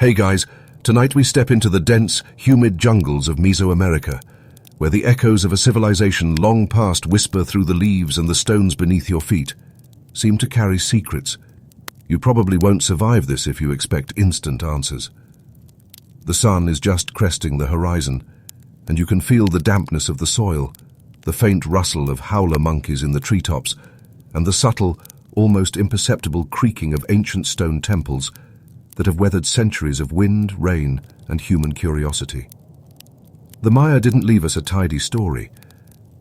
Hey guys, tonight we step into the dense, humid jungles of Mesoamerica, where the echoes of a civilization long past whisper through the leaves and the stones beneath your feet, seem to carry secrets. You probably won't survive this if you expect instant answers. The sun is just cresting the horizon, and you can feel the dampness of the soil, the faint rustle of howler monkeys in the treetops, and the subtle, almost imperceptible creaking of ancient stone temples that have weathered centuries of wind, rain, and human curiosity. The Maya didn't leave us a tidy story.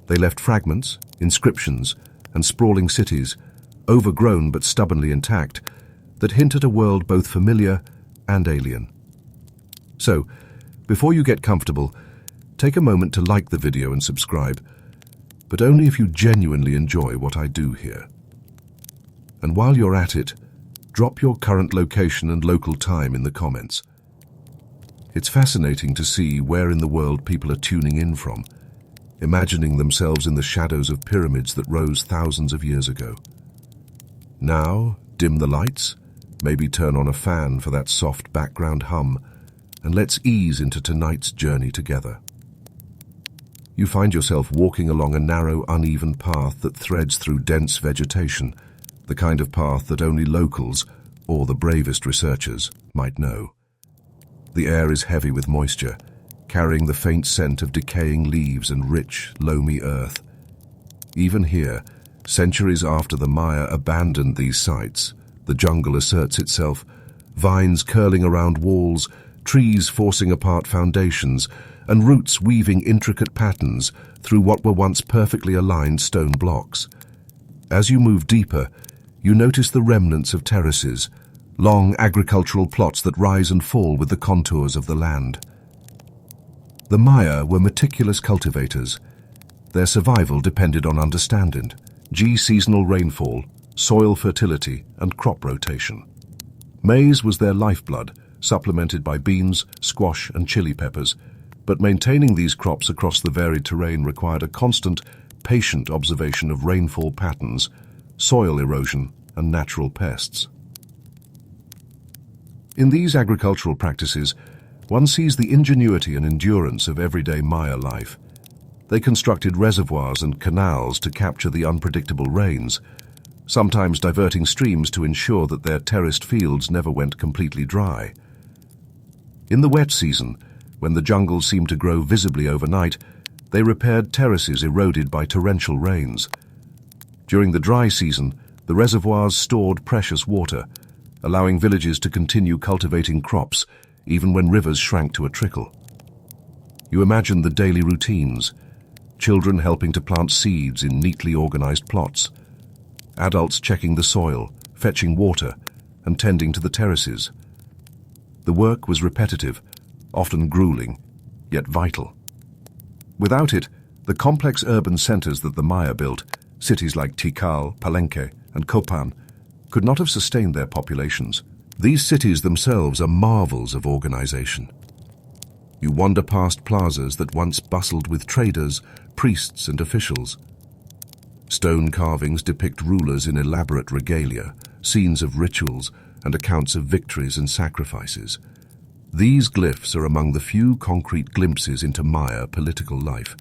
They left fragments, inscriptions, and sprawling cities, overgrown but stubbornly intact, that hint at a world both familiar and alien. So, before you get comfortable, take a moment to like the video and subscribe, but only if you genuinely enjoy what I do here. And while you're at it, drop your current location and local time in the comments. It's fascinating to see where in the world people are tuning in from, imagining themselves in the shadows of pyramids that rose thousands of years ago. Now, dim the lights, maybe turn on a fan for that soft background hum, and let's ease into tonight's journey together. You find yourself walking along a narrow, uneven path that threads through dense vegetation, the kind of path that only locals, or the bravest researchers, might know. The air is heavy with moisture, carrying the faint scent of decaying leaves and rich, loamy earth. Even here, centuries after the Maya abandoned these sites, the jungle asserts itself, vines curling around walls, trees forcing apart foundations, and roots weaving intricate patterns through what were once perfectly aligned stone blocks. As you move deeper, you notice the remnants of terraces, long agricultural plots that rise and fall with the contours of the land. The Maya were meticulous cultivators. Their survival depended on understanding seasonal rainfall, soil fertility, and crop rotation. Maize was their lifeblood, supplemented by beans, squash, and chili peppers, but maintaining these crops across the varied terrain required a constant, patient observation of rainfall patterns, soil erosion, and natural pests. In these agricultural practices, one sees the ingenuity and endurance of everyday Maya life. They constructed reservoirs and canals to capture the unpredictable rains, sometimes diverting streams to ensure that their terraced fields never went completely dry. In the wet season, when the jungle seemed to grow visibly overnight, they repaired terraces eroded by torrential rains. During the dry season, the reservoirs stored precious water, allowing villages to continue cultivating crops even when rivers shrank to a trickle. You imagine the daily routines, children helping to plant seeds in neatly organized plots, adults checking the soil, fetching water, and tending to the terraces. The work was repetitive, often grueling, yet vital. Without it, the complex urban centers that the Maya built, cities like Tikal, Palenque, and Copan, could not have sustained their populations. These cities themselves are marvels of organization. You wander past plazas that once bustled with traders, priests, and officials. Stone carvings depict rulers in elaborate regalia, scenes of rituals, and accounts of victories and sacrifices. These glyphs are among the few concrete glimpses into Maya political life,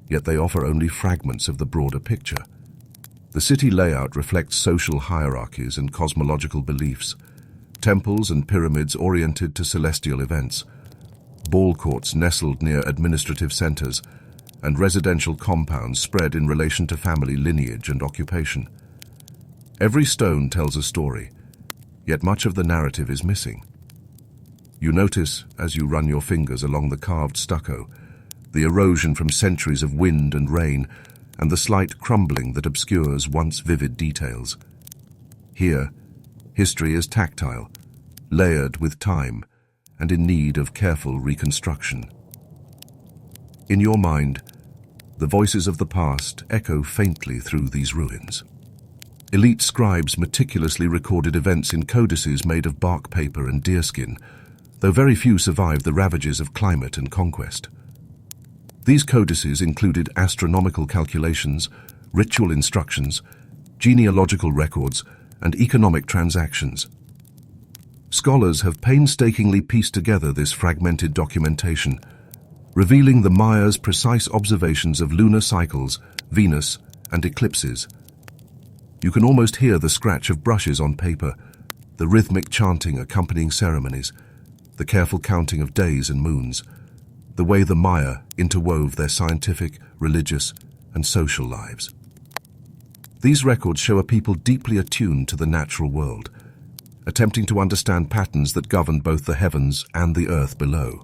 yet they offer only fragments of the broader picture. The city layout reflects social hierarchies and cosmological beliefs, temples and pyramids oriented to celestial events, ball courts nestled near administrative centers, and residential compounds spread in relation to family lineage and occupation. Every stone tells a story, yet much of the narrative is missing. You notice, as you run your fingers along the carved stucco, the erosion from centuries of wind and rain, and the slight crumbling that obscures once vivid details. Here, history is tactile, layered with time, and in need of careful reconstruction. In your mind, the voices of the past echo faintly through these ruins. Elite scribes meticulously recorded events in codices made of bark paper and deerskin, though very few survived the ravages of climate and conquest. These codices included astronomical calculations, ritual instructions, genealogical records, and economic transactions. Scholars have painstakingly pieced together this fragmented documentation, revealing the Mayas' precise observations of lunar cycles, Venus, and eclipses. You can almost hear the scratch of brushes on paper, the rhythmic chanting accompanying ceremonies, the careful counting of days and moons, the way the Maya interwove their scientific, religious, and social lives. These records show a people deeply attuned to the natural world, attempting to understand patterns that govern both the heavens and the earth below.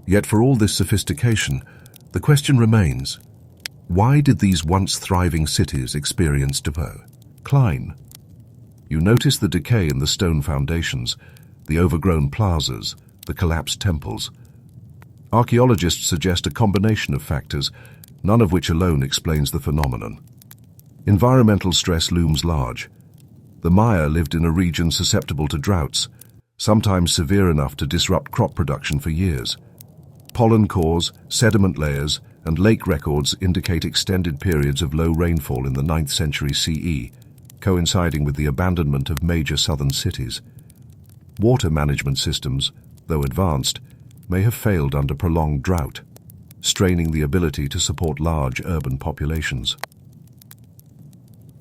Yet for all this sophistication, the question remains, why did these once thriving cities experience decline? You notice the decay in the stone foundations, the overgrown plazas, the collapsed temples. Archaeologists suggest a combination of factors, none of which alone explains the phenomenon. Environmental stress looms large. The Maya lived in a region susceptible to droughts, sometimes severe enough to disrupt crop production for years. Pollen cores, sediment layers, and lake records indicate extended periods of low rainfall in the 9th century CE, coinciding with the abandonment of major southern cities. Water management systems, though advanced, may have failed under prolonged drought, straining the ability to support large urban populations.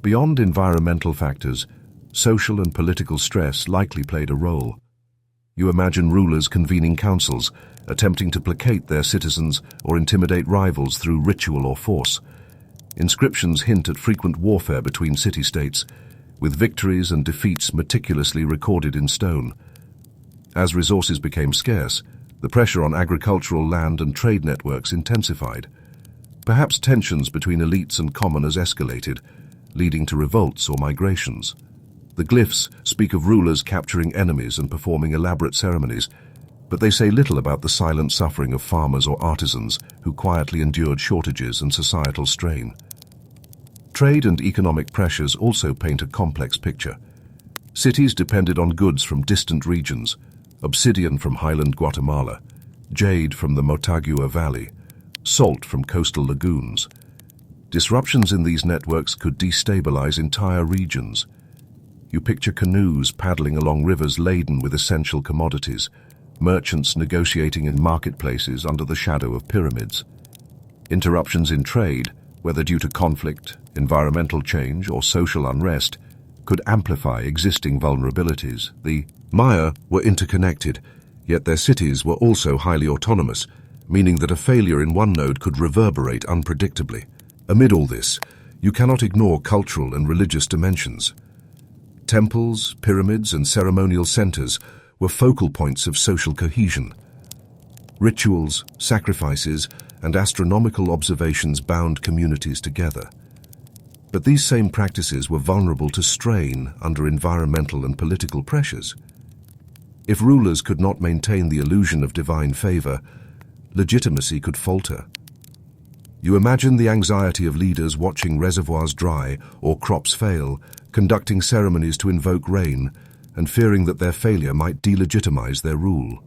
Beyond environmental factors, social and political stress likely played a role. You imagine rulers convening councils, attempting to placate their citizens or intimidate rivals through ritual or force. Inscriptions hint at frequent warfare between city-states, with victories and defeats meticulously recorded in stone. As resources became scarce, the pressure on agricultural land and trade networks intensified. Perhaps tensions between elites and commoners escalated, leading to revolts or migrations. The glyphs speak of rulers capturing enemies and performing elaborate ceremonies, but they say little about the silent suffering of farmers or artisans who quietly endured shortages and societal strain. Trade and economic pressures also paint a complex picture. Cities depended on goods from distant regions, obsidian from highland Guatemala, jade from the Motagua Valley, salt from coastal lagoons. Disruptions in these networks could destabilize entire regions. You picture canoes paddling along rivers laden with essential commodities, merchants negotiating in marketplaces under the shadow of pyramids. Interruptions in trade, whether due to conflict, environmental change, or social unrest, could amplify existing vulnerabilities. The Maya were interconnected, yet their cities were also highly autonomous, meaning that a failure in one node could reverberate unpredictably. Amid all this, you cannot ignore cultural and religious dimensions. Temples, pyramids, and ceremonial centers were focal points of social cohesion. Rituals, sacrifices, and astronomical observations bound communities together. But these same practices were vulnerable to strain under environmental and political pressures. If rulers could not maintain the illusion of divine favor, legitimacy could falter. You imagine the anxiety of leaders watching reservoirs dry or crops fail, conducting ceremonies to invoke rain, and fearing that their failure might delegitimize their rule.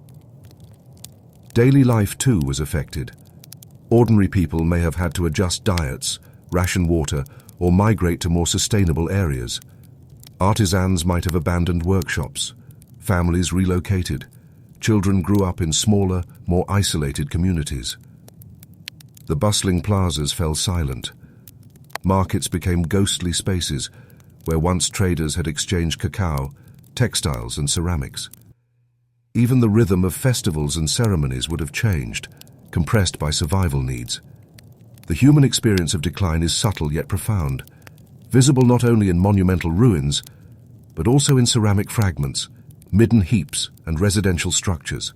Daily life, too, was affected. Ordinary people may have had to adjust diets, ration water, or migrate to more sustainable areas. Artisans might have abandoned workshops. Families relocated. Children grew up in smaller, more isolated communities. The bustling plazas fell silent. Markets became ghostly spaces where once traders had exchanged cacao, textiles, and ceramics. Even the rhythm of festivals and ceremonies would have changed, compressed by survival needs. The human experience of decline is subtle yet profound, visible not only in monumental ruins, but also in ceramic fragments, midden heaps, and residential structures.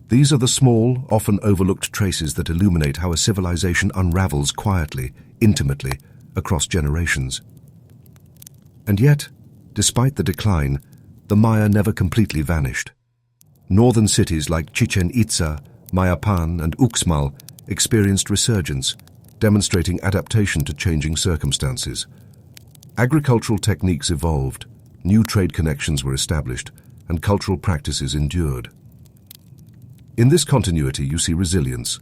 These are the small, often overlooked traces that illuminate how a civilization unravels quietly, intimately, across generations. And yet, despite the decline, the Maya never completely vanished. Northern cities like Chichen Itza, Mayapan, and Uxmal experienced resurgence, demonstrating adaptation to changing circumstances. Agricultural techniques evolved, new trade connections were established, and cultural practices endured. In this continuity, you see resilience,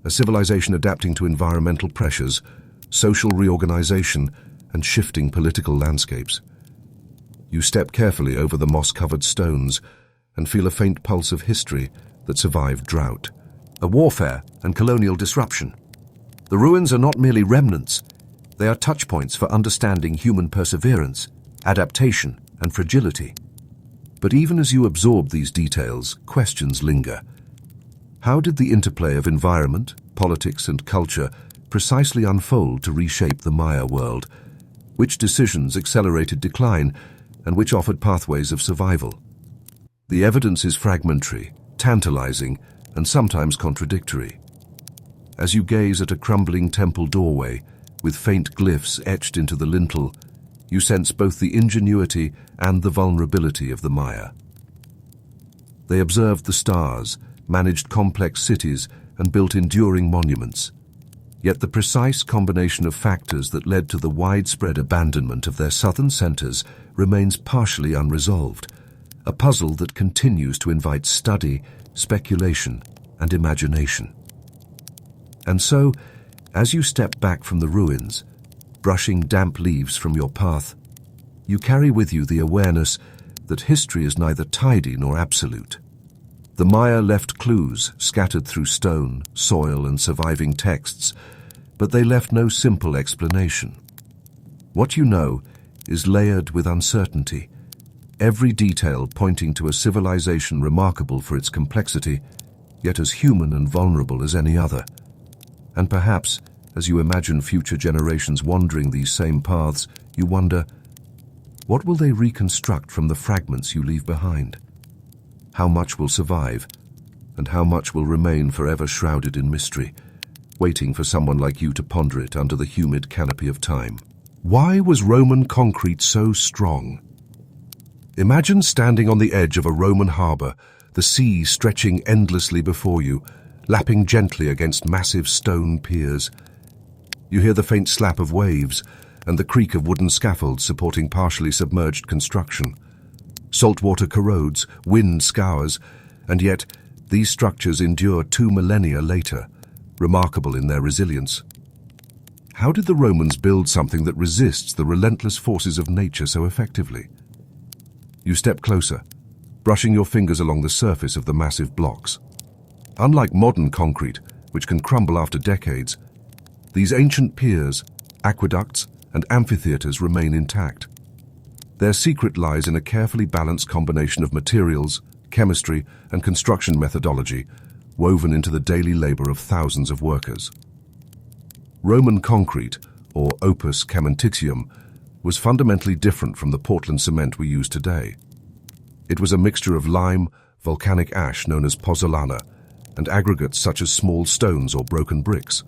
a civilization adapting to environmental pressures, social reorganization, and shifting political landscapes. You step carefully over the moss-covered stones and feel a faint pulse of history that survived drought, a warfare and colonial disruption. The ruins are not merely remnants, they are touchpoints for understanding human perseverance, adaptation, and fragility. But even as you absorb these details, questions linger. How did the interplay of environment, politics, and culture precisely unfold to reshape the Maya world? Which decisions accelerated decline, and which offered pathways of survival? The evidence is fragmentary, tantalizing, and sometimes contradictory. As you gaze at a crumbling temple doorway, with faint glyphs etched into the lintel, you sense both the ingenuity and the vulnerability of the Maya. They observed the stars, managed complex cities, and built enduring monuments. Yet the precise combination of factors that led to the widespread abandonment of their southern centers remains partially unresolved, a puzzle that continues to invite study, speculation, and imagination. And so, as you step back from the ruins, brushing damp leaves from your path, you carry with you the awareness that history is neither tidy nor absolute. The Maya left clues scattered through stone, soil, and surviving texts, but they left no simple explanation. What you know is layered with uncertainty, every detail pointing to a civilization remarkable for its complexity, yet as human and vulnerable as any other. And perhaps, as you imagine future generations wandering these same paths, you wonder, what will they reconstruct from the fragments you leave behind? How much will survive, and how much will remain forever shrouded in mystery, waiting for someone like you to ponder it under the humid canopy of time? Why was Roman concrete so strong? Imagine standing on the edge of a Roman harbor, the sea stretching endlessly before you, lapping gently against massive stone piers. You hear the faint slap of waves and the creak of wooden scaffolds supporting partially submerged construction. Saltwater corrodes, wind scours, and yet these structures endure 2 millennia later, remarkable in their resilience. How did the Romans build something that resists the relentless forces of nature so effectively? You step closer, brushing your fingers along the surface of the massive blocks. Unlike modern concrete, which can crumble after decades, these ancient piers, aqueducts, and amphitheaters remain intact. Their secret lies in a carefully balanced combination of materials, chemistry, and construction methodology woven into the daily labor of thousands of workers. Roman concrete, or opus caementitium, was fundamentally different from the Portland cement we use today. It was a mixture of lime, volcanic ash known as pozzolana, and aggregates such as small stones or broken bricks.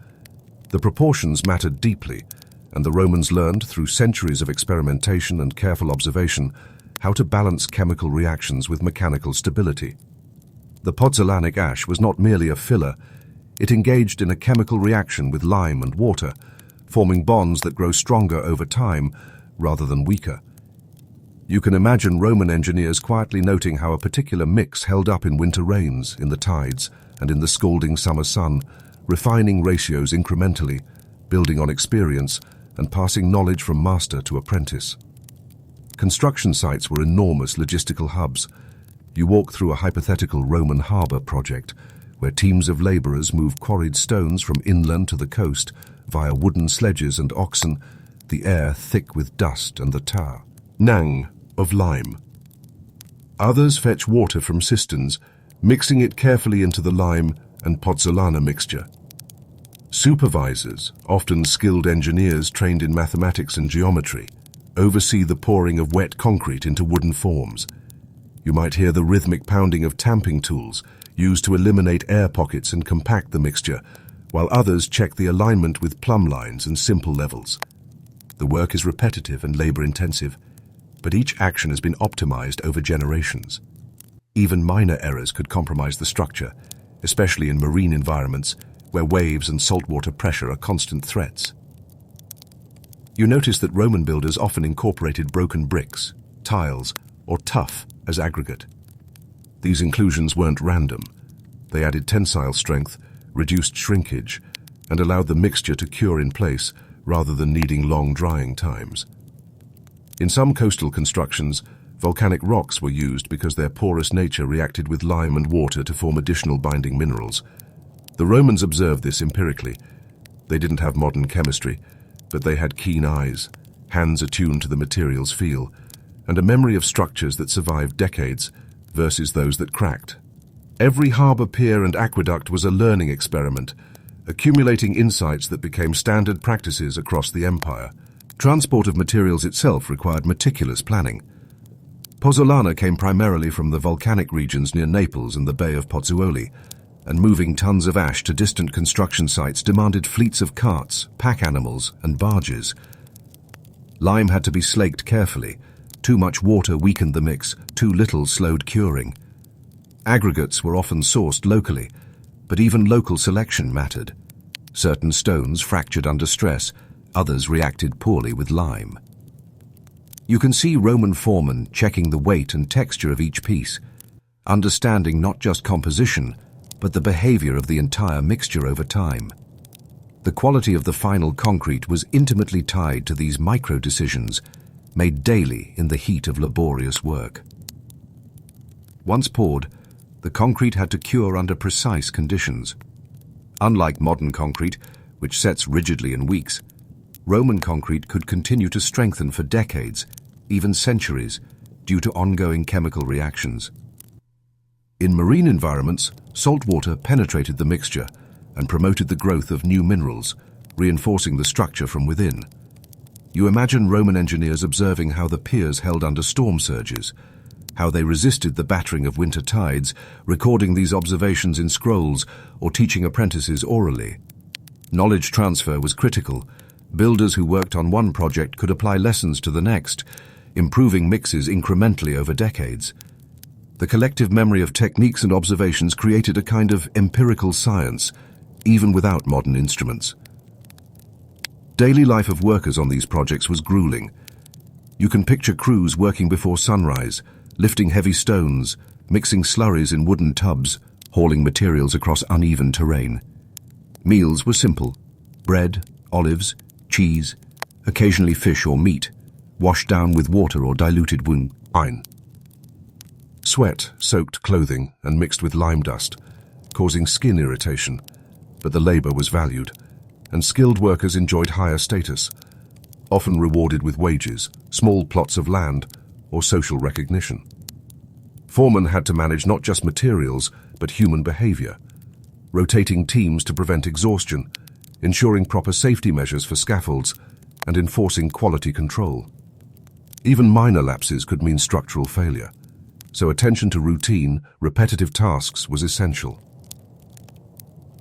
The proportions mattered deeply, and the Romans learned through centuries of experimentation and careful observation how to balance chemical reactions with mechanical stability. The pozzolanic ash was not merely a filler, it engaged in a chemical reaction with lime and water, forming bonds that grow stronger over time rather than weaker. You can imagine Roman engineers quietly noting how a particular mix held up in winter rains, in the tides, and in the scalding summer sun, refining ratios incrementally, building on experience, and passing knowledge from master to apprentice. Construction sites were enormous logistical hubs. You walk through a hypothetical Roman harbor project, where teams of laborers move quarried stones from inland to the coast via wooden sledges and oxen, the air thick with dust and the tar. Nang of lime. Others fetch water from cisterns, mixing it carefully into the lime and pozzolana mixture. Supervisors, often skilled engineers trained in mathematics and geometry, oversee the pouring of wet concrete into wooden forms. You might hear the rhythmic pounding of tamping tools, used to eliminate air pockets and compact the mixture, while others check the alignment with plumb lines and simple levels. The work is repetitive and labor-intensive, but each action has been optimized over generations. Even minor errors could compromise the structure, especially in marine environments where waves and saltwater pressure are constant threats. You notice that Roman builders often incorporated broken bricks, tiles, or tuff as aggregate. These inclusions weren't random. They added tensile strength, reduced shrinkage, and allowed the mixture to cure in place rather than needing long drying times. In some coastal constructions, volcanic rocks were used because their porous nature reacted with lime and water to form additional binding minerals. The Romans observed this empirically. They didn't have modern chemistry, but they had keen eyes, hands attuned to the material's feel, and a memory of structures that survived decades versus those that cracked. Every harbour pier and aqueduct was a learning experiment, accumulating insights that became standard practices across the empire. Transport of materials itself required meticulous planning. Pozzolana came primarily from the volcanic regions near Naples and the Bay of Pozzuoli, and moving tons of ash to distant construction sites demanded fleets of carts, pack animals, and barges. Lime had to be slaked carefully. Too much water weakened the mix, too little slowed curing. Aggregates were often sourced locally, but even local selection mattered. Certain stones fractured under stress, others reacted poorly with lime. You can see Roman foremen checking the weight and texture of each piece, understanding not just composition, but the behavior of the entire mixture over time. The quality of the final concrete was intimately tied to these micro-decisions, made daily in the heat of laborious work. Once poured, the concrete had to cure under precise conditions. Unlike modern concrete, which sets rigidly in weeks, Roman concrete could continue to strengthen for decades, even centuries, due to ongoing chemical reactions. In marine environments, salt water penetrated the mixture and promoted the growth of new minerals, reinforcing the structure from within. You imagine Roman engineers observing how the piers held under storm surges, how they resisted the battering of winter tides, recording these observations in scrolls or teaching apprentices orally. Knowledge transfer was critical. Builders who worked on one project could apply lessons to the next, improving mixes incrementally over decades. The collective memory of techniques and observations created a kind of empirical science, even without modern instruments. Daily life of workers on these projects was grueling. You can picture crews working before sunrise, lifting heavy stones, mixing slurries in wooden tubs, hauling materials across uneven terrain. Meals were simple: bread, olives, cheese, occasionally fish or meat, washed down with water or diluted wine. Sweat soaked clothing and mixed with lime dust, causing skin irritation, but the labor was valued, and skilled workers enjoyed higher status, often rewarded with wages, small plots of land, or social recognition. Foremen had to manage not just materials, but human behavior, rotating teams to prevent exhaustion, ensuring proper safety measures for scaffolds, and enforcing quality control. Even minor lapses could mean structural failure, so attention to routine, repetitive tasks was essential.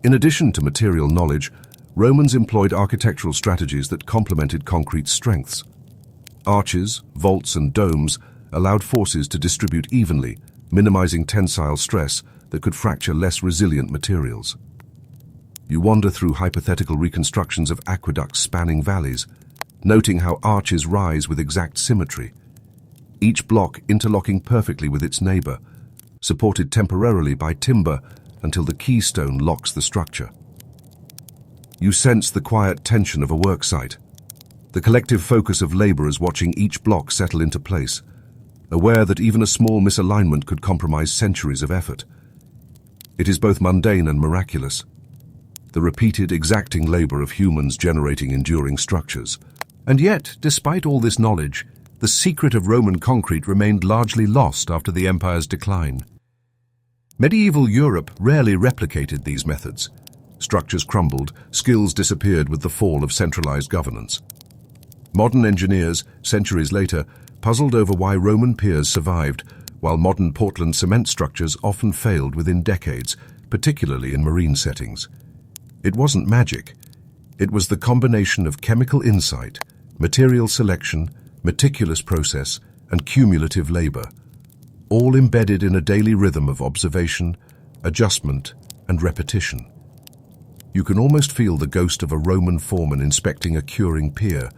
In addition to material knowledge, Romans employed architectural strategies that complemented concrete's strengths. Arches, vaults, and domes allowed forces to distribute evenly, minimizing tensile stress that could fracture less resilient materials. You wander through hypothetical reconstructions of aqueducts spanning valleys, noting how arches rise with exact symmetry, each block interlocking perfectly with its neighbor, supported temporarily by timber until the keystone locks the structure. You sense the quiet tension of a work site, the collective focus of laborers watching each block settle into place, aware that even a small misalignment could compromise centuries of effort. It is both mundane and miraculous, the repeated exacting labor of humans generating enduring structures. And yet, despite all this knowledge, the secret of Roman concrete remained largely lost after the empire's decline. Medieval Europe rarely replicated these methods. Structures crumbled, skills disappeared with the fall of centralized governance. Modern engineers, centuries later, puzzled over why Roman piers survived, while modern Portland cement structures often failed within decades, particularly in marine settings. It wasn't magic. It was the combination of chemical insight, material selection, meticulous process, and cumulative labor, all embedded in a daily rhythm of observation, adjustment, and repetition. You can almost feel the ghost of a Roman foreman inspecting a curing pier,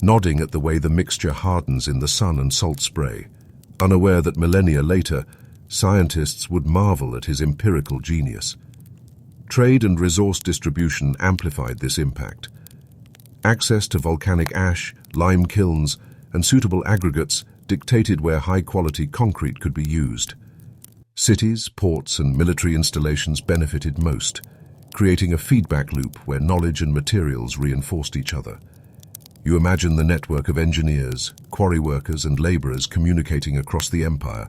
nodding at the way the mixture hardens in the sun and salt spray, unaware that millennia later, scientists would marvel at his empirical genius. Trade and resource distribution amplified this impact. Access to volcanic ash, lime kilns, and suitable aggregates dictated where high-quality concrete could be used. Cities, ports, and military installations benefited most, creating a feedback loop where knowledge and materials reinforced each other. You imagine the network of engineers, quarry workers, and laborers communicating across the empire,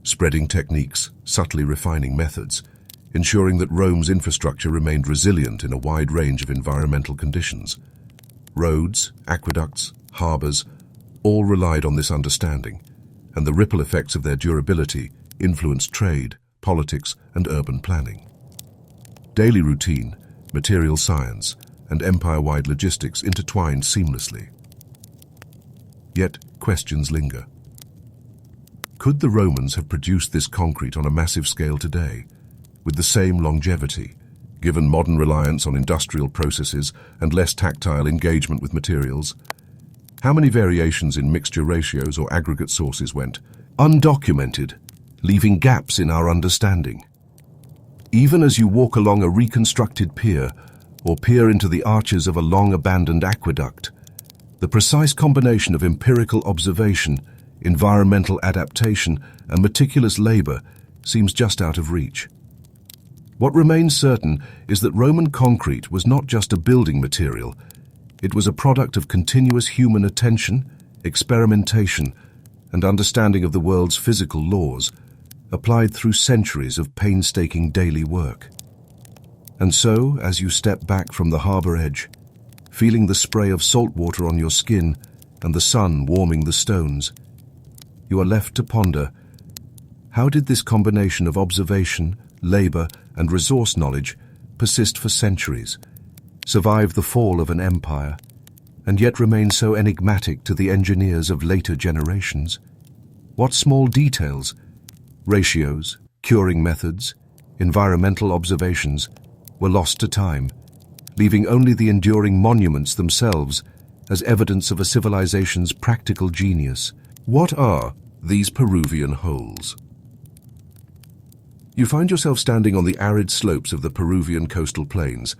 spreading techniques, subtly refining methods, ensuring that Rome's infrastructure remained resilient in a wide range of environmental conditions. Roads, aqueducts, harbors, all relied on this understanding, and the ripple effects of their durability influenced trade, politics, and urban planning. Daily routine, material science, and empire-wide logistics intertwined seamlessly. Yet, questions linger. Could the Romans have produced this concrete on a massive scale today, with the same longevity, given modern reliance on industrial processes and less tactile engagement with materials? How many variations in mixture ratios or aggregate sources went undocumented, leaving gaps in our understanding? Even as you walk along a reconstructed pier or peer into the arches of a long-abandoned aqueduct, the precise combination of empirical observation, environmental adaptation, and meticulous labor seems just out of reach. What remains certain is that Roman concrete was not just a building material. It was a product of continuous human attention, experimentation, and understanding of the world's physical laws, applied through centuries of painstaking daily work. And so, as you step back from the harbor edge, feeling the spray of salt water on your skin and the sun warming the stones, you are left to ponder, how did this combination of observation, labor, and resource knowledge persist for centuries, survive the fall of an empire, and yet remain so enigmatic to the engineers of later generations? What small details, ratios, curing methods, environmental observations, were lost to time, leaving only the enduring monuments themselves as evidence of a civilization's practical genius? What are these Peruvian holes? You find yourself standing on the arid slopes of the Peruvian coastal plains,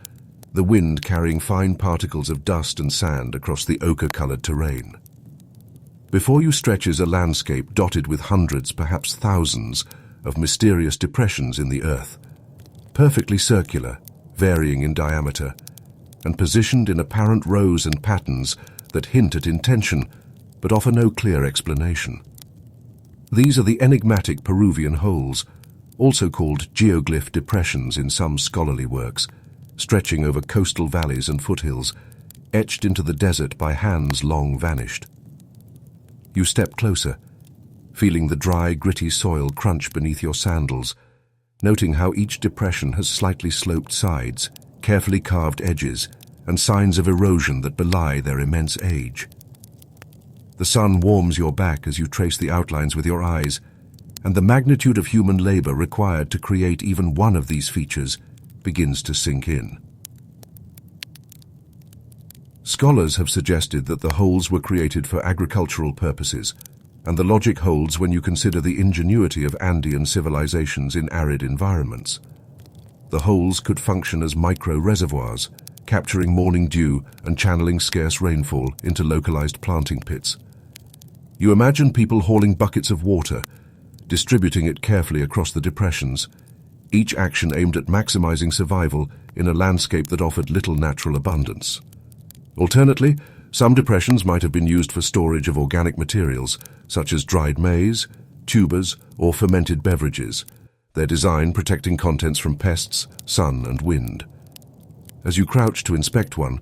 the wind carrying fine particles of dust and sand across the ochre-colored terrain. Before you stretches a landscape dotted with hundreds, perhaps thousands, of mysterious depressions in the earth, perfectly circular, varying in diameter, and positioned in apparent rows and patterns that hint at intention, but offer no clear explanation. These are the enigmatic Peruvian holes, also called geoglyph depressions in some scholarly works, stretching over coastal valleys and foothills, etched into the desert by hands long vanished. You step closer, feeling the dry, gritty soil crunch beneath your sandals, noting how each depression has slightly sloped sides, carefully carved edges, and signs of erosion that belie their immense age. The sun warms your back as you trace the outlines with your eyes, and the magnitude of human labor required to create even one of these features begins to sink in. Scholars have suggested that the holes were created for agricultural purposes, and the logic holds when you consider the ingenuity of Andean civilizations in arid environments. The holes could function as micro-reservoirs, capturing morning dew and channeling scarce rainfall into localized planting pits. You imagine people hauling buckets of water, distributing it carefully across the depressions, each action aimed at maximizing survival in a landscape that offered little natural abundance. Alternately, some depressions might have been used for storage of organic materials, such as dried maize, tubers, or fermented beverages, their design protecting contents from pests, sun, and wind. As you crouch to inspect one,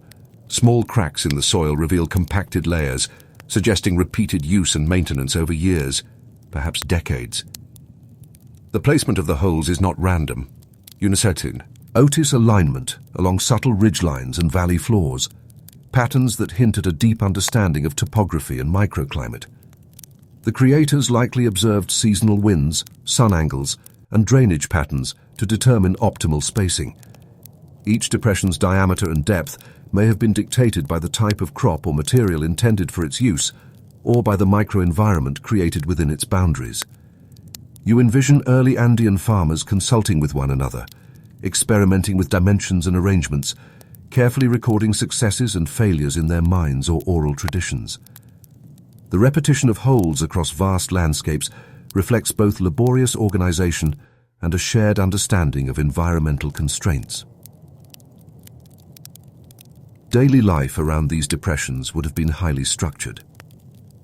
small cracks in the soil reveal compacted layers, suggesting repeated use and maintenance over years, perhaps decades. The placement of the holes is not random. Unisetin, Otis alignment along subtle ridgelines and valley floors, patterns that hint at a deep understanding of topography and microclimate. The creators likely observed seasonal winds, sun angles, and drainage patterns to determine optimal spacing. Each depression's diameter and depth may have been dictated by the type of crop or material intended for its use, or by the microenvironment created within its boundaries. You envision early Andean farmers consulting with one another, experimenting with dimensions and arrangements, carefully recording successes and failures in their minds or oral traditions. The repetition of holes across vast landscapes reflects both laborious organization and a shared understanding of environmental constraints. Daily life around these depressions would have been highly structured.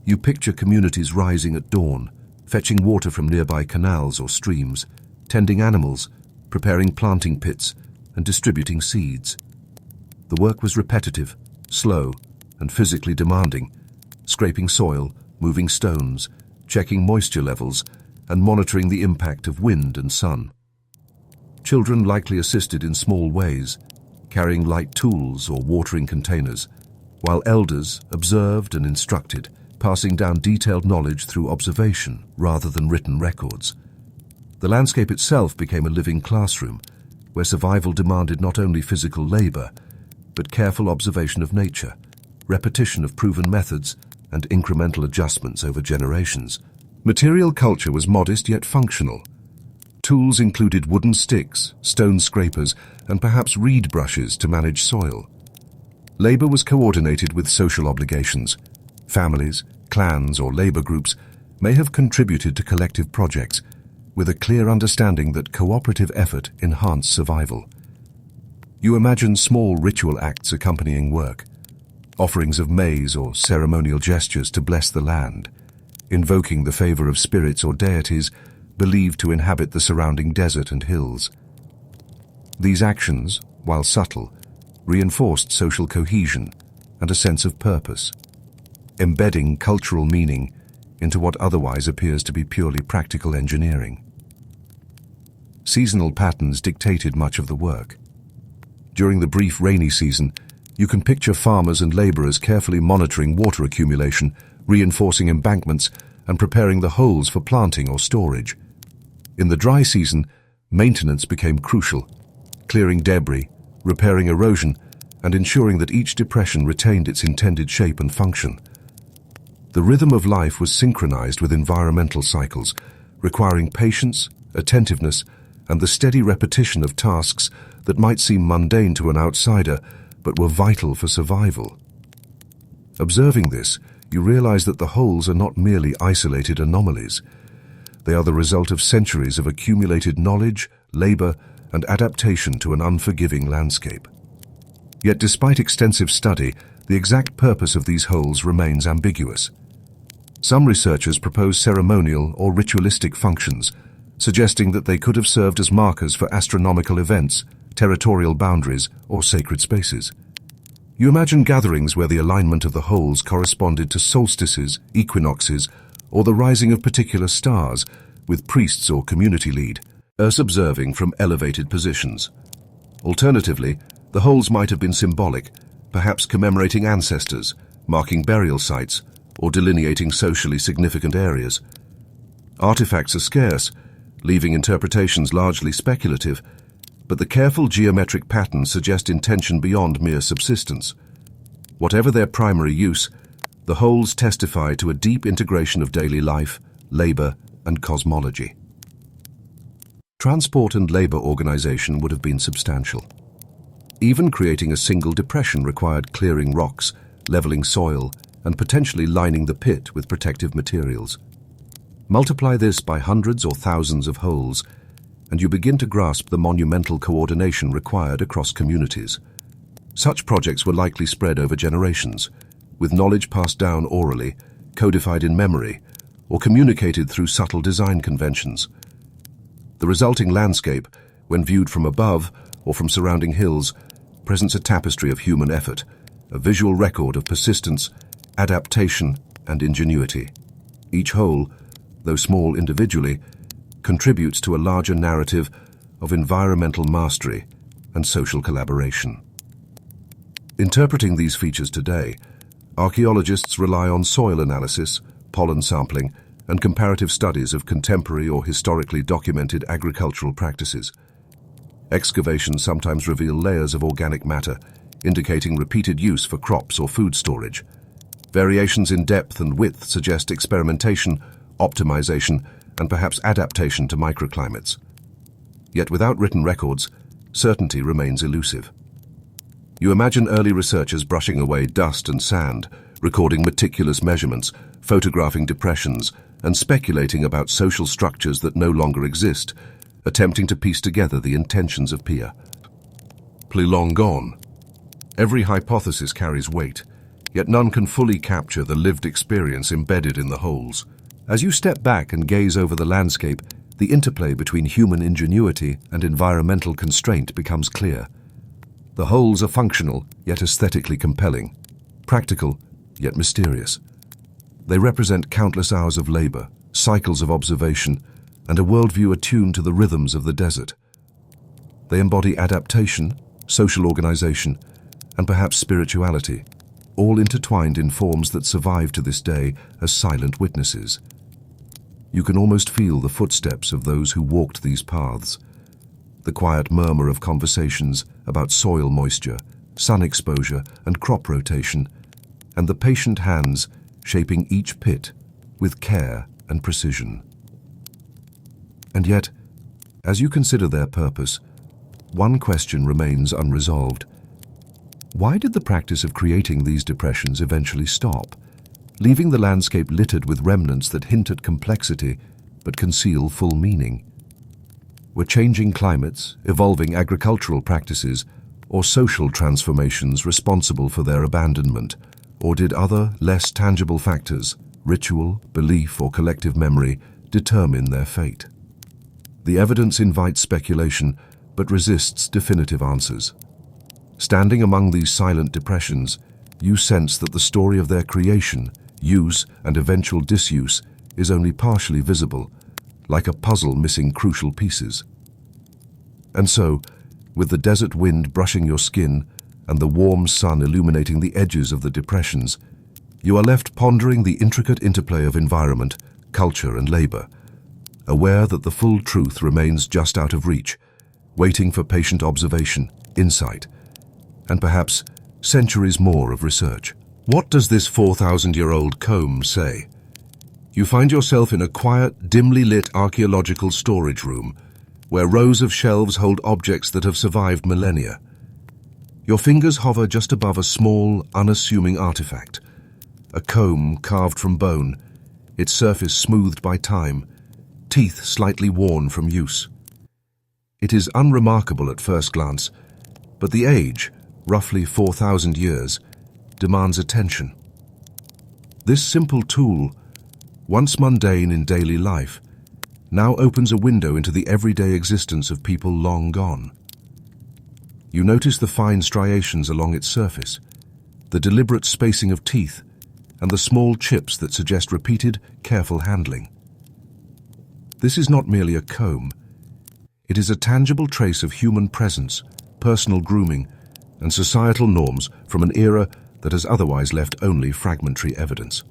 You picture communities rising at dawn, fetching water from nearby canals or streams, tending animals, preparing planting pits, and distributing seeds. The work was repetitive, slow, and physically demanding, scraping soil, moving stones, checking moisture levels, and monitoring the impact of wind and sun. Children likely assisted in small ways, carrying light tools or watering containers, while elders observed and instructed, passing down detailed knowledge through observation rather than written records. The landscape itself became a living classroom, where survival demanded not only physical labor, but careful observation of nature, repetition of proven methods, and incremental adjustments over generations. Material culture was modest yet functional. Tools included wooden sticks, stone scrapers, and perhaps reed brushes to manage soil. Labor was coordinated with social obligations. Families, clans, or labor groups may have contributed to collective projects, with a clear understanding that cooperative effort enhanced survival. You imagine small ritual acts accompanying work, offerings of maize or ceremonial gestures to bless the land, invoking the favor of spirits or deities believed to inhabit the surrounding desert and hills. These actions, while subtle, reinforced social cohesion and a sense of purpose, embedding cultural meaning into what otherwise appears to be purely practical engineering. Seasonal patterns dictated much of the work. During the brief rainy season, you can picture farmers and laborers carefully monitoring water accumulation, reinforcing embankments, and preparing the holes for planting or storage. In the dry season, maintenance became crucial, clearing debris, repairing erosion, and ensuring that each depression retained its intended shape and function. The rhythm of life was synchronized with environmental cycles, requiring patience, attentiveness, and the steady repetition of tasks that might seem mundane to an outsider, but were vital for survival. Observing this, you realize that the holes are not merely isolated anomalies. They are the result of centuries of accumulated knowledge, labor, and adaptation to an unforgiving landscape. Yet despite extensive study, the exact purpose of these holes remains ambiguous. Some researchers propose ceremonial or ritualistic functions, suggesting that they could have served as markers for astronomical events, territorial boundaries, or sacred spaces. You imagine gatherings where the alignment of the holes corresponded to solstices, equinoxes, or the rising of particular stars, with priests or community lead, observing from elevated positions. Alternatively, the holes might have been symbolic, perhaps commemorating ancestors, marking burial sites, or delineating socially significant areas. Artifacts are scarce, leaving interpretations largely speculative, but the careful geometric patterns suggest intention beyond mere subsistence. Whatever their primary use, the holes testify to a deep integration of daily life, labor, and cosmology. Transport and labor organization would have been substantial. Even creating a single depression required clearing rocks, leveling soil, and potentially lining the pit with protective materials. Multiply this by hundreds or thousands of holes, and you begin to grasp the monumental coordination required across communities. Such projects were likely spread over generations, with knowledge passed down orally, codified in memory, or communicated through subtle design conventions. The resulting landscape, when viewed from above or from surrounding hills, presents a tapestry of human effort, a visual record of persistence, adaptation, and ingenuity. Each hole, though small individually, contributes to a larger narrative of environmental mastery and social collaboration. Interpreting these features today, archaeologists rely on soil analysis, pollen sampling, and comparative studies of contemporary or historically documented agricultural practices. Excavations sometimes reveal layers of organic matter, indicating repeated use for crops or food storage. Variations in depth and width suggest experimentation, optimization, and perhaps adaptation to microclimates. Yet without written records, certainty remains elusive. You imagine early researchers brushing away dust and sand, recording meticulous measurements, photographing depressions, and speculating about social structures that no longer exist, attempting to piece together the intentions of Pia. Long gone. Every hypothesis carries weight, yet none can fully capture the lived experience embedded in the holes. As you step back and gaze over the landscape, the interplay between human ingenuity and environmental constraint becomes clear. The holes are functional, yet aesthetically compelling, practical, yet mysterious. They represent countless hours of labor, cycles of observation, and a worldview attuned to the rhythms of the desert. They embody adaptation, social organization, and perhaps spirituality, all intertwined in forms that survive to this day as silent witnesses. You can almost feel the footsteps of those who walked these paths, the quiet murmur of conversations about soil moisture, sun exposure, and crop rotation, and the patient hands shaping each pit with care and precision. And yet, as you consider their purpose, one question remains unresolved. Why did the practice of creating these depressions eventually stop, leaving the landscape littered with remnants that hint at complexity but conceal full meaning? Were changing climates, evolving agricultural practices, or social transformations responsible for their abandonment, or did other, less tangible factors, ritual, belief, or collective memory, determine their fate? The evidence invites speculation, but resists definitive answers. Standing among these silent depressions, you sense that the story of their creation, use, and eventual disuse is only partially visible, like a puzzle missing crucial pieces. And so, with the desert wind brushing your skin and the warm sun illuminating the edges of the depressions, you are left pondering the intricate interplay of environment, culture, and labor, aware that the full truth remains just out of reach, waiting for patient observation, insight, and perhaps centuries more of research. What does this 4,000-year-old comb say? You find yourself in a quiet, dimly lit archaeological storage room, where rows of shelves hold objects that have survived millennia. Your fingers hover just above a small, unassuming artifact, a comb carved from bone, its surface smoothed by time, teeth slightly worn from use. It is unremarkable at first glance, but the age, roughly 4,000 years, demands attention. This simple tool, once mundane in daily life, now opens a window into the everyday existence of people long gone. You notice the fine striations along its surface, the deliberate spacing of teeth, and the small chips that suggest repeated, careful handling. This is not merely a comb. It is a tangible trace of human presence, personal grooming, and societal norms from an era that has otherwise left only fragmentary evidence.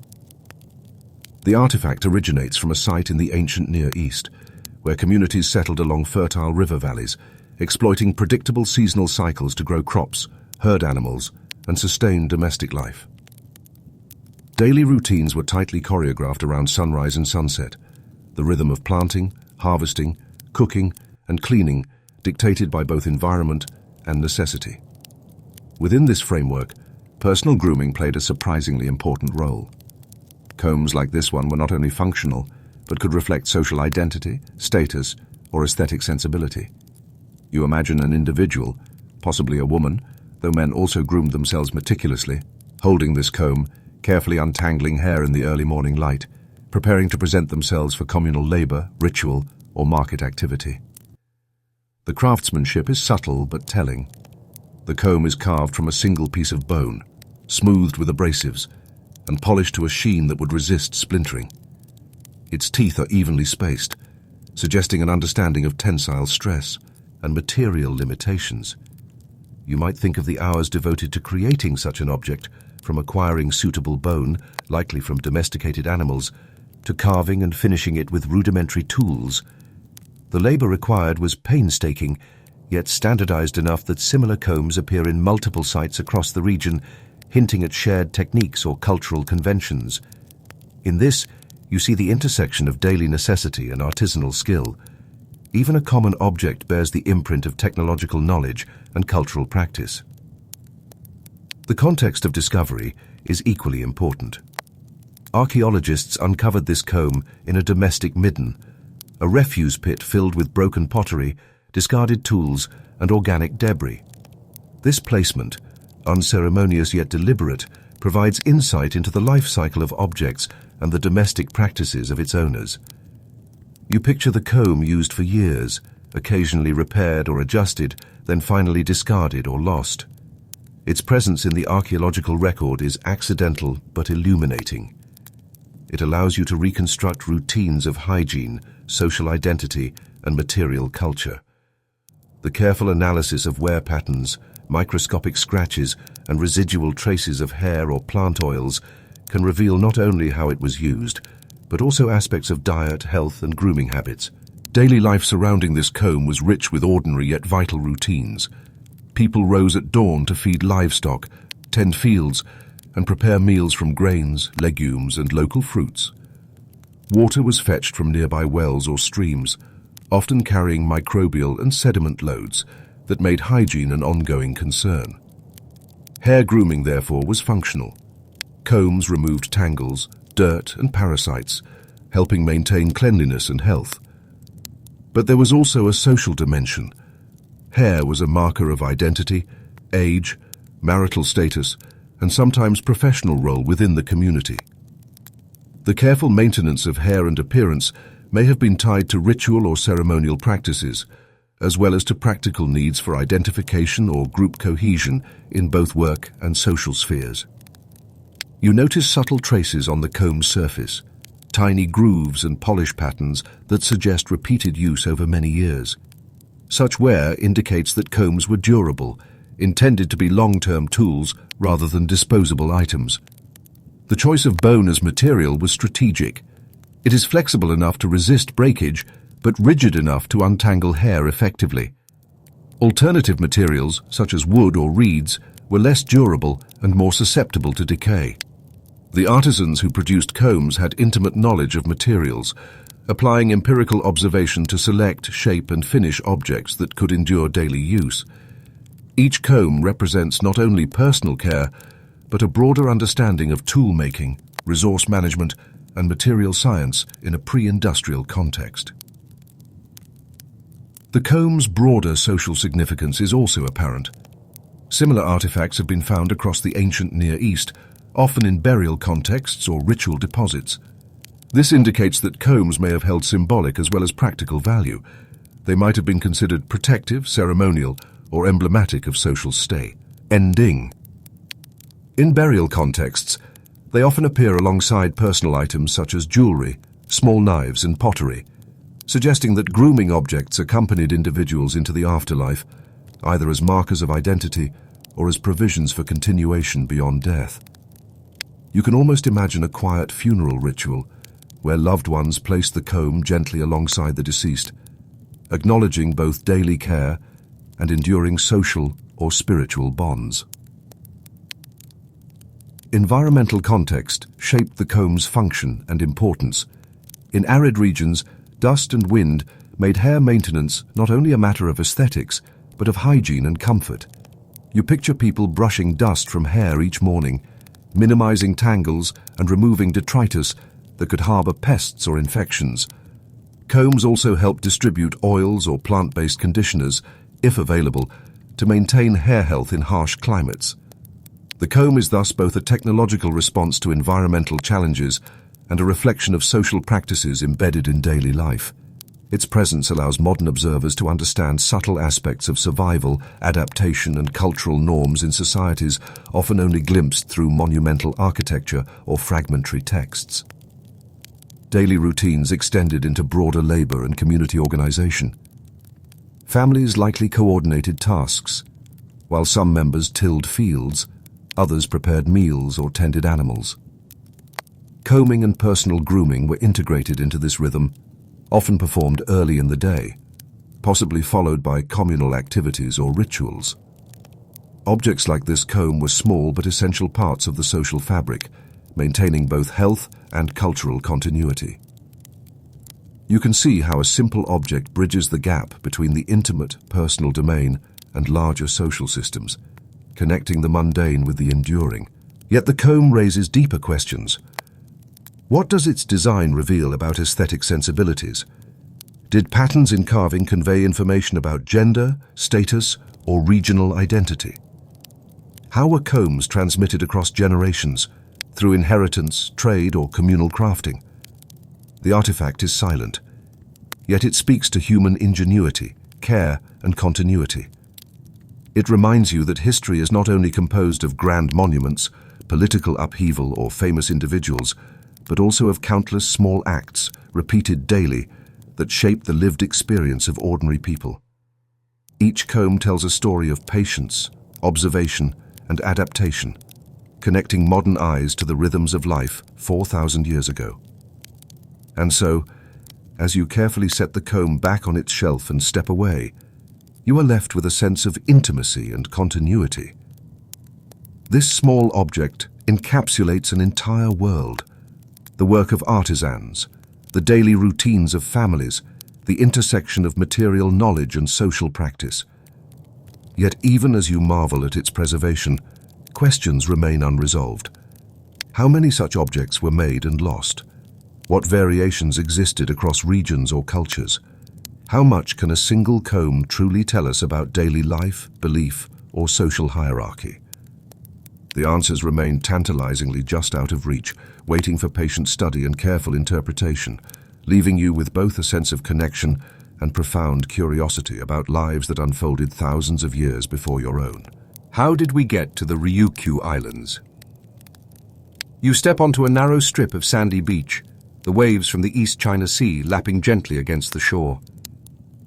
The artifact originates from a site in the ancient Near East, where communities settled along fertile river valleys, exploiting predictable seasonal cycles to grow crops, herd animals, and sustain domestic life. Daily routines were tightly choreographed around sunrise and sunset, the rhythm of planting, harvesting, cooking, and cleaning dictated by both environment and necessity. Within this framework, personal grooming played a surprisingly important role. Combs like this one were not only functional, but could reflect social identity, status, or aesthetic sensibility. You imagine an individual, possibly a woman, though men also groomed themselves meticulously, holding this comb, carefully untangling hair in the early morning light, preparing to present themselves for communal labor, ritual, or market activity. The craftsmanship is subtle but telling. The comb is carved from a single piece of bone, smoothed with abrasives, and polished to a sheen that would resist splintering. Its teeth are evenly spaced, suggesting an understanding of tensile stress and material limitations. You might think of the hours devoted to creating such an object, from acquiring suitable bone, likely from domesticated animals, to carving and finishing it with rudimentary tools. The labor required was painstaking, yet standardized enough that similar combs appear in multiple sites across the region, hinting at shared techniques or cultural conventions. In this, you see the intersection of daily necessity and artisanal skill. Even a common object bears the imprint of technological knowledge and cultural practice. The context of discovery is equally important. Archaeologists uncovered this comb in a domestic midden, a refuse pit filled with broken pottery, discarded tools, and organic debris. This placement, unceremonious yet deliberate, provides insight into the life cycle of objects and the domestic practices of its owners. You picture the comb used for years, occasionally repaired or adjusted, then finally discarded or lost. Its presence in the archaeological record is accidental but illuminating. It allows you to reconstruct routines of hygiene, social identity, and material culture. The careful analysis of wear patterns, microscopic scratches, and residual traces of hair or plant oils can reveal not only how it was used, but also aspects of diet, health, and grooming habits. Daily life surrounding this comb was rich with ordinary yet vital routines. People rose at dawn to feed livestock, tend fields, and prepare meals from grains, legumes, and local fruits. Water was fetched from nearby wells or streams, often carrying microbial and sediment loads that made hygiene an ongoing concern. Hair grooming, therefore, was functional. Combs removed tangles, dirt, and parasites, helping maintain cleanliness and health. But there was also a social dimension. Hair was a marker of identity, age, marital status, and sometimes professional role within the community. The careful maintenance of hair and appearance may have been tied to ritual or ceremonial practices, as well as to practical needs for identification or group cohesion in both work and social spheres. You notice subtle traces on the comb's surface, tiny grooves and polish patterns that suggest repeated use over many years. Such wear indicates that combs were durable, intended to be long-term tools rather than disposable items. The choice of bone as material was strategic. It is flexible enough to resist breakage, but rigid enough to untangle hair effectively. Alternative materials, such as wood or reeds, were less durable and more susceptible to decay. The artisans who produced combs had intimate knowledge of materials, applying empirical observation to select, shape, and finish objects that could endure daily use. Each comb represents not only personal care, but a broader understanding of tool-making, resource management, and material science in a pre-industrial context. The comb's broader social significance is also apparent. Similar artifacts have been found across the ancient Near East, often in burial contexts or ritual deposits. This indicates that combs may have held symbolic as well as practical value. They might have been considered protective, ceremonial, or emblematic of social stay. Ending. In burial contexts, they often appear alongside personal items such as jewelry, small knives, and pottery, suggesting that grooming objects accompanied individuals into the afterlife, either as markers of identity or as provisions for continuation beyond death. You can almost imagine a quiet funeral ritual where loved ones place the comb gently alongside the deceased, acknowledging both daily care and enduring social or spiritual bonds. Environmental context shaped the comb's function and importance. In arid regions, dust and wind made hair maintenance not only a matter of aesthetics, but of hygiene and comfort. You picture people brushing dust from hair each morning, minimizing tangles and removing detritus that could harbor pests or infections. Combs also help distribute oils or plant-based conditioners, if available, to maintain hair health in harsh climates. The comb is thus both a technological response to environmental challenges and a reflection of social practices embedded in daily life. Its presence allows modern observers to understand subtle aspects of survival, adaptation, and cultural norms in societies often only glimpsed through monumental architecture or fragmentary texts. Daily routines extended into broader labor and community organization. Families likely coordinated tasks. While some members tilled fields, others prepared meals or tended animals. Combing and personal grooming were integrated into this rhythm, often performed early in the day, possibly followed by communal activities or rituals. Objects like this comb were small but essential parts of the social fabric, maintaining both health and cultural continuity. You can see how a simple object bridges the gap between the intimate, personal domain and larger social systems, connecting the mundane with the enduring. Yet the comb raises deeper questions. What does its design reveal about aesthetic sensibilities? Did patterns in carving convey information about gender, status, or regional identity? How were combs transmitted across generations, through inheritance, trade, or communal crafting? The artifact is silent, yet it speaks to human ingenuity, care, and continuity. It reminds you that history is not only composed of grand monuments, political upheaval, or famous individuals, but also of countless small acts, repeated daily, that shape the lived experience of ordinary people. Each comb tells a story of patience, observation, and adaptation, connecting modern eyes to the rhythms of life 4,000 years ago. And so, as you carefully set the comb back on its shelf and step away, you are left with a sense of intimacy and continuity. This small object encapsulates an entire world, the work of artisans, the daily routines of families, the intersection of material knowledge and social practice. Yet even as you marvel at its preservation, questions remain unresolved. How many such objects were made and lost? What variations existed across regions or cultures? How much can a single comb truly tell us about daily life, belief, or social hierarchy? The answers remain tantalizingly just out of reach, waiting for patient study and careful interpretation, leaving you with both a sense of connection and profound curiosity about lives that unfolded thousands of years before your own. How did we get to the Ryukyu Islands? You step onto a narrow strip of sandy beach, the waves from the East China Sea lapping gently against the shore.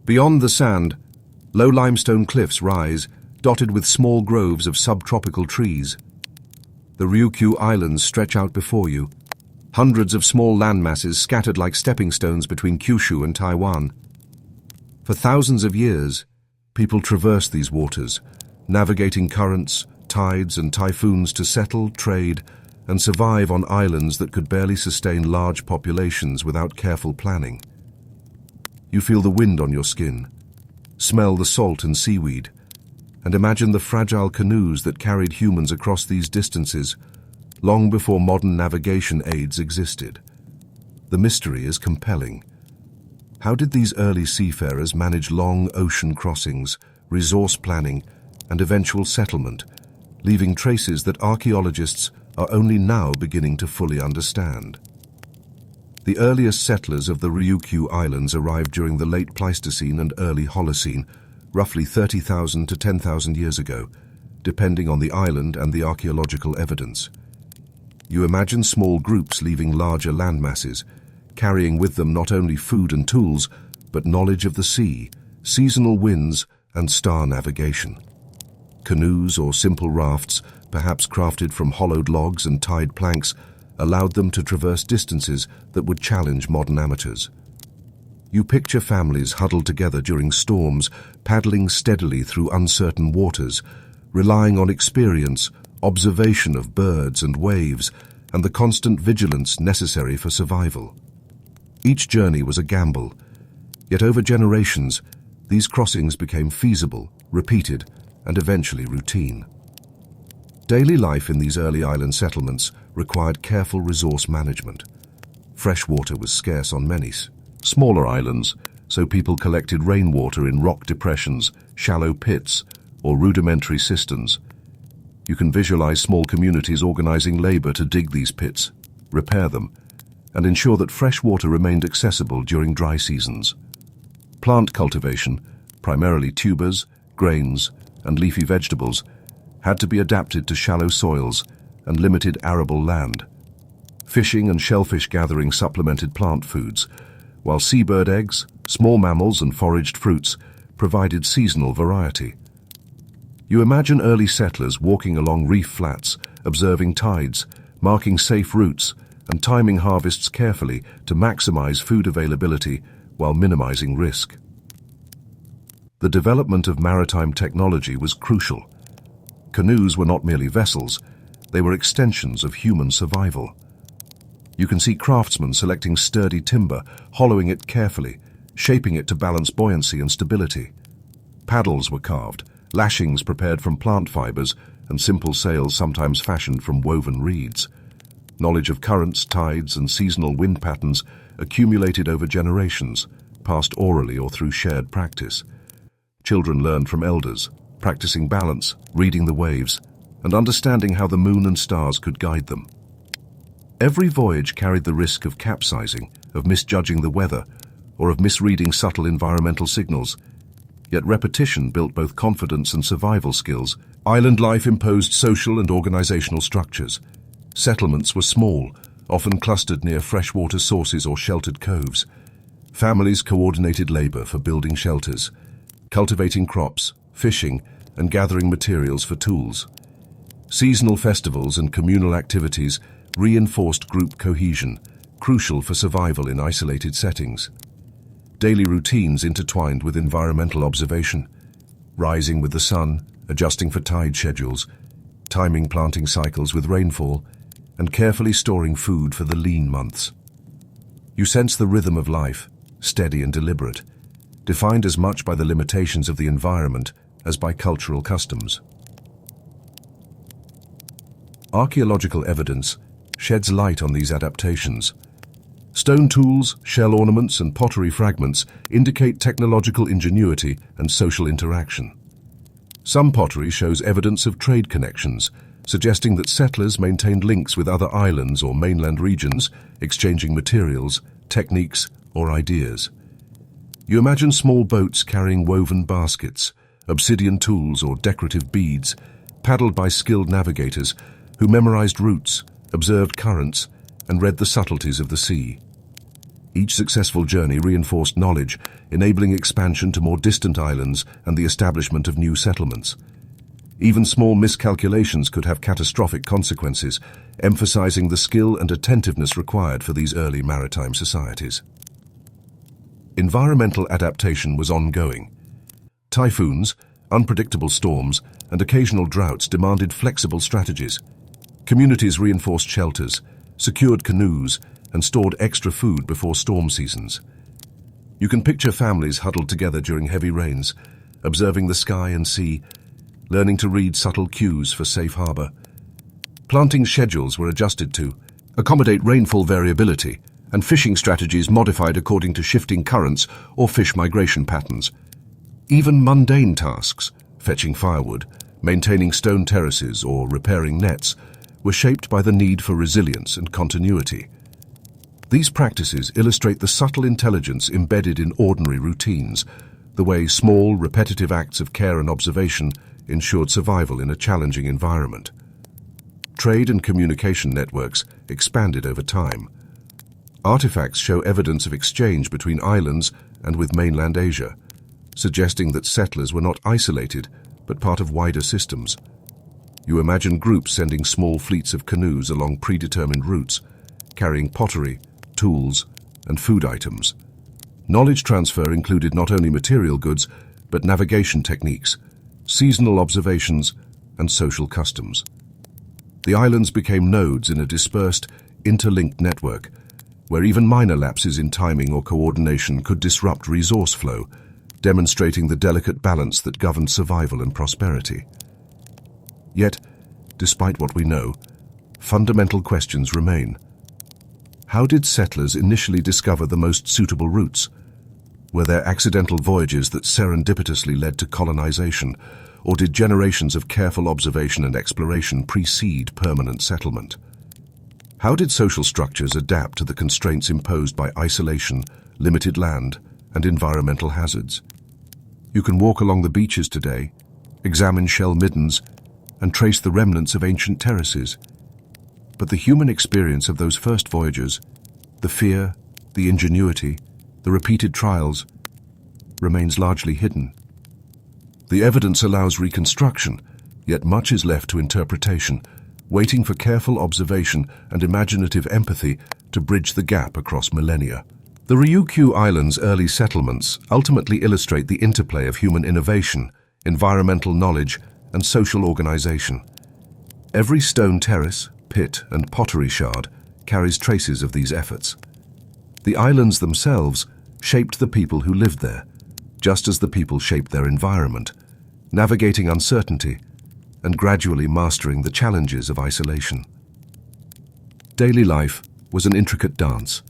Beyond the sand, low limestone cliffs rise, dotted with small groves of subtropical trees. The Ryukyu Islands stretch out before you, hundreds of small landmasses scattered like stepping stones between Kyushu and Taiwan. For thousands of years, people traversed these waters, navigating currents, tides, and typhoons to settle, trade, and survive on islands that could barely sustain large populations without careful planning. You feel the wind on your skin, smell the salt and seaweed, and imagine the fragile canoes that carried humans across these distances long before modern navigation aids existed. The mystery is compelling. How did these early seafarers manage long ocean crossings, resource planning, and eventual settlement, leaving traces that archaeologists are only now beginning to fully understand? The earliest settlers of the Ryukyu Islands arrived during the late Pleistocene and early Holocene, roughly 30,000 to 10,000 years ago, depending on the island and the archaeological evidence. You imagine small groups leaving larger landmasses, carrying with them not only food and tools, but knowledge of the sea, seasonal winds, and star navigation. Canoes or simple rafts, perhaps crafted from hollowed logs and tied planks, allowed them to traverse distances that would challenge modern amateurs. You picture families huddled together during storms, paddling steadily through uncertain waters, relying on experience, observation of birds and waves, and the constant vigilance necessary for survival. Each journey was a gamble, yet over generations, these crossings became feasible, repeated, and eventually routine. Daily life in these early island settlements required careful resource management. Fresh water was scarce on many smaller islands, so people collected rainwater in rock depressions, shallow pits, or rudimentary cisterns. You can visualize small communities organizing labor to dig these pits, repair them, and ensure that fresh water remained accessible during dry seasons. Plant cultivation, primarily tubers, grains, and leafy vegetables, had to be adapted to shallow soils and limited arable land. Fishing and shellfish gathering supplemented plant foods, while seabird eggs, small mammals, and foraged fruits provided seasonal variety. You imagine early settlers walking along reef flats, observing tides, marking safe routes, and timing harvests carefully to maximize food availability while minimizing risk. The development of maritime technology was crucial. Canoes were not merely vessels, they were extensions of human survival. You can see craftsmen selecting sturdy timber, hollowing it carefully, shaping it to balance buoyancy and stability. Paddles were carved, lashings prepared from plant fibers, and simple sails sometimes fashioned from woven reeds. Knowledge of currents, tides, and seasonal wind patterns accumulated over generations, passed orally or through shared practice. Children learned from elders, practicing balance, reading the waves, and understanding how the moon and stars could guide them. Every voyage carried the risk of capsizing, of misjudging the weather, or of misreading subtle environmental signals. Yet repetition built both confidence and survival skills. Island life imposed social and organizational structures. Settlements were small, often clustered near freshwater sources or sheltered coves. Families coordinated labor for building shelters, cultivating crops, fishing, and gathering materials for tools. Seasonal festivals and communal activities reinforced group cohesion, crucial for survival in isolated settings. Daily routines intertwined with environmental observation, rising with the sun, adjusting for tide schedules, timing planting cycles with rainfall, and carefully storing food for the lean months. You sense the rhythm of life, steady and deliberate, defined as much by the limitations of the environment as by cultural customs. Archaeological evidence sheds light on these adaptations. Stone tools, shell ornaments, and pottery fragments indicate technological ingenuity and social interaction. Some pottery shows evidence of trade connections, suggesting that settlers maintained links with other islands or mainland regions, exchanging materials, techniques, or ideas. You imagine small boats carrying woven baskets, obsidian tools, or decorative beads, paddled by skilled navigators who memorized routes, observed currents, and read the subtleties of the sea. Each successful journey reinforced knowledge, enabling expansion to more distant islands and the establishment of new settlements. Even small miscalculations could have catastrophic consequences, emphasizing the skill and attentiveness required for these early maritime societies. Environmental adaptation was ongoing. Typhoons, unpredictable storms, and occasional droughts demanded flexible strategies. Communities reinforced shelters, secured canoes, and stored extra food before storm seasons. You can picture families huddled together during heavy rains, observing the sky and sea, learning to read subtle cues for safe harbor. Planting schedules were adjusted to accommodate rainfall variability, and fishing strategies modified according to shifting currents or fish migration patterns. Even mundane tasks, fetching firewood, maintaining stone terraces, or repairing nets, were shaped by the need for resilience and continuity. These practices illustrate the subtle intelligence embedded in ordinary routines, the way small, repetitive acts of care and observation ensured survival in a challenging environment. Trade and communication networks expanded over time. Artifacts show evidence of exchange between islands and with mainland Asia, suggesting that settlers were not isolated, but part of wider systems. You imagine groups sending small fleets of canoes along predetermined routes, carrying pottery, tools, and food items. Knowledge transfer included not only material goods, but navigation techniques, seasonal observations, and social customs. The islands became nodes in a dispersed, interlinked network, where even minor lapses in timing or coordination could disrupt resource flow, demonstrating the delicate balance that governed survival and prosperity. Yet, despite what we know, fundamental questions remain. How did settlers initially discover the most suitable routes? Were there accidental voyages that serendipitously led to colonization, or did generations of careful observation and exploration precede permanent settlement? How did social structures adapt to the constraints imposed by isolation, limited land, and environmental hazards? You can walk along the beaches today, examine shell middens, and trace the remnants of ancient terraces. But the human experience of those first voyages, the fear, the ingenuity, the repeated trials, remains largely hidden. The evidence allows reconstruction, yet much is left to interpretation, waiting for careful observation and imaginative empathy to bridge the gap across millennia. The Ryukyu Islands' early settlements ultimately illustrate the interplay of human innovation, environmental knowledge, and social organization. Every stone terrace, pit, and pottery shard carries traces of these efforts. The islands themselves shaped the people who lived there, just as the people shaped their environment, navigating uncertainty, and gradually mastering the challenges of isolation. Daily life was an intricate dance,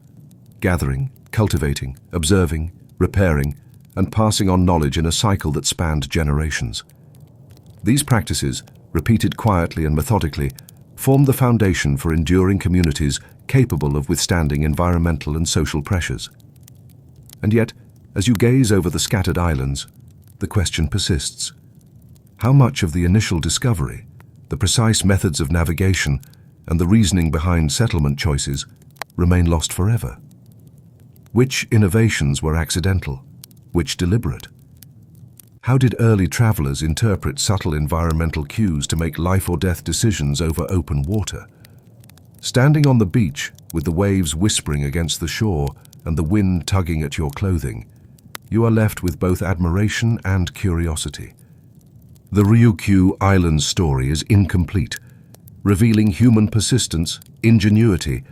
gathering, cultivating, observing, repairing, and passing on knowledge in a cycle that spanned generations. These practices, repeated quietly and methodically, formed the foundation for enduring communities capable of withstanding environmental and social pressures. And yet, as you gaze over the scattered islands, the question persists. How much of the initial discovery, the precise methods of navigation, and the reasoning behind settlement choices remain lost forever? Which innovations were accidental, which deliberate? How did early travelers interpret subtle environmental cues to make life-or-death decisions over open water? Standing on the beach, with the waves whispering against the shore and the wind tugging at your clothing, you are left with both admiration and curiosity. The Ryukyu Islands story is incomplete, revealing human persistence, ingenuity,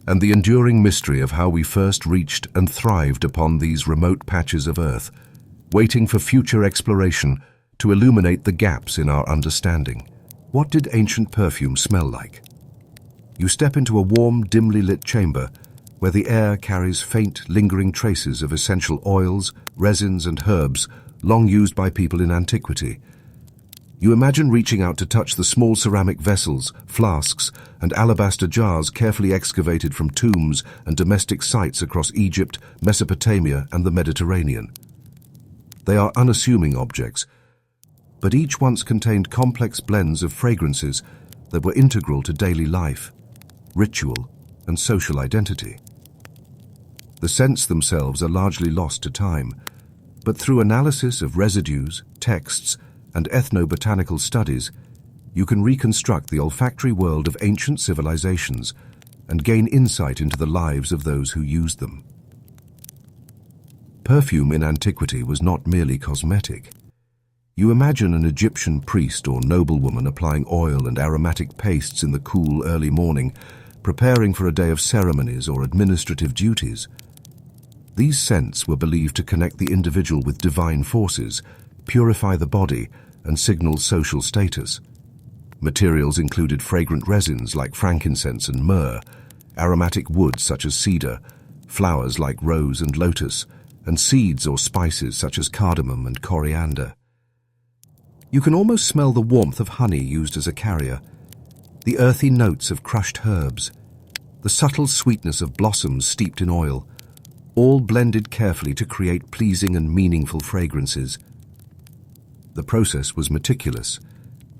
and the enduring mystery of how we first reached and thrived upon these remote patches of Earth, waiting for future exploration to illuminate the gaps in our understanding. What did ancient perfume smell like? You step into a warm, dimly lit chamber where the air carries faint, lingering traces of essential oils, resins, and herbs long used by people in antiquity. You imagine reaching out to touch the small ceramic vessels, flasks, and alabaster jars carefully excavated from tombs and domestic sites across Egypt, Mesopotamia, and the Mediterranean. They are unassuming objects, but each once contained complex blends of fragrances that were integral to daily life, ritual, and social identity. The scents themselves are largely lost to time, but through analysis of residues, texts, and ethnobotanical studies, you can reconstruct the olfactory world of ancient civilizations and gain insight into the lives of those who used them. Perfume in antiquity was not merely cosmetic. You imagine an Egyptian priest or noblewoman applying oil and aromatic pastes in the cool early morning, preparing for a day of ceremonies or administrative duties. These scents were believed to connect the individual with divine forces, purify the body, and signal social status. Materials included fragrant resins like frankincense and myrrh, aromatic woods such as cedar, flowers like rose and lotus, and seeds or spices such as cardamom and coriander. You can almost smell the warmth of honey used as a carrier, the earthy notes of crushed herbs, the subtle sweetness of blossoms steeped in oil, all blended carefully to create pleasing and meaningful fragrances. The process was meticulous.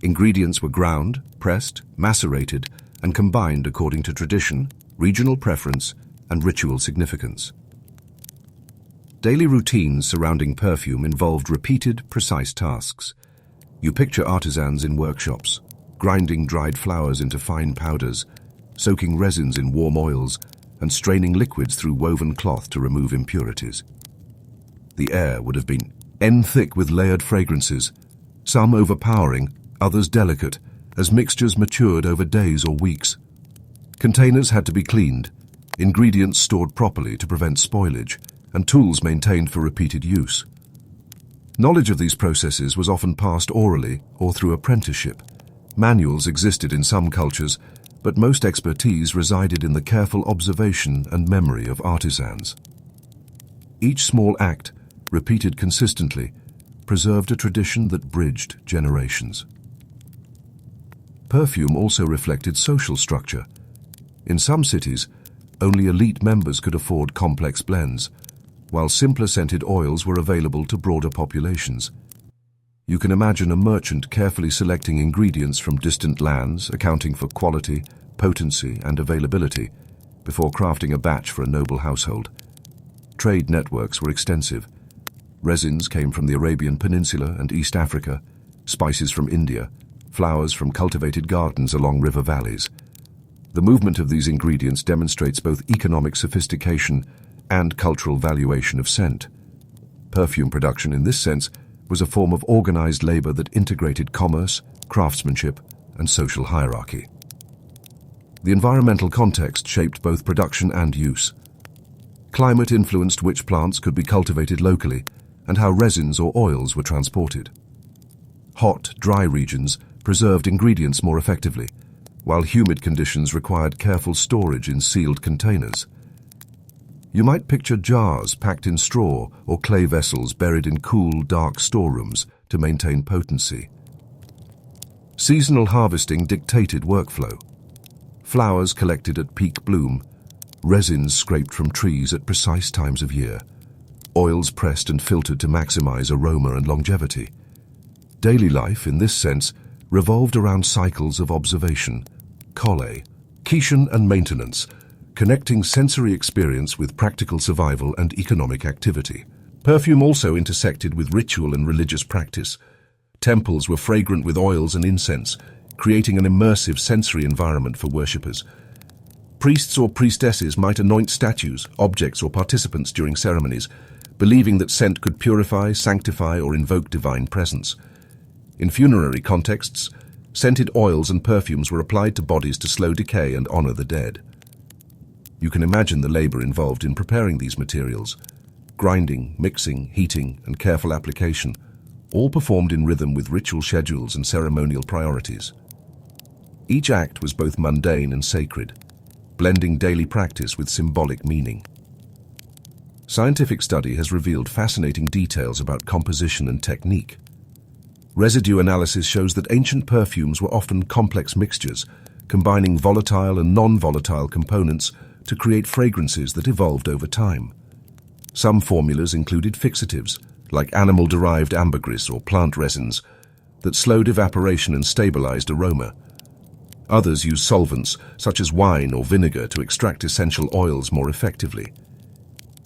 Ingredients were ground, pressed, macerated, and combined according to tradition, regional preference, and ritual significance. Daily routines surrounding perfume involved repeated, precise tasks. You picture artisans in workshops, grinding dried flowers into fine powders, soaking resins in warm oils, and straining liquids through woven cloth to remove impurities. The air would have been thick with layered fragrances, some overpowering, others delicate, as mixtures matured over days or weeks. Containers had to be cleaned, ingredients stored properly to prevent spoilage, and tools maintained for repeated use. Knowledge of these processes was often passed orally or through apprenticeship. Manuals existed in some cultures, but most expertise resided in the careful observation and memory of artisans. Each small act, repeated consistently, preserved a tradition that bridged generations. Perfume also reflected social structure. In some cities, only elite members could afford complex blends, while simpler scented oils were available to broader populations. You can imagine a merchant carefully selecting ingredients from distant lands, accounting for quality, potency, and availability, before crafting a batch for a noble household. Trade networks were extensive. Resins came from the Arabian Peninsula and East Africa, spices from India, flowers from cultivated gardens along river valleys. The movement of these ingredients demonstrates both economic sophistication and cultural valuation of scent. Perfume production, in this sense, was a form of organized labor that integrated commerce, craftsmanship, and social hierarchy. The environmental context shaped both production and use. Climate influenced which plants could be cultivated locally and how resins or oils were transported. Hot, dry regions preserved ingredients more effectively, while humid conditions required careful storage in sealed containers. You might picture jars packed in straw or clay vessels buried in cool, dark storerooms to maintain potency. Seasonal harvesting dictated workflow. Flowers collected at peak bloom, resins scraped from trees at precise times of year, oils pressed and filtered to maximize aroma and longevity. Daily life, in this sense, revolved around cycles of observation, quiescence and maintenance, connecting sensory experience with practical survival and economic activity. Perfume also intersected with ritual and religious practice. Temples were fragrant with oils and incense, creating an immersive sensory environment for worshippers. Priests or priestesses might anoint statues, objects, or participants during ceremonies, believing that scent could purify, sanctify, or invoke divine presence. In funerary contexts, scented oils and perfumes were applied to bodies to slow decay and honor the dead. You can imagine the labor involved in preparing these materials. Grinding, mixing, heating, and careful application, all performed in rhythm with ritual schedules and ceremonial priorities. Each act was both mundane and sacred, blending daily practice with symbolic meaning. Scientific study has revealed fascinating details about composition and technique. Residue analysis shows that ancient perfumes were often complex mixtures, combining volatile and non-volatile components to create fragrances that evolved over time. Some formulas included fixatives, like animal-derived ambergris or plant resins, that slowed evaporation and stabilized aroma. Others used solvents, such as wine or vinegar, to extract essential oils more effectively.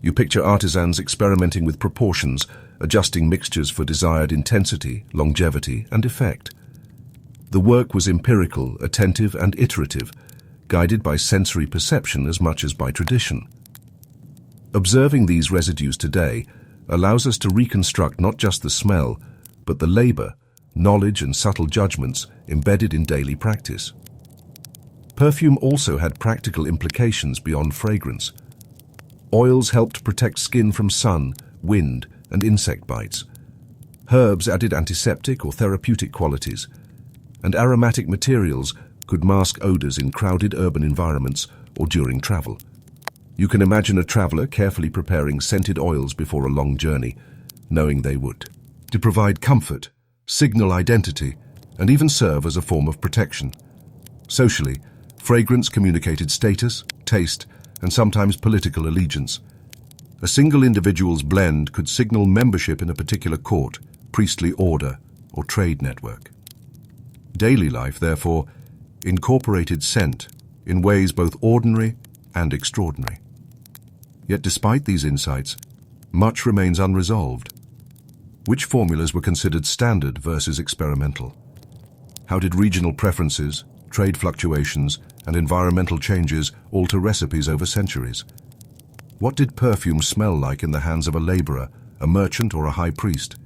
You picture artisans experimenting with proportions, adjusting mixtures for desired intensity, longevity, and effect. The work was empirical, attentive, and iterative, guided by sensory perception as much as by tradition. Observing these residues today allows us to reconstruct not just the smell, but the labor, knowledge, and subtle judgments embedded in daily practice. Perfume also had practical implications beyond fragrance. Oils helped protect skin from sun, wind, and insect bites. Herbs added antiseptic or therapeutic qualities, and aromatic materials could mask odors in crowded urban environments or during travel. You can imagine a traveler carefully preparing scented oils before a long journey, knowing they would, to provide comfort, signal identity, and even serve as a form of protection. Socially, fragrance communicated status, taste, and sometimes political allegiance. A single individual's blend could signal membership in a particular court, priestly order, or trade network. Daily life, therefore, incorporated scent in ways both ordinary and extraordinary. Yet despite these insights, much remains unresolved. Which formulas were considered standard versus experimental? How did regional preferences, trade fluctuations, and environmental changes alter recipes over centuries? What did perfume smell like in the hands of a laborer, a merchant, or a high priest?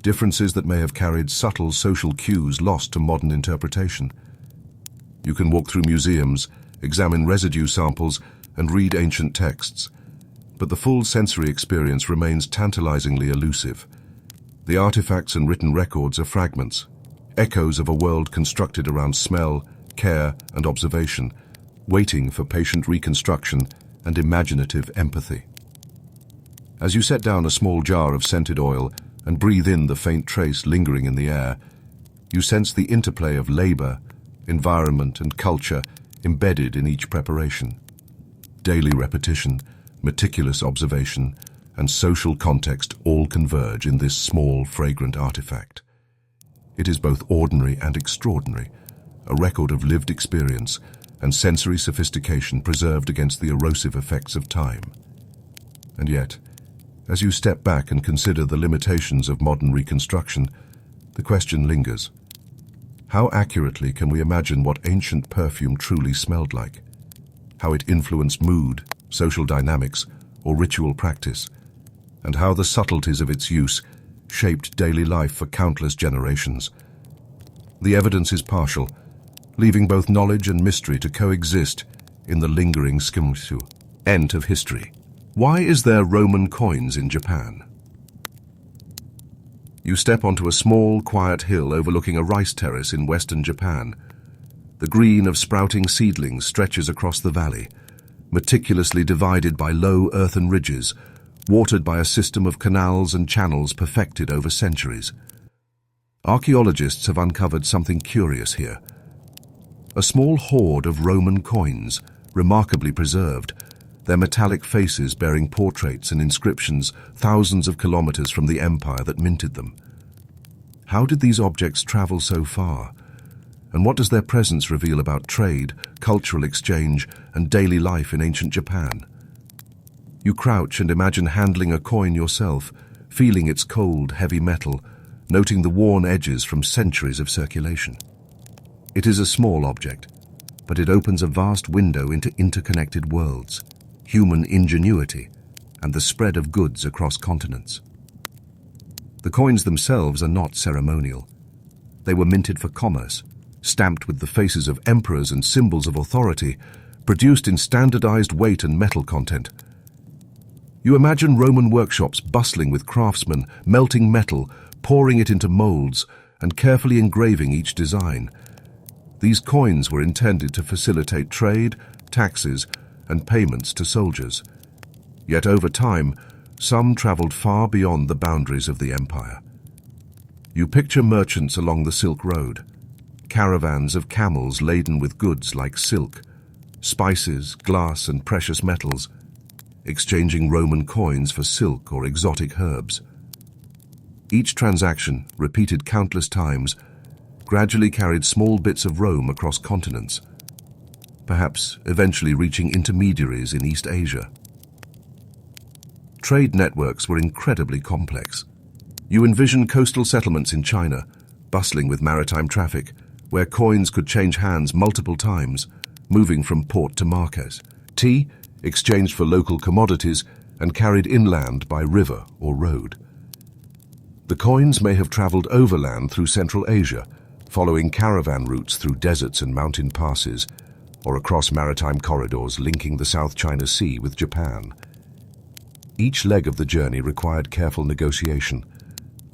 Differences that may have carried subtle social cues lost to modern interpretation. You can walk through museums, examine residue samples, and read ancient texts, but the full sensory experience remains tantalizingly elusive. The artifacts and written records are fragments, echoes of a world constructed around smell, care, and observation, waiting for patient reconstruction and imaginative empathy. As you set down a small jar of scented oil and breathe in the faint trace lingering in the air, you sense the interplay of labor, environment, and culture embedded in each preparation. Daily repetition, meticulous observation, and social context all converge in this small, fragrant artifact. It is both ordinary and extraordinary, a record of lived experience and sensory sophistication preserved against the erosive effects of time. And yet, as you step back and consider the limitations of modern reconstruction, the question lingers. How accurately can we imagine what ancient perfume truly smelled like? How it influenced mood, social dynamics, or ritual practice, and how the subtleties of its use shaped daily life for countless generations. The evidence is partial, leaving both knowledge and mystery to coexist in the lingering end of history. Why is there Roman coins in Japan? You step onto a small, quiet hill overlooking a rice terrace in western Japan. The green of sprouting seedlings stretches across the valley, meticulously divided by low earthen ridges, watered by a system of canals and channels perfected over centuries. Archaeologists have uncovered something curious here. A small hoard of Roman coins, remarkably preserved, their metallic faces bearing portraits and inscriptions thousands of kilometers from the empire that minted them. How did these objects travel so far? And what does their presence reveal about trade, cultural exchange, and daily life in ancient Japan? You crouch and imagine handling a coin yourself, feeling its cold, heavy metal, noting the worn edges from centuries of circulation. It is a small object, but it opens a vast window into interconnected worlds, human ingenuity, and the spread of goods across continents. The coins themselves are not ceremonial. They were minted for commerce, stamped with the faces of emperors and symbols of authority, produced in standardized weight and metal content. You imagine Roman workshops bustling with craftsmen, melting metal, pouring it into molds, and carefully engraving each design. These coins were intended to facilitate trade, taxes, and payments to soldiers. Yet over time, some traveled far beyond the boundaries of the empire. You picture merchants along the Silk Road, caravans of camels laden with goods like silk, spices, glass, and precious metals, exchanging Roman coins for silk or exotic herbs. Each transaction, repeated countless times, gradually carried small bits of Rome across continents, perhaps eventually reaching intermediaries in East Asia. Trade networks were incredibly complex. You envision coastal settlements in China, bustling with maritime traffic, where coins could change hands multiple times, moving from port to market. Tea, exchanged for local commodities and carried inland by river or road. The coins may have traveled overland through Central Asia, following caravan routes through deserts and mountain passes, or across maritime corridors linking the South China Sea with Japan. Each leg of the journey required careful negotiation,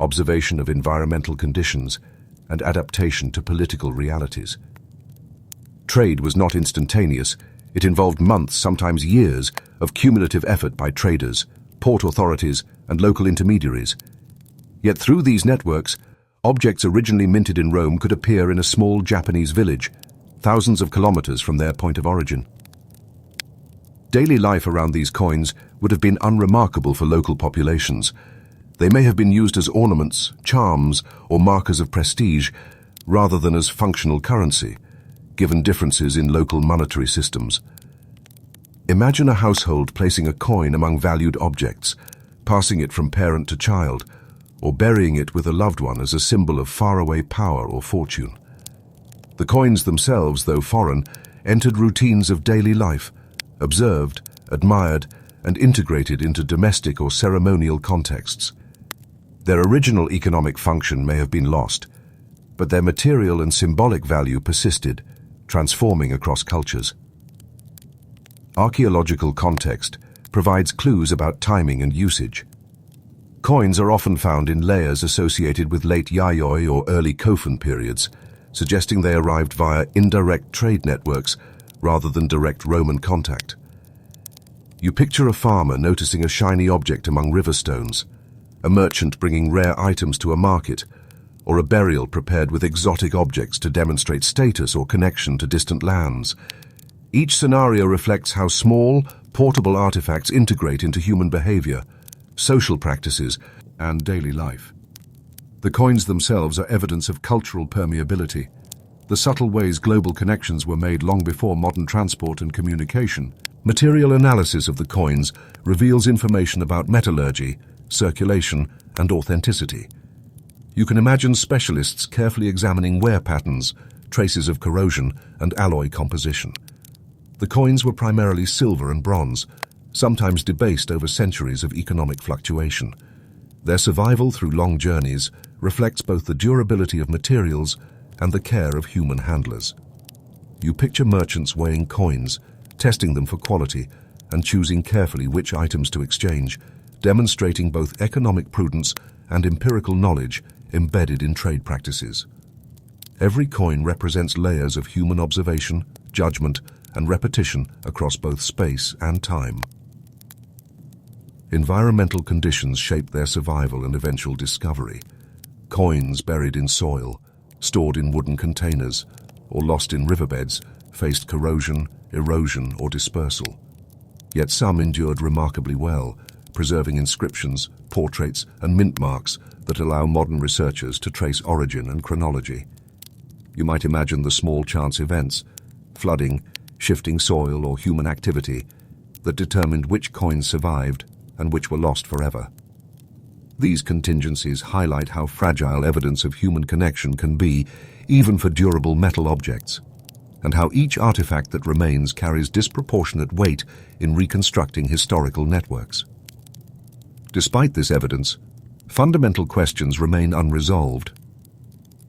observation of environmental conditions, and adaptation to political realities. Trade was not instantaneous. It involved months, sometimes years, of cumulative effort by traders, port authorities, and local intermediaries. Yet through these networks, objects originally minted in Rome could appear in a small Japanese village, thousands of kilometers from their point of origin. Daily life around these coins would have been unremarkable for local populations. They may have been used as ornaments, charms, or markers of prestige, rather than as functional currency, given differences in local monetary systems. Imagine a household placing a coin among valued objects, passing it from parent to child, or burying it with a loved one as a symbol of faraway power or fortune. The coins themselves, though foreign, entered routines of daily life, observed, admired, and integrated into domestic or ceremonial contexts. Their original economic function may have been lost, but their material and symbolic value persisted, transforming across cultures. Archaeological context provides clues about timing and usage. Coins are often found in layers associated with late Yayoi or early Kofun periods, suggesting they arrived via indirect trade networks rather than direct Roman contact. You picture a farmer noticing a shiny object among river stones, a merchant bringing rare items to a market, or a burial prepared with exotic objects to demonstrate status or connection to distant lands. Each scenario reflects how small, portable artifacts integrate into human behavior, social practices, and daily life. The coins themselves are evidence of cultural permeability, the subtle ways global connections were made long before modern transport and communication. Material analysis of the coins reveals information about metallurgy, circulation, and authenticity. You can imagine specialists carefully examining wear patterns, traces of corrosion, and alloy composition. The coins were primarily silver and bronze, sometimes debased over centuries of economic fluctuation. Their survival through long journeys reflects both the durability of materials and the care of human handlers. You picture merchants weighing coins, testing them for quality, and choosing carefully which items to exchange, demonstrating both economic prudence and empirical knowledge embedded in trade practices. Every coin represents layers of human observation, judgment, and repetition across both space and time. Environmental conditions shaped their survival and eventual discovery. Coins buried in soil, stored in wooden containers, or lost in riverbeds faced corrosion, erosion, or dispersal. Yet some endured remarkably well, preserving inscriptions, portraits, and mint marks that allow modern researchers to trace origin and chronology. You might imagine the small chance events, flooding, shifting soil, or human activity, that determined which coins survived and which were lost forever. These contingencies highlight how fragile evidence of human connection can be, even for durable metal objects, and how each artifact that remains carries disproportionate weight in reconstructing historical networks. Despite this evidence, fundamental questions remain unresolved.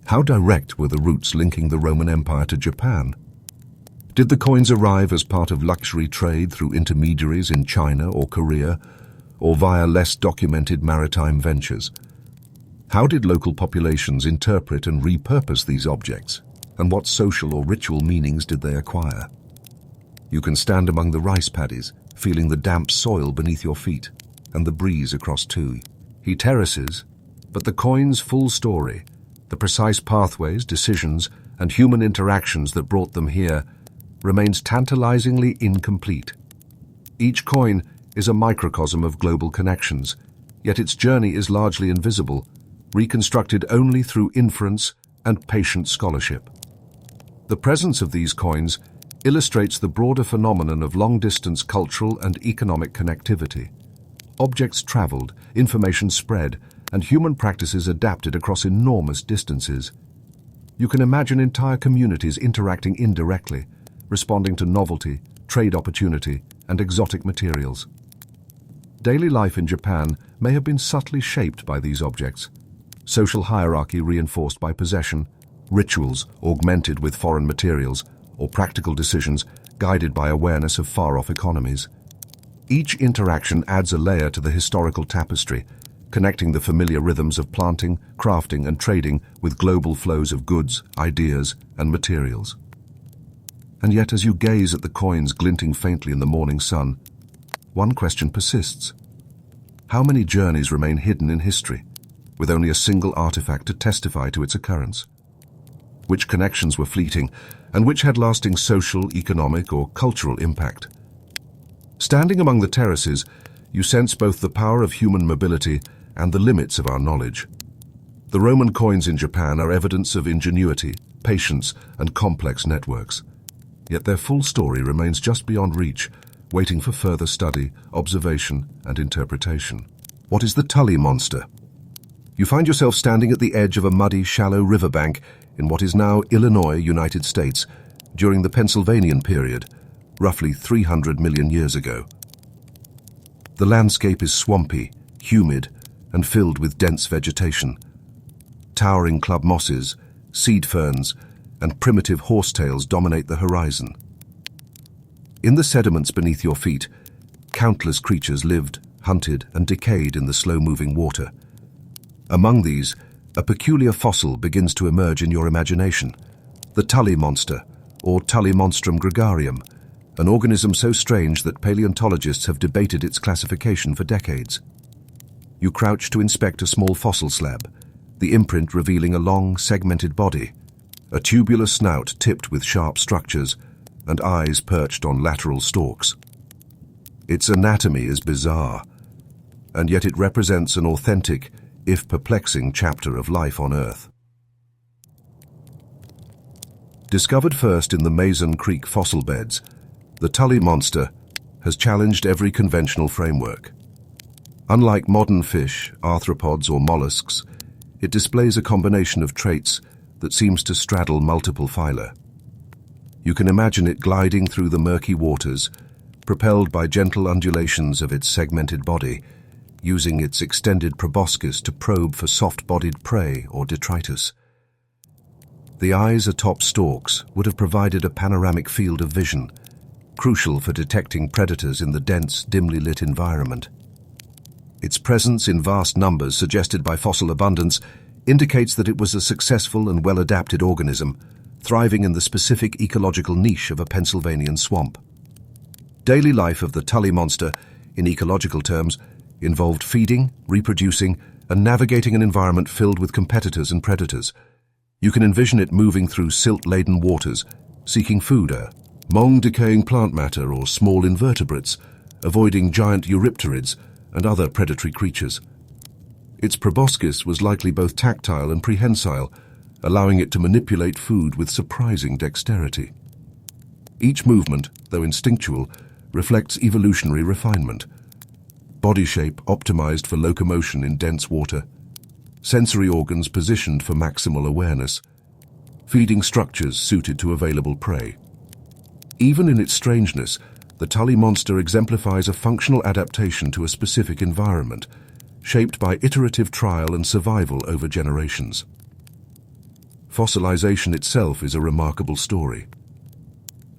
How direct were the routes linking the Roman Empire to Japan? Did the coins arrive as part of luxury trade through intermediaries in China or Korea, or via less documented maritime ventures? How did local populations interpret and repurpose these objects, and what social or ritual meanings did they acquire? You can stand among the rice paddies, feeling the damp soil beneath your feet, and the breeze across two. He terraces, but the coin's full story, the precise pathways, decisions, and human interactions that brought them here, remains tantalizingly incomplete. Each coin is a microcosm of global connections, yet its journey is largely invisible, reconstructed only through inference and patient scholarship. The presence of these coins illustrates the broader phenomenon of long-distance cultural and economic connectivity. Objects traveled, information spread, and human practices adapted across enormous distances. You can imagine entire communities interacting indirectly, responding to novelty, trade opportunity, and exotic materials. Daily life in Japan may have been subtly shaped by these objects. Social hierarchy reinforced by possession, rituals augmented with foreign materials, or practical decisions guided by awareness of far-off economies. Each interaction adds a layer to the historical tapestry, connecting the familiar rhythms of planting, crafting, and trading with global flows of goods, ideas, and materials. And yet, as you gaze at the coins glinting faintly in the morning sun, one question persists. How many journeys remain hidden in history, with only a single artifact to testify to its occurrence? Which connections were fleeting, and which had lasting social, economic, or cultural impact? Standing among the terraces, you sense both the power of human mobility and the limits of our knowledge. The Roman coins in Japan are evidence of ingenuity, patience, and complex networks. Yet their full story remains just beyond reach, waiting for further study, observation, and interpretation. What is the Tully monster? You find yourself standing at the edge of a muddy, shallow riverbank in what is now Illinois, United States, during the Pennsylvanian period, roughly 300 million years ago. The landscape is swampy, humid, and filled with dense vegetation. Towering club mosses, seed ferns, and primitive horsetails dominate the horizon. In the sediments beneath your feet, countless creatures lived, hunted, and decayed in the slow-moving water. Among these, a peculiar fossil begins to emerge in your imagination, the Tully monster, or Tully monstrum gregarium, an organism so strange that paleontologists have debated its classification for decades. You crouch to inspect a small fossil slab, the imprint revealing a long, segmented body, a tubular snout tipped with sharp structures, and eyes perched on lateral stalks. Its anatomy is bizarre, and yet it represents an authentic, if perplexing, chapter of life on Earth. Discovered first in the Mason Creek fossil beds, the Tully monster has challenged every conventional framework. Unlike modern fish, arthropods, or mollusks, it displays a combination of traits that seems to straddle multiple phyla. You can imagine it gliding through the murky waters, propelled by gentle undulations of its segmented body, using its extended proboscis to probe for soft-bodied prey or detritus. The eyes atop stalks would have provided a panoramic field of vision, crucial for detecting predators in the dense, dimly lit environment. Its presence in vast numbers suggested by fossil abundance indicates that it was a successful and well-adapted organism, thriving in the specific ecological niche of a Pennsylvanian swamp. Daily life of the Tully monster, in ecological terms, involved feeding, reproducing, and navigating an environment filled with competitors and predators. You can envision it moving through silt-laden waters, seeking food, among decaying plant matter or small invertebrates, avoiding giant eurypterids and other predatory creatures. Its proboscis was likely both tactile and prehensile, allowing it to manipulate food with surprising dexterity. Each movement, though instinctual, reflects evolutionary refinement. Body shape optimized for locomotion in dense water, sensory organs positioned for maximal awareness, feeding structures suited to available prey. Even in its strangeness, the Tully monster exemplifies a functional adaptation to a specific environment, shaped by iterative trial and survival over generations. Fossilization itself is a remarkable story.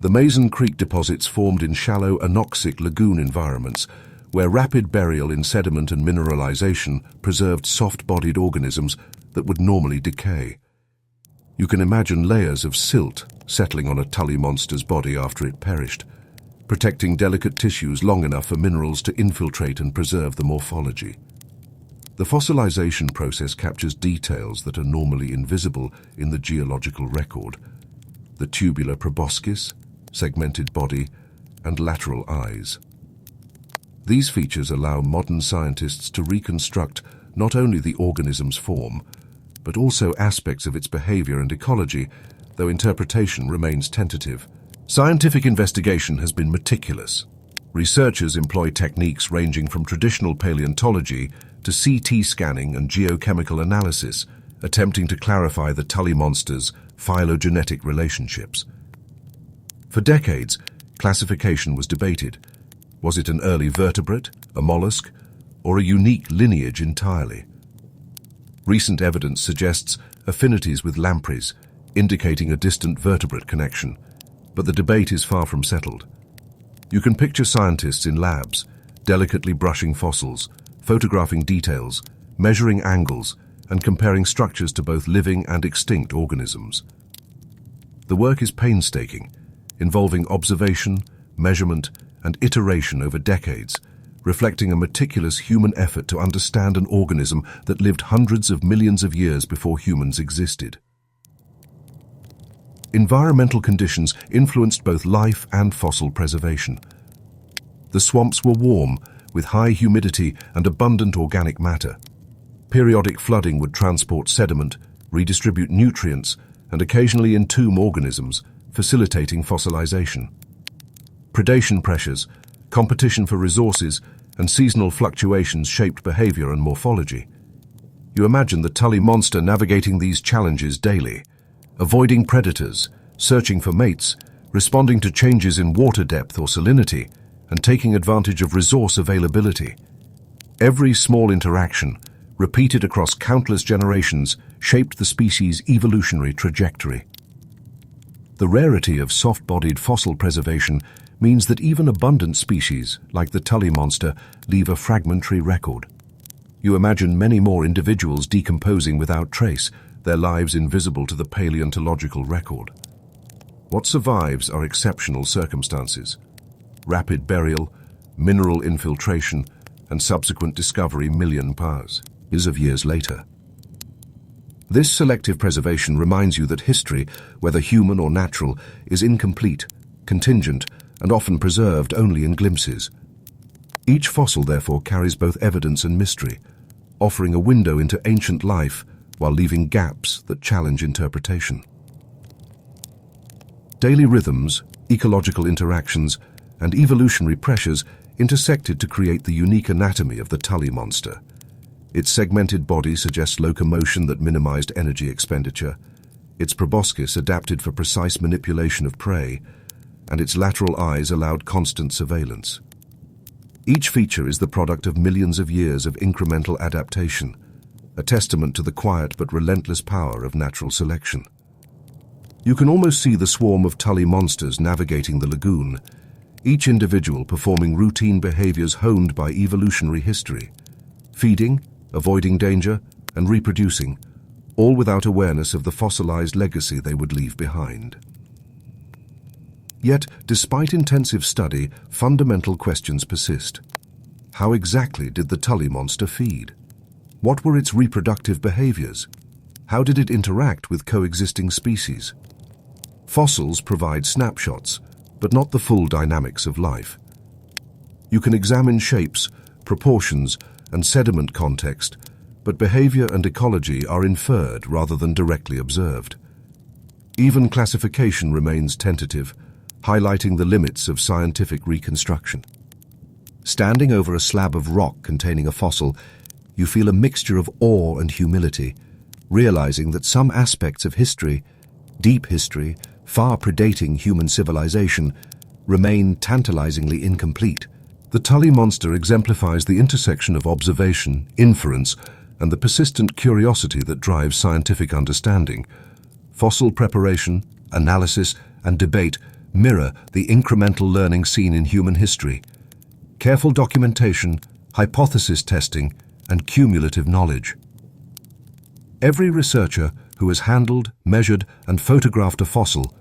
The Mason Creek deposits formed in shallow anoxic lagoon environments, where rapid burial in sediment and mineralization preserved soft-bodied organisms that would normally decay. You can imagine layers of silt settling on a Tully monster's body after it perished, protecting delicate tissues long enough for minerals to infiltrate and preserve the morphology. The fossilization process captures details that are normally invisible in the geological record: the tubular proboscis, segmented body, and lateral eyes. These features allow modern scientists to reconstruct not only the organism's form, but also aspects of its behavior and ecology, though interpretation remains tentative. Scientific investigation has been meticulous. Researchers employ techniques ranging from traditional paleontology to CT scanning and geochemical analysis, attempting to clarify the Tully monster's phylogenetic relationships. For decades, classification was debated. Was it an early vertebrate, a mollusk, or a unique lineage entirely? Recent evidence suggests affinities with lampreys, indicating a distant vertebrate connection, but the debate is far from settled. You can picture scientists in labs, delicately brushing fossils, photographing details, measuring angles, and comparing structures to both living and extinct organisms. The work is painstaking, involving observation, measurement, and iteration over decades, reflecting a meticulous human effort to understand an organism that lived hundreds of millions of years before humans existed. Environmental conditions influenced both life and fossil preservation. The swamps were warm, with high humidity and abundant organic matter. Periodic flooding would transport sediment, redistribute nutrients, and occasionally entomb organisms, facilitating fossilization. Predation pressures, competition for resources, and seasonal fluctuations shaped behavior and morphology. You imagine the Tully monster navigating these challenges daily, avoiding predators, searching for mates, responding to changes in water depth or salinity, and taking advantage of resource availability. Every small interaction, repeated across countless generations, shaped the species' evolutionary trajectory. The rarity of soft-bodied fossil preservation means that even abundant species, like the Tully monster, leave a fragmentary record. You imagine many more individuals decomposing without trace, their lives invisible to the paleontological record. What survives are exceptional circumstances: rapid burial, mineral infiltration, and subsequent discovery millions of years later. This selective preservation reminds you that history, whether human or natural, is incomplete, contingent, and often preserved only in glimpses. Each fossil, therefore, carries both evidence and mystery, offering a window into ancient life while leaving gaps that challenge interpretation. Daily rhythms, ecological interactions, and evolutionary pressures intersected to create the unique anatomy of the Tully monster. Its segmented body suggests locomotion that minimized energy expenditure, its proboscis adapted for precise manipulation of prey, and its lateral eyes allowed constant surveillance. Each feature is the product of millions of years of incremental adaptation, a testament to the quiet but relentless power of natural selection. You can almost see the swarm of Tully monsters navigating the lagoon, each individual performing routine behaviors honed by evolutionary history. feeding, avoiding danger, and reproducing, all without awareness of the fossilized legacy they would leave behind. Yet, despite intensive study, fundamental questions persist. How exactly did the Tully monster feed? What were its reproductive behaviors? How did it interact with coexisting species? Fossils provide snapshots, but not the full dynamics of life. You can examine shapes, proportions, and sediment context, but behavior and ecology are inferred rather than directly observed. Even classification remains tentative, highlighting the limits of scientific reconstruction. Standing over a slab of rock containing a fossil, you feel a mixture of awe and humility, realizing that some aspects of history, deep history, far predating human civilization, remain tantalizingly incomplete. The Tully monster exemplifies the intersection of observation, inference, and the persistent curiosity that drives scientific understanding. Fossil preparation, analysis, and debate mirror the incremental learning seen in human history. Careful documentation, hypothesis testing, and cumulative knowledge. Every researcher who has handled, measured, and photographed a fossil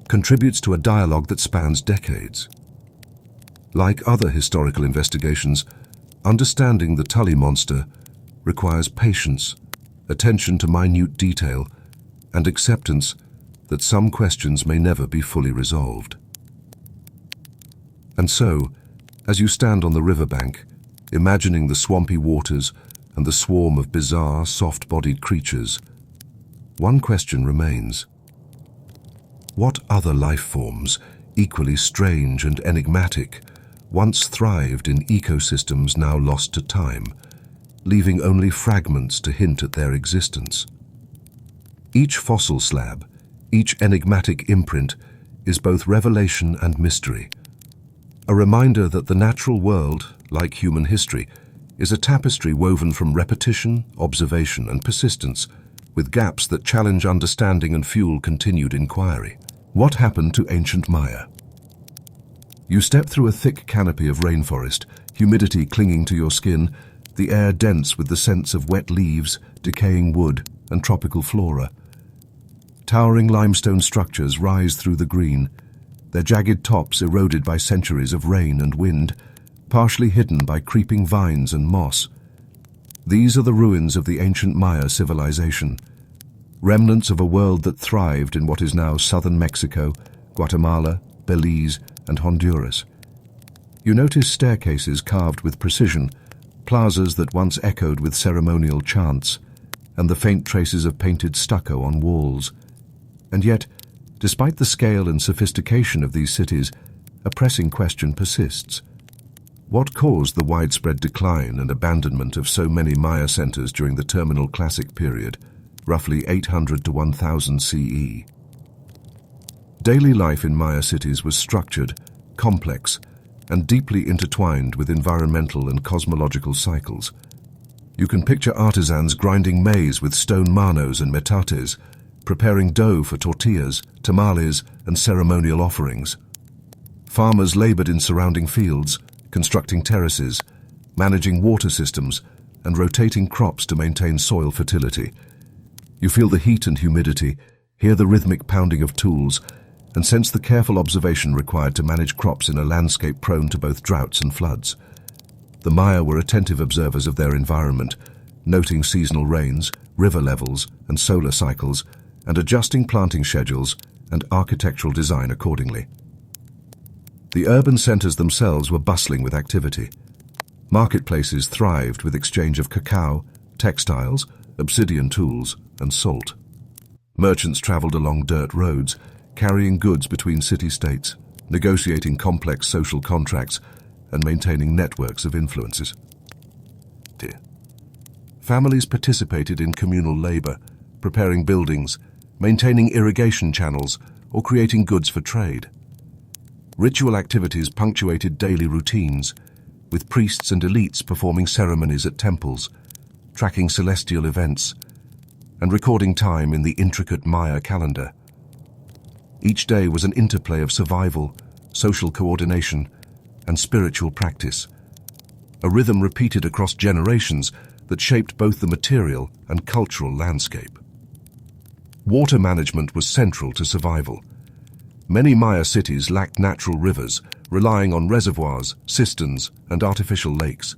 contributes to a dialogue that spans decades. Like other historical investigations, understanding the Tully monster requires patience, attention to minute detail, and acceptance that some questions may never be fully resolved. And so, as you stand on the riverbank, imagining the swampy waters and the swarm of bizarre, soft-bodied creatures, one question remains. What other life forms, equally strange and enigmatic, once thrived in ecosystems now lost to time, leaving only fragments to hint at their existence? Each fossil slab, each enigmatic imprint, is both revelation and mystery, a reminder that the natural world, like human history, is a tapestry woven from repetition, observation, and persistence, with gaps that challenge understanding and fuel continued inquiry. What happened to ancient Maya? You step through a thick canopy of rainforest, humidity clinging to your skin, the air dense with the scents of wet leaves, decaying wood, and tropical flora. Towering limestone structures rise through the green, their jagged tops eroded by centuries of rain and wind, partially hidden by creeping vines and moss. These are the ruins of the ancient Maya civilization, remnants of a world that thrived in what is now southern Mexico, Guatemala, Belize, and Honduras. You notice staircases carved with precision, plazas that once echoed with ceremonial chants, and the faint traces of painted stucco on walls. And yet, despite the scale and sophistication of these cities, a pressing question persists. What caused the widespread decline and abandonment of so many Maya centers during the Terminal Classic period, roughly 800 to 1000 CE? Daily life in Maya cities was structured, complex, and deeply intertwined with environmental and cosmological cycles. You can picture artisans grinding maize with stone manos and metates, preparing dough for tortillas, tamales, and ceremonial offerings. Farmers labored in surrounding fields, constructing terraces, managing water systems, and rotating crops to maintain soil fertility. You feel the heat and humidity, hear the rhythmic pounding of tools, and sense the careful observation required to manage crops in a landscape prone to both droughts and floods. The Maya were attentive observers of their environment, noting seasonal rains, river levels, and solar cycles, and adjusting planting schedules and architectural design accordingly. The urban centers themselves were bustling with activity. Marketplaces thrived with exchange of cacao, textiles, obsidian tools, and salt. Merchants traveled along dirt roads, carrying goods between city-states, negotiating complex social contracts, and maintaining networks of influences. Families participated in communal labor, preparing buildings, maintaining irrigation channels, or creating goods for trade. Ritual activities punctuated daily routines, with priests and elites performing ceremonies at temples, tracking celestial events, and recording time in the intricate Maya calendar. Each day was an interplay of survival, social coordination, and spiritual practice, a rhythm repeated across generations that shaped both the material and cultural landscape. Water management was central to survival. Many Maya cities lacked natural rivers, relying on reservoirs, cisterns, and artificial lakes.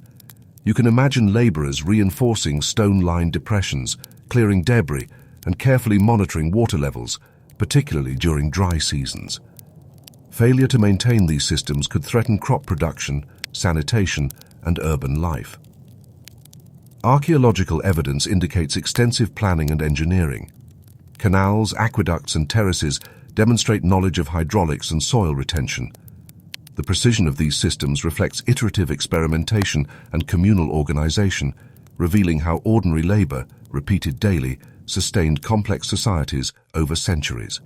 You can imagine laborers reinforcing stone-lined depressions, clearing debris, and carefully monitoring water levels, particularly during dry seasons. Failure to maintain these systems could threaten crop production, sanitation, and urban life. Archaeological evidence indicates extensive planning and engineering. Canals, aqueducts, and terraces demonstrate knowledge of hydraulics and soil retention. The precision of these systems reflects iterative experimentation and communal organization, revealing how ordinary labor, repeated daily, sustained complex societies over centuries.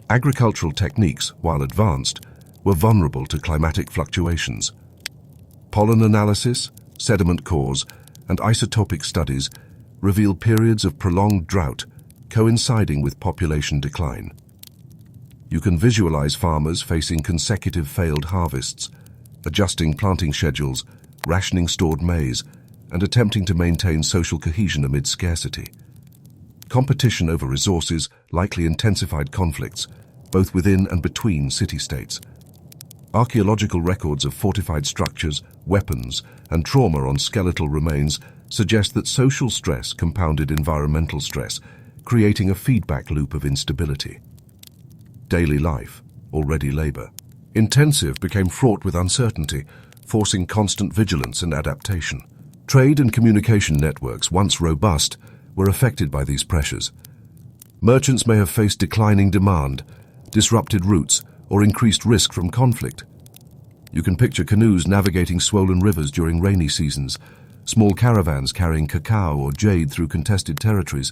Agricultural techniques, while advanced, were vulnerable to climatic fluctuations. Pollen analysis, sediment cores, and isotopic studies reveal periods of prolonged drought coinciding with population decline. You can visualize farmers facing consecutive failed harvests, adjusting planting schedules, rationing stored maize, and attempting to maintain social cohesion amid scarcity. Competition over resources likely intensified conflicts, both within and between city-states. Archaeological records of fortified structures, weapons, and trauma on skeletal remains suggest that social stress compounded environmental stress, creating a feedback loop of instability. Daily life, already labor, intensive, became fraught with uncertainty, forcing constant vigilance and adaptation. Trade and communication networks, once robust, were affected by these pressures. Merchants may have faced declining demand, disrupted routes, or increased risk from conflict. You can picture canoes navigating swollen rivers during rainy seasons, small caravans carrying cacao or jade through contested territories,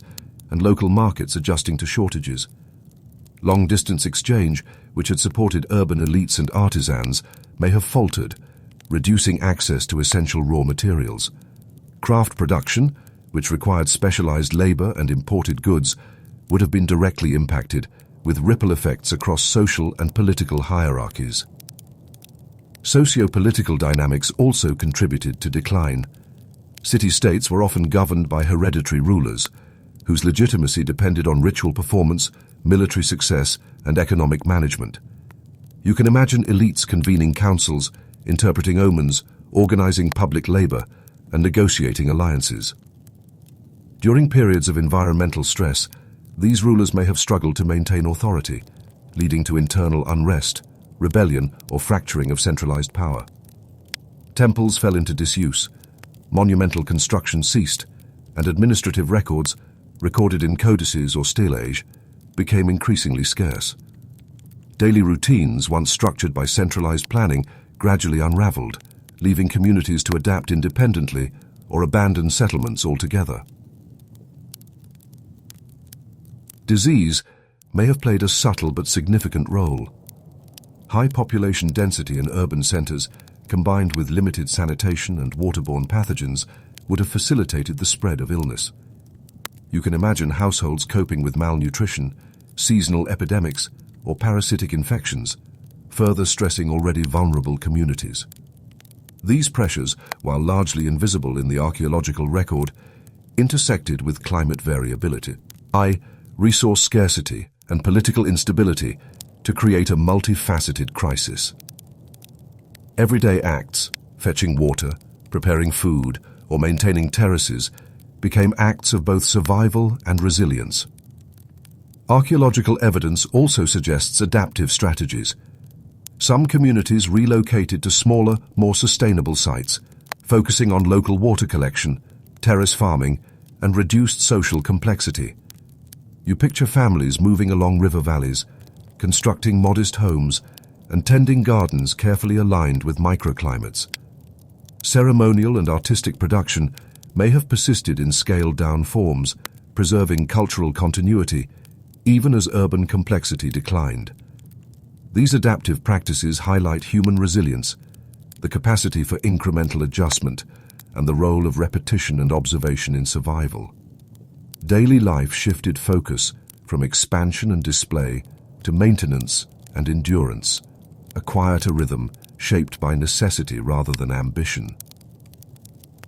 and local markets adjusting to shortages. Long-distance exchange, which had supported urban elites and artisans, may have faltered, reducing access to essential raw materials. Craft production, which required specialized labor and imported goods, would have been directly impacted, with ripple effects across social and political hierarchies. Socio-political dynamics also contributed to decline. City-states were often governed by hereditary rulers, whose legitimacy depended on ritual performance, military success, and economic management. You can imagine elites convening councils, interpreting omens, organizing public labor, and negotiating alliances. During periods of environmental stress, these rulers may have struggled to maintain authority, leading to internal unrest, rebellion, or fracturing of centralized power. Temples fell into disuse, monumental construction ceased, and administrative records, recorded in codices or stelae, became increasingly scarce. Daily routines, once structured by centralized planning, gradually unraveled, leaving communities to adapt independently or abandon settlements altogether. Disease may have played a subtle but significant role. High population density in urban centers, combined with limited sanitation and waterborne pathogens, would have facilitated the spread of illness. You can imagine households coping with malnutrition, seasonal epidemics, or parasitic infections, further stressing already vulnerable communities. These pressures, while largely invisible in the archaeological record, intersected with climate variability, resource scarcity, and political instability to create a multifaceted crisis. Everyday acts, fetching water, preparing food, or maintaining terraces, became acts of both survival and resilience. Archaeological evidence also suggests adaptive strategies. Some communities relocated to smaller, more sustainable sites, focusing on local water collection, terrace farming, and reduced social complexity. You picture families moving along river valleys, constructing modest homes, and tending gardens carefully aligned with microclimates. Ceremonial and artistic production may have persisted in scaled-down forms, preserving cultural continuity, even as urban complexity declined. These adaptive practices highlight human resilience, the capacity for incremental adjustment, and the role of repetition and observation in survival. Daily life shifted focus from expansion and display to maintenance and endurance, a quieter rhythm shaped by necessity rather than ambition.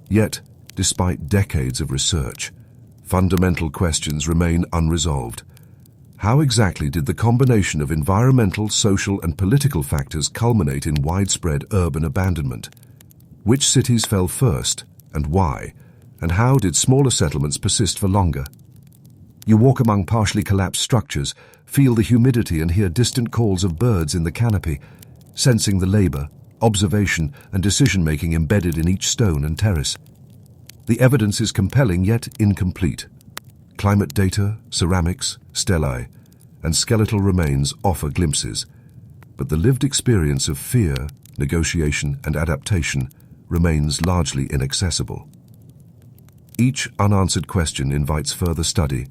Yet, despite decades of research. Fundamental questions remain unresolved. How exactly did the combination of environmental, social, and political factors culminate in widespread urban abandonment? Which cities fell first, and why? And how did smaller settlements persist for longer? You walk among partially collapsed structures, feel the humidity and hear distant calls of birds in the canopy, sensing the labor, observation, and decision-making embedded in each stone and terrace. The evidence is compelling yet incomplete. Climate data, ceramics, stelae, and skeletal remains offer glimpses, but the lived experience of fear, negotiation, and adaptation remains largely inaccessible. Each unanswered question invites further study,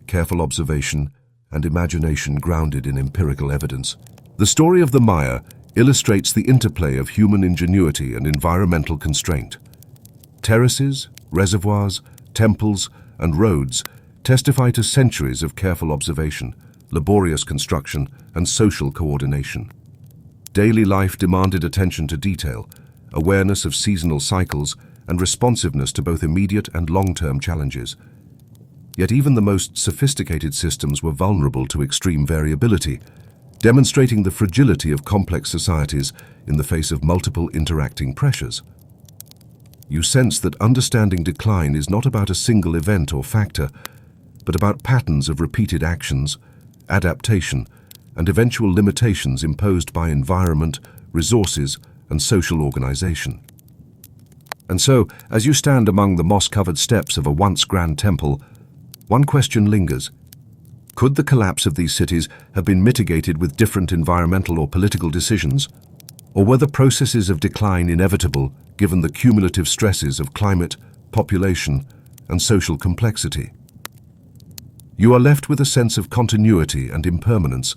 careful observation, and imagination grounded in empirical evidence. The story of the Maya illustrates the interplay of human ingenuity and environmental constraint. Terraces, reservoirs, temples, and roads testify to centuries of careful observation, laborious construction, and social coordination. Daily life demanded attention to detail, awareness of seasonal cycles, and responsiveness to both immediate and long-term challenges. Yet even the most sophisticated systems were vulnerable to extreme variability, demonstrating the fragility of complex societies in the face of multiple interacting pressures. You sense that understanding decline is not about a single event or factor, but about patterns of repeated actions, adaptation, and eventual limitations imposed by environment, resources, and social organization. And so, as you stand among the moss-covered steps of a once grand temple, one question lingers. Could the collapse of these cities have been mitigated with different environmental or political decisions? Or were the processes of decline inevitable given the cumulative stresses of climate, population, and social complexity? You are left with a sense of continuity and impermanence,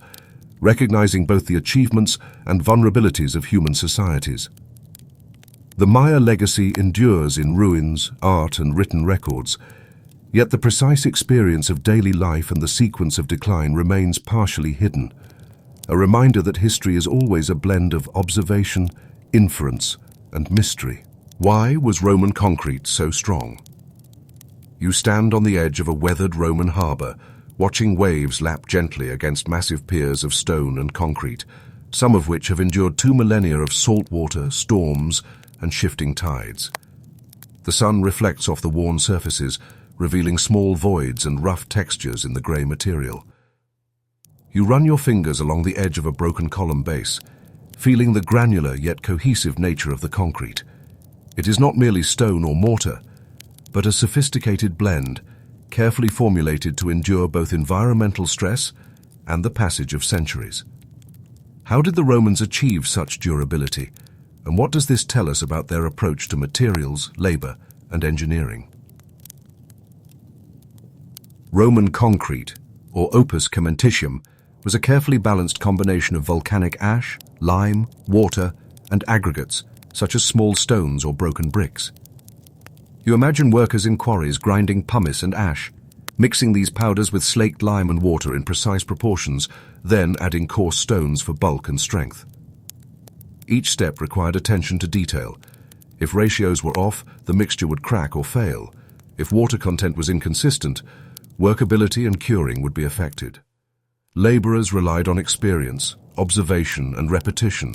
recognizing both the achievements and vulnerabilities of human societies. The Maya legacy endures in ruins, art, and written records, yet the precise experience of daily life and the sequence of decline remains partially hidden, a reminder that history is always a blend of observation, inference, and mystery. Why was Roman concrete so strong? You stand on the edge of a weathered Roman harbor, watching waves lap gently against massive piers of stone and concrete, some of which have endured 2 millennia of salt water, storms, and shifting tides. The sun reflects off the worn surfaces, revealing small voids and rough textures in the grey material. You run your fingers along the edge of a broken column base, feeling the granular yet cohesive nature of the concrete. It is not merely stone or mortar, but a sophisticated blend, carefully formulated to endure both environmental stress and the passage of centuries. How did the Romans achieve such durability, and what does this tell us about their approach to materials, labor, and engineering? Roman concrete, or opus cementitium, was a carefully balanced combination of volcanic ash, lime, water, and aggregates, such as small stones or broken bricks. You imagine workers in quarries grinding pumice and ash, mixing these powders with slaked lime and water in precise proportions, then adding coarse stones for bulk and strength. Each step required attention to detail. If ratios were off, the mixture would crack or fail. If water content was inconsistent, workability and curing would be affected. Laborers relied on experience, observation, and repetition,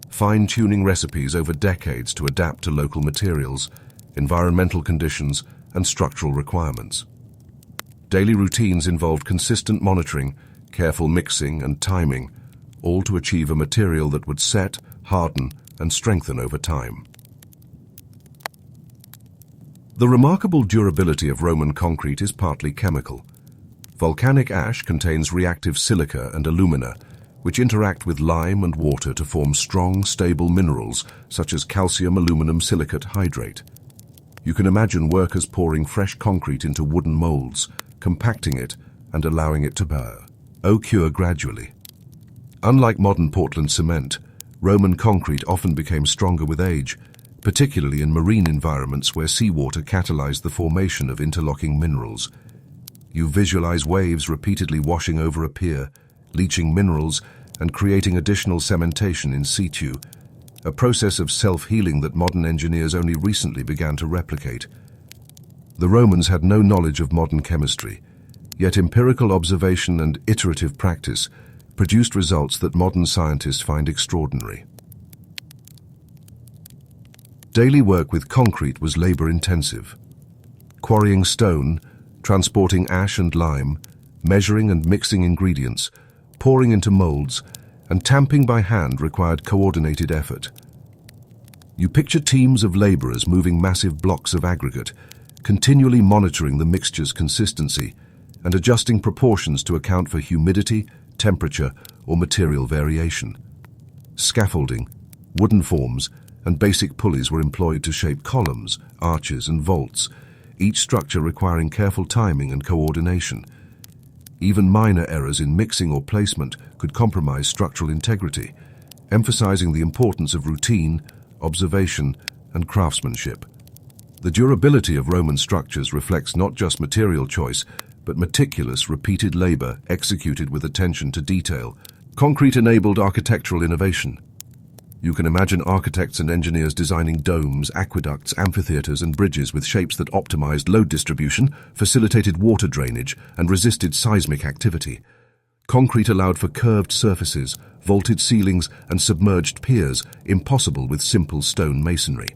fine-tuning recipes over decades to adapt to local materials, environmental conditions, and structural requirements. Daily routines involved consistent monitoring, careful mixing, and timing, all to achieve a material that would set, harden, and strengthen over time. The remarkable durability of Roman concrete is partly chemical. Volcanic ash contains reactive silica and alumina, which interact with lime and water to form strong, stable minerals such as calcium aluminum silicate hydrate. You can imagine workers pouring fresh concrete into wooden molds, compacting it and allowing it to cure gradually. Unlike modern Portland cement, Roman concrete often became stronger with age, particularly in marine environments where seawater catalyzed the formation of interlocking minerals. You visualize waves repeatedly washing over a pier, leaching minerals and creating additional cementation in situ, a process of self-healing that modern engineers only recently began to replicate. The Romans had no knowledge of modern chemistry, yet empirical observation and iterative practice produced results that modern scientists find extraordinary. Daily work with concrete was labor-intensive. Quarrying stone, transporting ash and lime, measuring and mixing ingredients, pouring into molds, and tamping by hand required coordinated effort. You picture teams of laborers moving massive blocks of aggregate, continually monitoring the mixture's consistency and adjusting proportions to account for humidity, temperature, or material variation. Scaffolding, wooden forms, and basic pulleys were employed to shape columns, arches, and vaults, each structure requiring careful timing and coordination. Even minor errors in mixing or placement could compromise structural integrity, emphasizing the importance of routine, observation, and craftsmanship. The durability of Roman structures reflects not just material choice, but meticulous, repeated labor executed with attention to detail. Concrete enabled architectural innovation. You can imagine architects and engineers designing domes, aqueducts, amphitheaters, and bridges with shapes that optimized load distribution, facilitated water drainage, and resisted seismic activity. Concrete allowed for curved surfaces, vaulted ceilings, and submerged piers, impossible with simple stone masonry.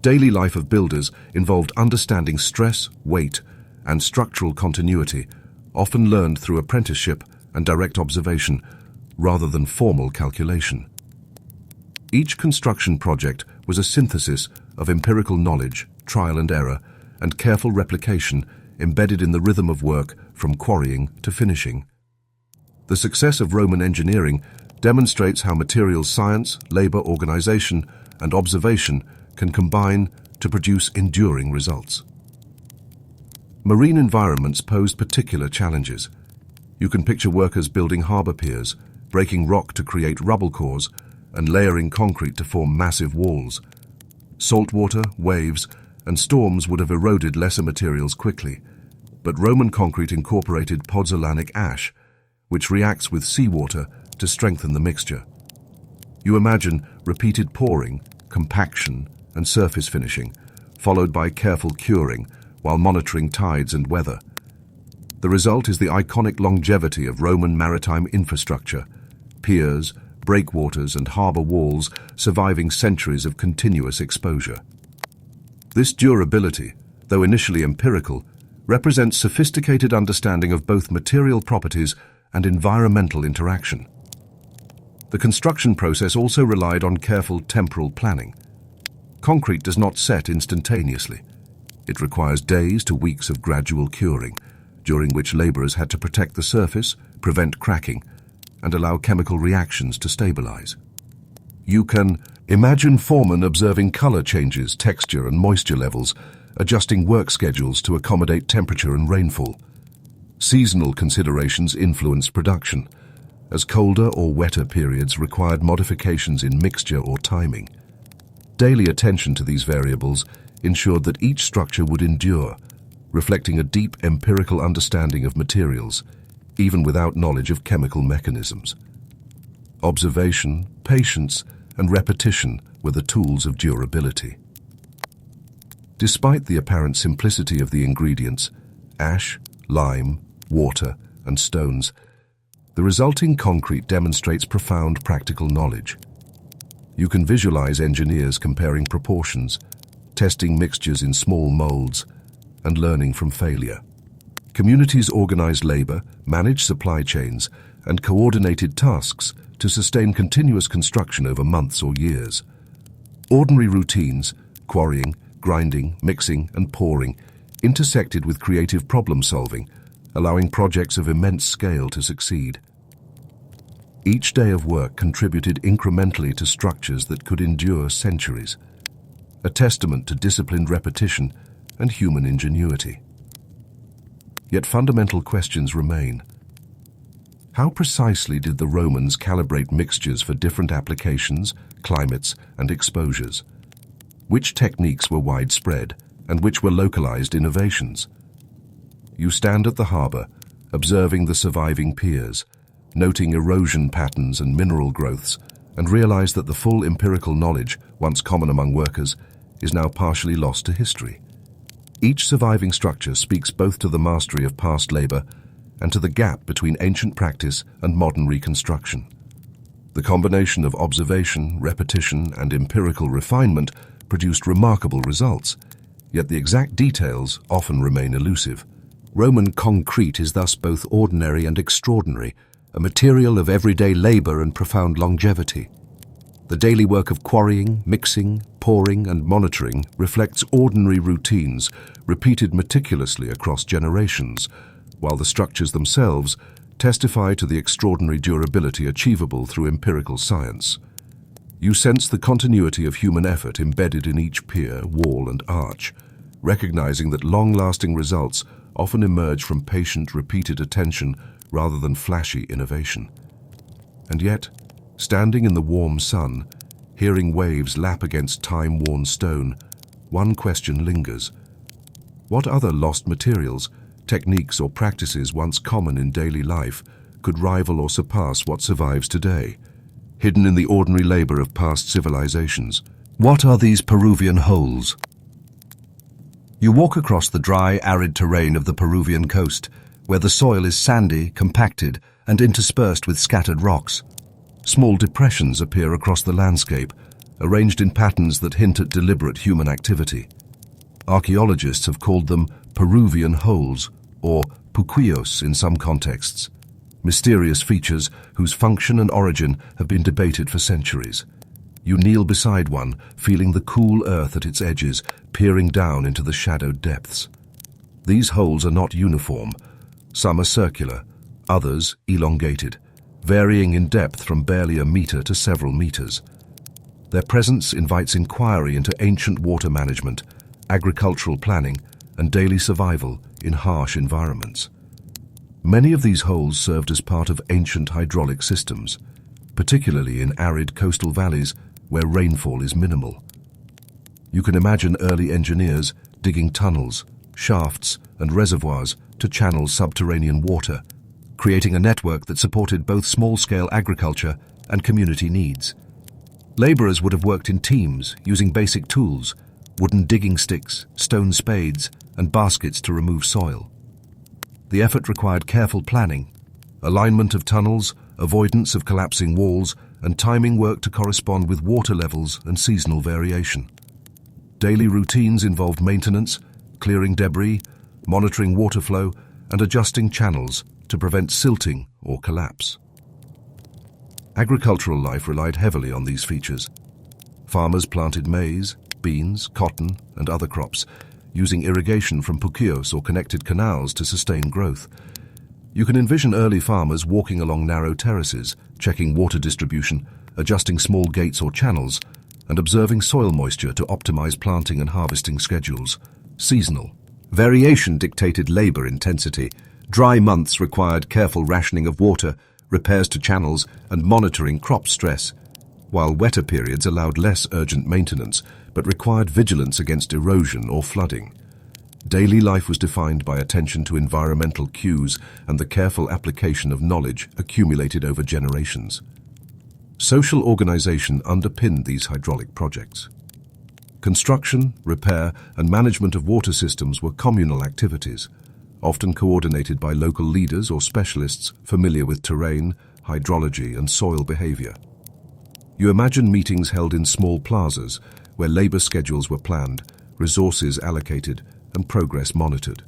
Daily life of builders involved understanding stress, weight, and structural continuity, often learned through apprenticeship and direct observation, rather than formal calculation. Each construction project was a synthesis of empirical knowledge, trial and error, and careful replication embedded in the rhythm of work from quarrying to finishing. The success of Roman engineering demonstrates how materials science, labor organization, and observation can combine to produce enduring results. Marine environments posed particular challenges. You can picture workers building harbor piers, breaking rock to create rubble cores, and layering concrete to form massive walls. Saltwater, waves, and storms would have eroded lesser materials quickly, but Roman concrete incorporated pozzolanic ash, which reacts with seawater to strengthen the mixture. You imagine repeated pouring, compaction, and surface finishing, followed by careful curing while monitoring tides and weather. The result is the iconic longevity of Roman maritime infrastructure, piers, breakwaters, and harbor walls surviving centuries of continuous exposure. This durability, though initially empirical, represents sophisticated understanding of both material properties and environmental interaction. The construction process also relied on careful temporal planning. Concrete does not set instantaneously. It requires days to weeks of gradual curing, during which laborers had to protect the surface, prevent cracking, and allow chemical reactions to stabilize. You can imagine foremen observing color changes, texture, and moisture levels, adjusting work schedules to accommodate temperature and rainfall. Seasonal considerations influenced production, as colder or wetter periods required modifications in mixture or timing. Daily attention to these variables ensured that each structure would endure, reflecting a deep empirical understanding of materials, even without knowledge of chemical mechanisms. Observation, patience, and repetition were the tools of durability. Despite the apparent simplicity of the ingredients, ash, lime, water, and stones, the resulting concrete demonstrates profound practical knowledge. You can visualize engineers comparing proportions, testing mixtures in small molds, and learning from failure. Communities organized labor, managed supply chains, and coordinated tasks to sustain continuous construction over months or years. Ordinary routines, quarrying, grinding, mixing, and pouring, intersected with creative problem-solving, allowing projects of immense scale to succeed. Each day of work contributed incrementally to structures that could endure centuries, a testament to disciplined repetition and human ingenuity. Yet fundamental questions remain. How precisely did the Romans calibrate mixtures for different applications, climates, and exposures? Which techniques were widespread, and which were localized innovations? You stand at the harbor, observing the surviving piers, noting erosion patterns and mineral growths, and realize that the full empirical knowledge, once common among workers, is now partially lost to history. Each surviving structure speaks both to the mastery of past labor and to the gap between ancient practice and modern reconstruction. The combination of observation, repetition, and empirical refinement produced remarkable results, yet the exact details often remain elusive. Roman concrete is thus both ordinary and extraordinary, a material of everyday labor and profound longevity. The daily work of quarrying, mixing, pouring, and monitoring reflects ordinary routines repeated meticulously across generations, while the structures themselves testify to the extraordinary durability achievable through empirical science. You sense the continuity of human effort embedded in each pier, wall, and arch, recognizing that long-lasting results often emerge from patient, repeated attention rather than flashy innovation. And yet, standing in the warm sun, hearing waves lap against time-worn stone, one question lingers. What other lost materials, techniques, or practices once common in daily life could rival or surpass what survives today, hidden in the ordinary labor of past civilizations? What are these Peruvian holes? You walk across the dry, arid terrain of the Peruvian coast, where the soil is sandy, compacted, and interspersed with scattered rocks. Small depressions appear across the landscape, arranged in patterns that hint at deliberate human activity. Archaeologists have called them Peruvian holes, or puquillos in some contexts, mysterious features whose function and origin have been debated for centuries. You kneel beside one, feeling the cool earth at its edges, peering down into the shadowed depths. These holes are not uniform. Some are circular, others elongated, varying in depth from barely a meter to several meters. Their presence invites inquiry into ancient water management, agricultural planning, and daily survival in harsh environments. Many of these holes served as part of ancient hydraulic systems, particularly in arid coastal valleys where rainfall is minimal. You can imagine early engineers digging tunnels, shafts, and reservoirs to channel subterranean water, creating a network that supported both small-scale agriculture and community needs. Laborers would have worked in teams using basic tools, wooden digging sticks, stone spades, and baskets to remove soil. The effort required careful planning, alignment of tunnels, avoidance of collapsing walls, and timing work to correspond with water levels and seasonal variation. Daily routines involved maintenance, clearing debris, monitoring water flow, and adjusting channels to prevent silting or collapse. Agricultural life relied heavily on these features. Farmers planted maize, beans, cotton, and other crops, using irrigation from puquillos or connected canals to sustain growth. You can envision early farmers walking along narrow terraces, checking water distribution, adjusting small gates or channels, and observing soil moisture to optimize planting and harvesting schedules. Seasonal variation dictated labor intensity. Dry months required careful rationing of water, repairs to channels, and monitoring crop stress, while wetter periods allowed less urgent maintenance, but required vigilance against erosion or flooding. Daily life was defined by attention to environmental cues and the careful application of knowledge accumulated over generations. Social organization underpinned these hydraulic projects. Construction, repair, and management of water systems were communal activities, often coordinated by local leaders or specialists familiar with terrain, hydrology, and soil behavior. You imagine meetings held in small plazas where labor schedules were planned, resources allocated, and progress monitored.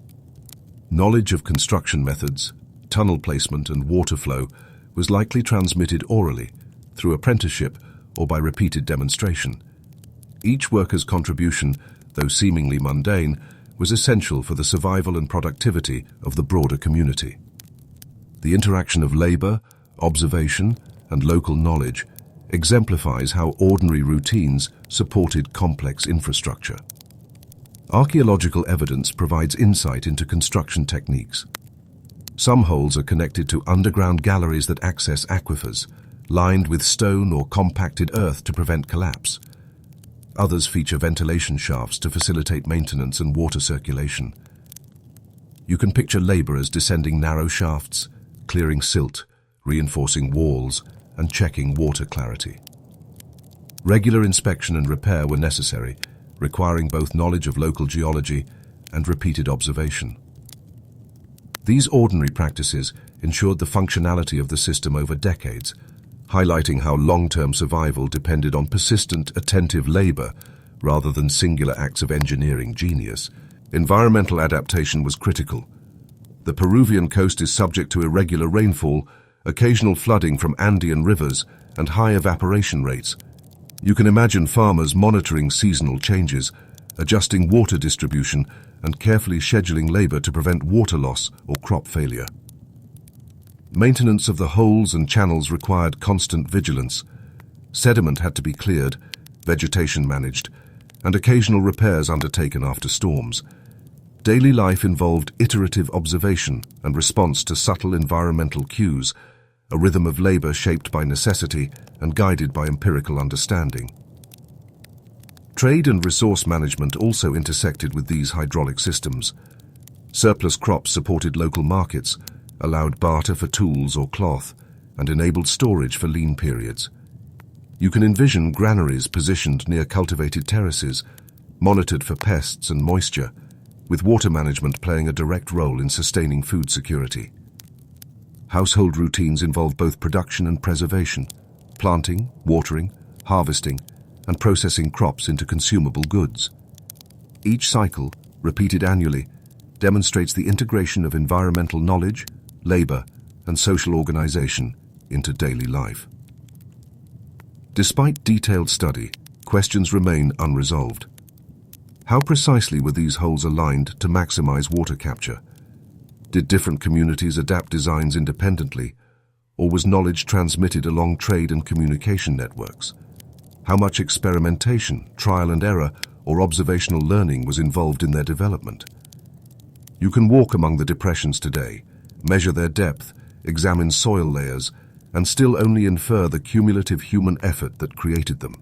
Knowledge of construction methods, tunnel placement, and water flow was likely transmitted orally, through apprenticeship, or by repeated demonstration. Each worker's contribution, though seemingly mundane, was essential for the survival and productivity of the broader community. The interaction of labor, observation, and local knowledge exemplifies how ordinary routines supported complex infrastructure. Archaeological evidence provides insight into construction techniques. Some holes are connected to underground galleries that access aquifers, lined with stone or compacted earth to prevent collapse. Others feature ventilation shafts to facilitate maintenance and water circulation. You can picture laborers descending narrow shafts, clearing silt, reinforcing walls, and checking water clarity. Regular inspection and repair were necessary, requiring both knowledge of local geology and repeated observation. These ordinary practices ensured the functionality of the system over decades, highlighting how long-term survival depended on persistent, attentive labor rather than singular acts of engineering genius. Environmental adaptation was critical. The Peruvian coast is subject to irregular rainfall, occasional flooding from Andean rivers, and high evaporation rates. You can imagine farmers monitoring seasonal changes, adjusting water distribution, and carefully scheduling labor to prevent water loss or crop failure. Maintenance of the holes and channels required constant vigilance. Sediment had to be cleared, vegetation managed, and occasional repairs undertaken after storms. Daily life involved iterative observation and response to subtle environmental cues, a rhythm of labor shaped by necessity and guided by empirical understanding. Trade and resource management also intersected with these hydraulic systems. Surplus crops supported local markets, allowed barter for tools or cloth, and enabled storage for lean periods. You can envision granaries positioned near cultivated terraces, monitored for pests and moisture, with water management playing a direct role in sustaining food security. Household routines involve both production and preservation, planting, watering, harvesting, and processing crops into consumable goods. Each cycle, repeated annually, demonstrates the integration of environmental knowledge, labor, and social organization into daily life. Despite detailed study, questions remain unresolved. How precisely were these holes aligned to maximize water capture? Did different communities adapt designs independently, or was knowledge transmitted along trade and communication networks? How much experimentation, trial and error, or observational learning was involved in their development? You can walk among the depressions today, measure their depth, examine soil layers, and still only infer the cumulative human effort that created them.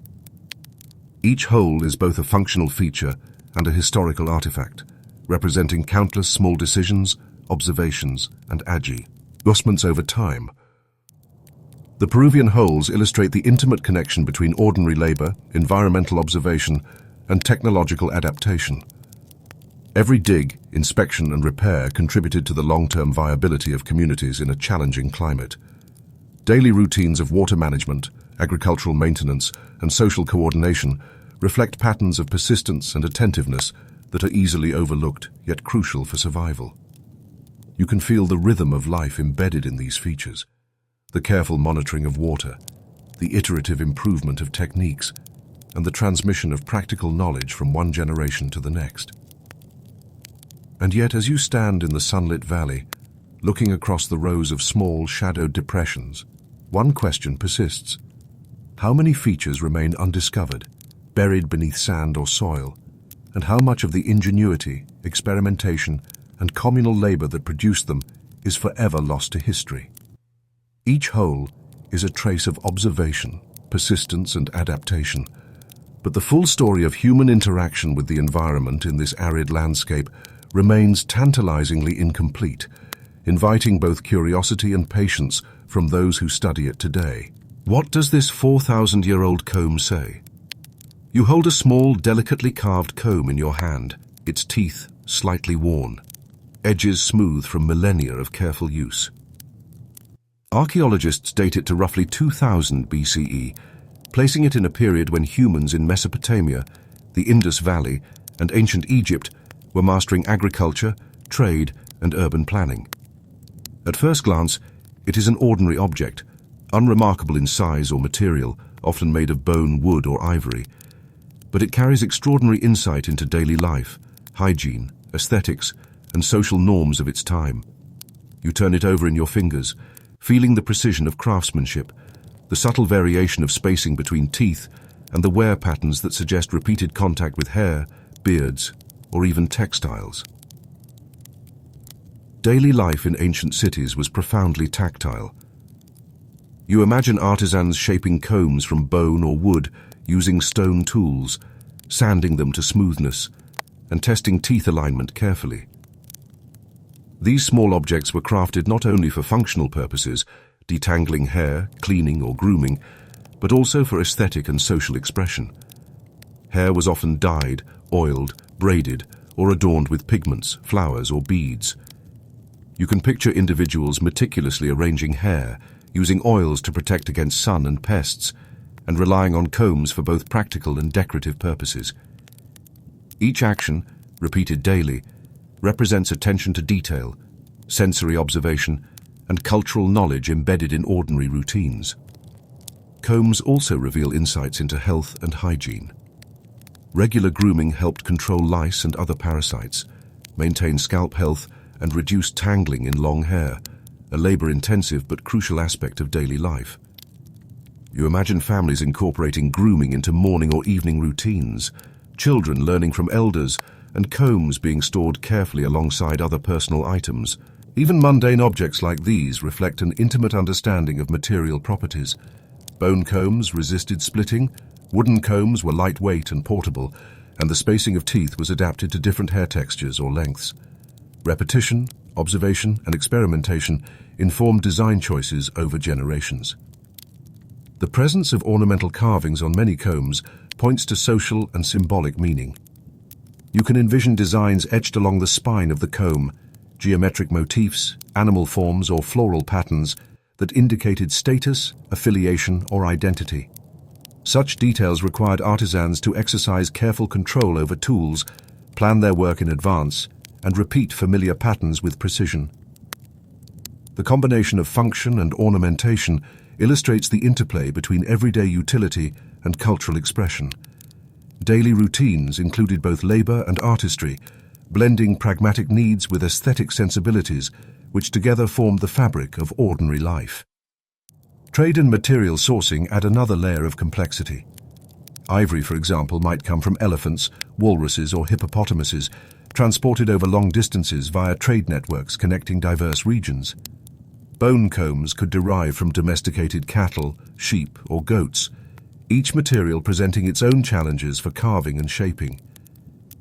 Each hole is both a functional feature and a historical artifact, representing countless small decisions, observations, and adjustments over time. The Peruvian holes illustrate the intimate connection between ordinary labor, environmental observation, and technological adaptation. Every dig, inspection, and repair contributed to the long-term viability of communities in a challenging climate. Daily routines of water management, agricultural maintenance, and social coordination reflect patterns of persistence and attentiveness that are easily overlooked, yet crucial for survival. You can feel the rhythm of life embedded in these features, the careful monitoring of water, the iterative improvement of techniques, and the transmission of practical knowledge from one generation to the next. And yet, as you stand in the sunlit valley, looking across the rows of small, shadowed depressions, one question persists. How many features remain undiscovered, buried beneath sand or soil, and how much of the ingenuity, experimentation, and communal labor that produced them is forever lost to history? Each hole is a trace of observation, persistence, and adaptation, but the full story of human interaction with the environment in this arid landscape remains tantalizingly incomplete, inviting both curiosity and patience from those who study it today. What does this 4,000-year-old comb say? You hold a small, delicately carved comb in your hand, its teeth slightly worn, edges smooth from millennia of careful use. Archaeologists date it to roughly 2000 BCE, placing it in a period when humans in Mesopotamia, the Indus Valley, and ancient Egypt were mastering agriculture, trade, and urban planning. At first glance, it is an ordinary object, unremarkable in size or material, often made of bone, wood, or ivory. But it carries extraordinary insight into daily life, hygiene, aesthetics, and social norms of its time. You turn it over in your fingers, feeling the precision of craftsmanship, the subtle variation of spacing between teeth, and the wear patterns that suggest repeated contact with hair, beards, or even textiles. Daily life in ancient cities was profoundly tactile. You imagine artisans shaping combs from bone or wood using stone tools, sanding them to smoothness, and testing teeth alignment carefully. These small objects were crafted not only for functional purposes, detangling hair, cleaning, or grooming, but also for aesthetic and social expression. Hair was often dyed, oiled, braided, or adorned with pigments, flowers, or beads. You can picture individuals meticulously arranging hair, using oils to protect against sun and pests, and relying on combs for both practical and decorative purposes. Each action, repeated daily, represents attention to detail, sensory observation, and cultural knowledge embedded in ordinary routines. Combs also reveal insights into health and hygiene. Regular grooming helped control lice and other parasites, maintain scalp health, and reduce tangling in long hair, a labor-intensive but crucial aspect of daily life. You imagine families incorporating grooming into morning or evening routines, children learning from elders, and combs being stored carefully alongside other personal items. Even mundane objects like these reflect an intimate understanding of material properties. Bone combs resisted splitting, wooden combs were lightweight and portable, and the spacing of teeth was adapted to different hair textures or lengths. Repetition, observation, and experimentation informed design choices over generations. The presence of ornamental carvings on many combs points to social and symbolic meaning. You can envision designs etched along the spine of the comb, geometric motifs, animal forms, or floral patterns that indicated status, affiliation, or identity. Such details required artisans to exercise careful control over tools, plan their work in advance, and repeat familiar patterns with precision. The combination of function and ornamentation illustrates the interplay between everyday utility and cultural expression. Daily routines included both labor and artistry, blending pragmatic needs with aesthetic sensibilities, which together formed the fabric of ordinary life. Trade and material sourcing add another layer of complexity. Ivory, for example, might come from elephants, walruses, or hippopotamuses, transported over long distances via trade networks connecting diverse regions. Bone combs could derive from domesticated cattle, sheep, or goats, each material presenting its own challenges for carving and shaping.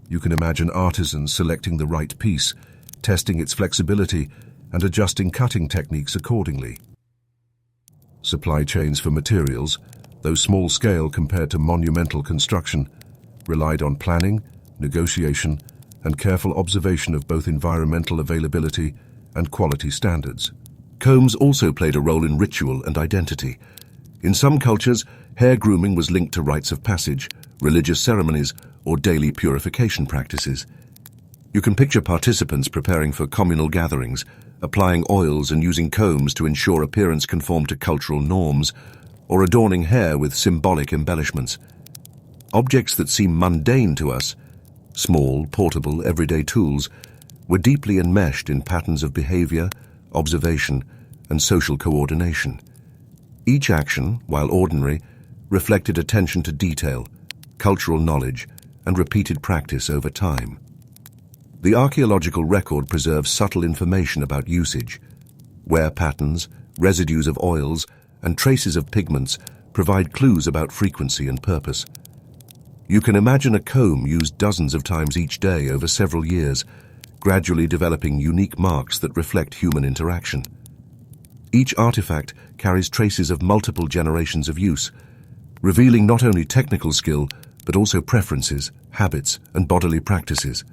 You can imagine artisans selecting the right piece, testing its flexibility, and adjusting cutting techniques accordingly. Supply chains for materials, though small-scale compared to monumental construction, relied on planning, negotiation, and careful observation of both environmental availability and quality standards. Combs also played a role in ritual and identity. In some cultures, hair grooming was linked to rites of passage, religious ceremonies, or daily purification practices. You can picture participants preparing for communal gatherings, applying oils and using combs to ensure appearance conformed to cultural norms, or adorning hair with symbolic embellishments. Objects that seem mundane to us, small, portable, everyday tools, were deeply enmeshed in patterns of behavior, observation, and social coordination. Each action, while ordinary, reflected attention to detail, cultural knowledge, and repeated practice over time. The archaeological record preserves subtle information about usage. Wear patterns, residues of oils, and traces of pigments provide clues about frequency and purpose. You can imagine a comb used dozens of times each day over several years, gradually developing unique marks that reflect human interaction. Each artifact carries traces of multiple generations of use, revealing not only technical skill, but also preferences, habits, and bodily practices.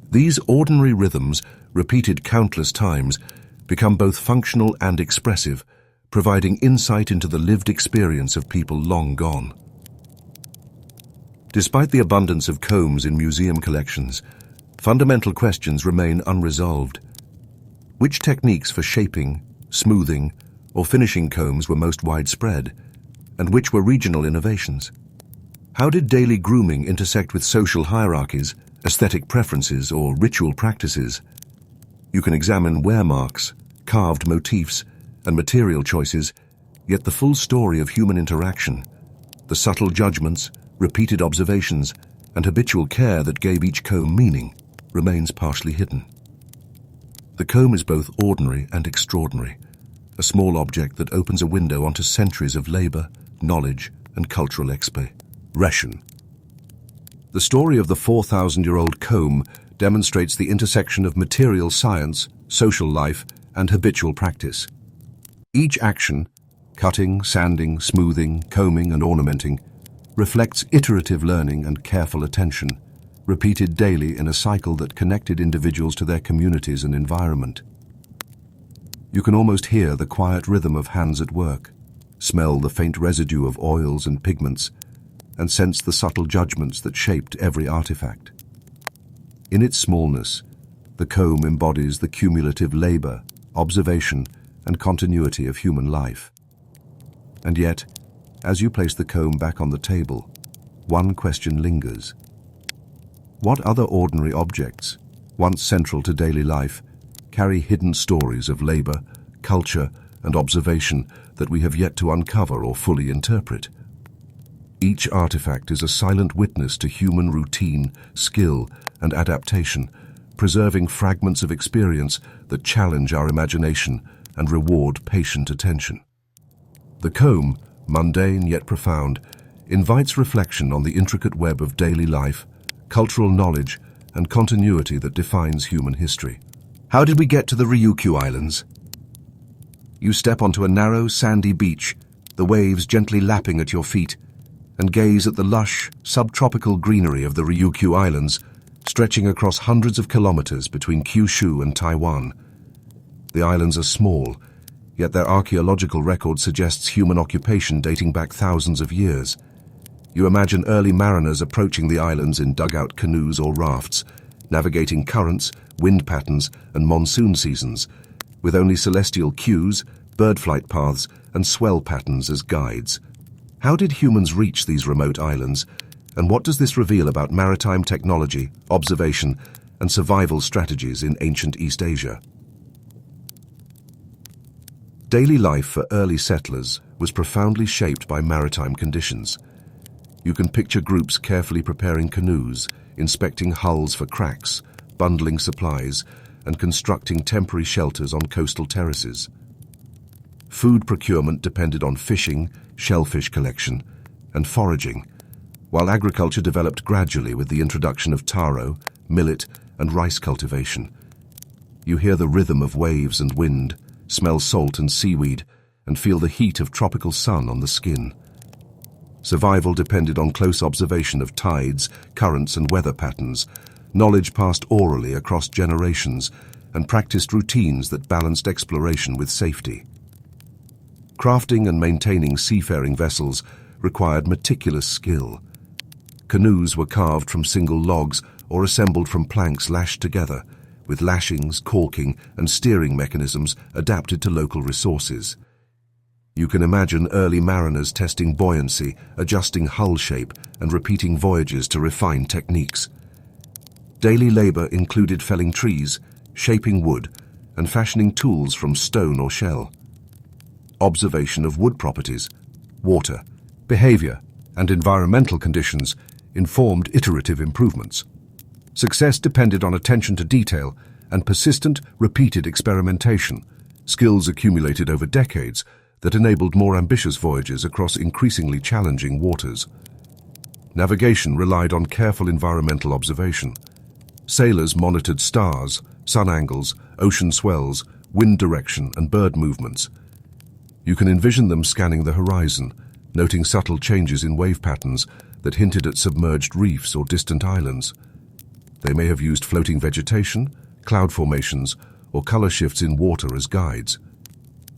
These ordinary rhythms, repeated countless times, become both functional and expressive, providing insight into the lived experience of people long gone. Despite the abundance of combs in museum collections, fundamental questions remain unresolved. Which techniques for shaping, smoothing, or finishing combs were most widespread, and which were regional innovations? How did daily grooming intersect with social hierarchies, aesthetic preferences, or ritual practices? You can examine wear marks, carved motifs, and material choices, yet the full story of human interaction, the subtle judgments, repeated observations, and habitual care that gave each comb meaning, remains partially hidden. The comb is both ordinary and extraordinary, a small object that opens a window onto centuries of labor, knowledge, and cultural expression. The story of the 4,000-year-old comb demonstrates the intersection of material science, social life, and habitual practice. Each action, cutting, sanding, smoothing, combing, and ornamenting, reflects iterative learning and careful attention, repeated daily in a cycle that connected individuals to their communities and environment. You can almost hear the quiet rhythm of hands at work, smell the faint residue of oils and pigments, and sense the subtle judgments that shaped every artifact. In its smallness, the comb embodies the cumulative labor, observation, and continuity of human life. And yet, as you place the comb back on the table, one question lingers. What other ordinary objects, once central to daily life, carry hidden stories of labor, culture, and observation that we have yet to uncover or fully interpret? Each artifact is a silent witness to human routine, skill, and adaptation, preserving fragments of experience that challenge our imagination and reward patient attention. The comb, mundane yet profound, invites reflection on the intricate web of daily life, cultural knowledge, and continuity that defines human history. How did we get to the Ryukyu Islands? You step onto a narrow, sandy beach, the waves gently lapping at your feet, and gaze at the lush, subtropical greenery of the Ryukyu Islands, stretching across hundreds of kilometers between Kyushu and Taiwan. The islands are small, yet their archaeological record suggests human occupation dating back thousands of years. You imagine early mariners approaching the islands in dugout canoes or rafts, navigating currents, wind patterns, and monsoon seasons, with only celestial cues, bird flight paths, and swell patterns as guides. How did humans reach these remote islands, and what does this reveal about maritime technology, observation, and survival strategies in ancient East Asia? Daily life for early settlers was profoundly shaped by maritime conditions. You can picture groups carefully preparing canoes, inspecting hulls for cracks, bundling supplies, and constructing temporary shelters on coastal terraces. Food procurement depended on fishing, shellfish collection, and foraging, while agriculture developed gradually with the introduction of taro, millet, and rice cultivation. You hear the rhythm of waves and wind, smell salt and seaweed, and feel the heat of tropical sun on the skin. Survival depended on close observation of tides, currents, and weather patterns, knowledge passed orally across generations, and practiced routines that balanced exploration with safety. Crafting and maintaining seafaring vessels required meticulous skill. Canoes were carved from single logs or assembled from planks lashed together, with lashings, caulking, and steering mechanisms adapted to local resources. You can imagine early mariners testing buoyancy, adjusting hull shape, and repeating voyages to refine techniques. Daily labor included felling trees, shaping wood, and fashioning tools from stone or shell. Observation of wood properties, water, behavior, and environmental conditions informed iterative improvements. Success depended on attention to detail and persistent, repeated experimentation, skills accumulated over decades that enabled more ambitious voyages across increasingly challenging waters. Navigation relied on careful environmental observation. Sailors monitored stars, sun angles, ocean swells, wind direction, and bird movements. You can envision them scanning the horizon, noting subtle changes in wave patterns that hinted at submerged reefs or distant islands. They may have used floating vegetation, cloud formations, or color shifts in water as guides.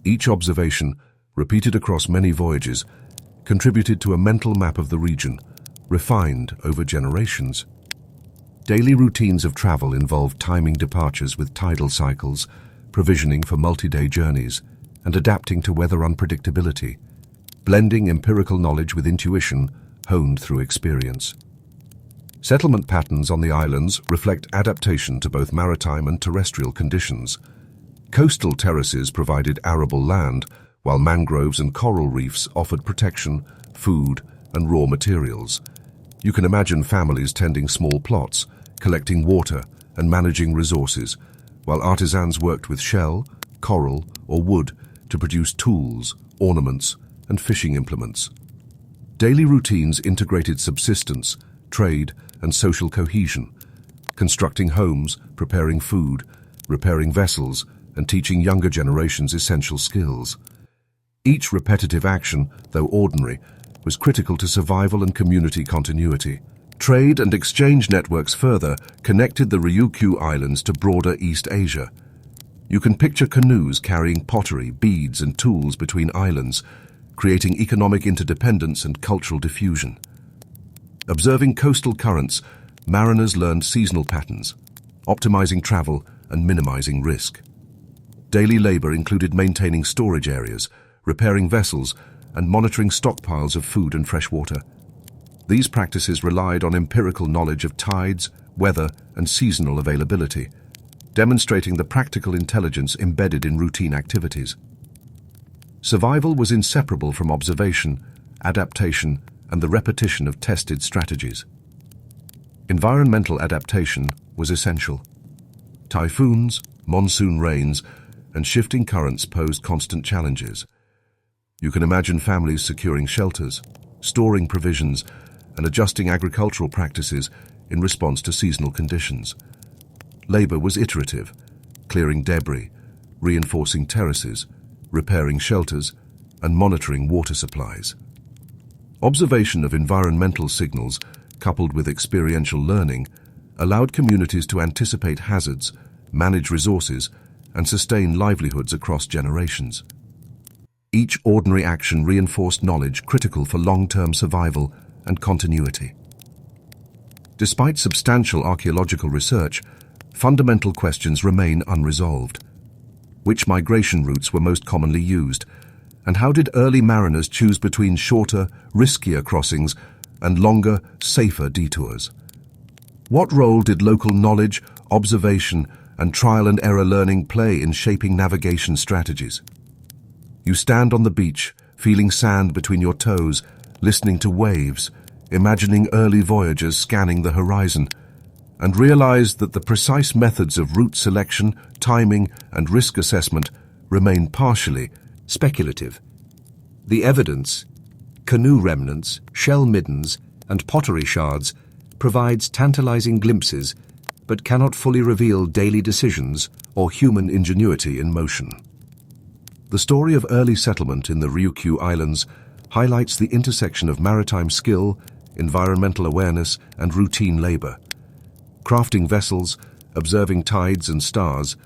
Each observation, repeated across many voyages, contributed to a mental map of the region, refined over generations. Daily routines of travel involved timing departures with tidal cycles, provisioning for multi-day journeys, and adapting to weather unpredictability, blending empirical knowledge with intuition honed through experience. Settlement patterns on the islands reflect adaptation to both maritime and terrestrial conditions. Coastal terraces provided arable land, while mangroves and coral reefs offered protection, food, and raw materials. You can imagine families tending small plots, collecting water, and managing resources, while artisans worked with shell, coral, or wood to produce tools, ornaments, and fishing implements. Daily routines integrated subsistence, trade, and social cohesion, constructing homes, preparing food, repairing vessels, and teaching younger generations essential skills. Each repetitive action, though ordinary, was critical to survival and community continuity. Trade and exchange networks further connected the Ryukyu Islands to broader East Asia. You can picture canoes carrying pottery, beads, and tools between islands, creating economic interdependence and cultural diffusion. Observing coastal currents, mariners learned seasonal patterns, optimizing travel and minimizing risk. Daily labor included maintaining storage areas, repairing vessels, and monitoring stockpiles of food and fresh water. These practices relied on empirical knowledge of tides, weather, and seasonal availability, demonstrating the practical intelligence embedded in routine activities. Survival was inseparable from observation, adaptation, and the repetition of tested strategies. Environmental adaptation was essential. Typhoons, monsoon rains, and shifting currents posed constant challenges. You can imagine families securing shelters, storing provisions, and adjusting agricultural practices in response to seasonal conditions. Labor was iterative, clearing debris, reinforcing terraces, repairing shelters, and monitoring water supplies. Observation of environmental signals, coupled with experiential learning, allowed communities to anticipate hazards, manage resources, and sustain livelihoods across generations. Each ordinary action reinforced knowledge critical for long-term survival and continuity. Despite substantial archaeological research, fundamental questions remain unresolved. Which migration routes were most commonly used, and how did early mariners choose between shorter, riskier crossings and longer, safer detours? What role did local knowledge, observation, and trial-and-error learning play in shaping navigation strategies? You stand on the beach, feeling sand between your toes, listening to waves, imagining early voyagers scanning the horizon, and realize that the precise methods of route selection, timing, and risk assessment remain partially speculative. The evidence, canoe remnants, shell middens, and pottery shards, provides tantalizing glimpses, but cannot fully reveal daily decisions or human ingenuity in motion. The story of early settlement in the Ryukyu Islands highlights the intersection of maritime skill, environmental awareness, and routine labor. Crafting vessels, observing tides and stars,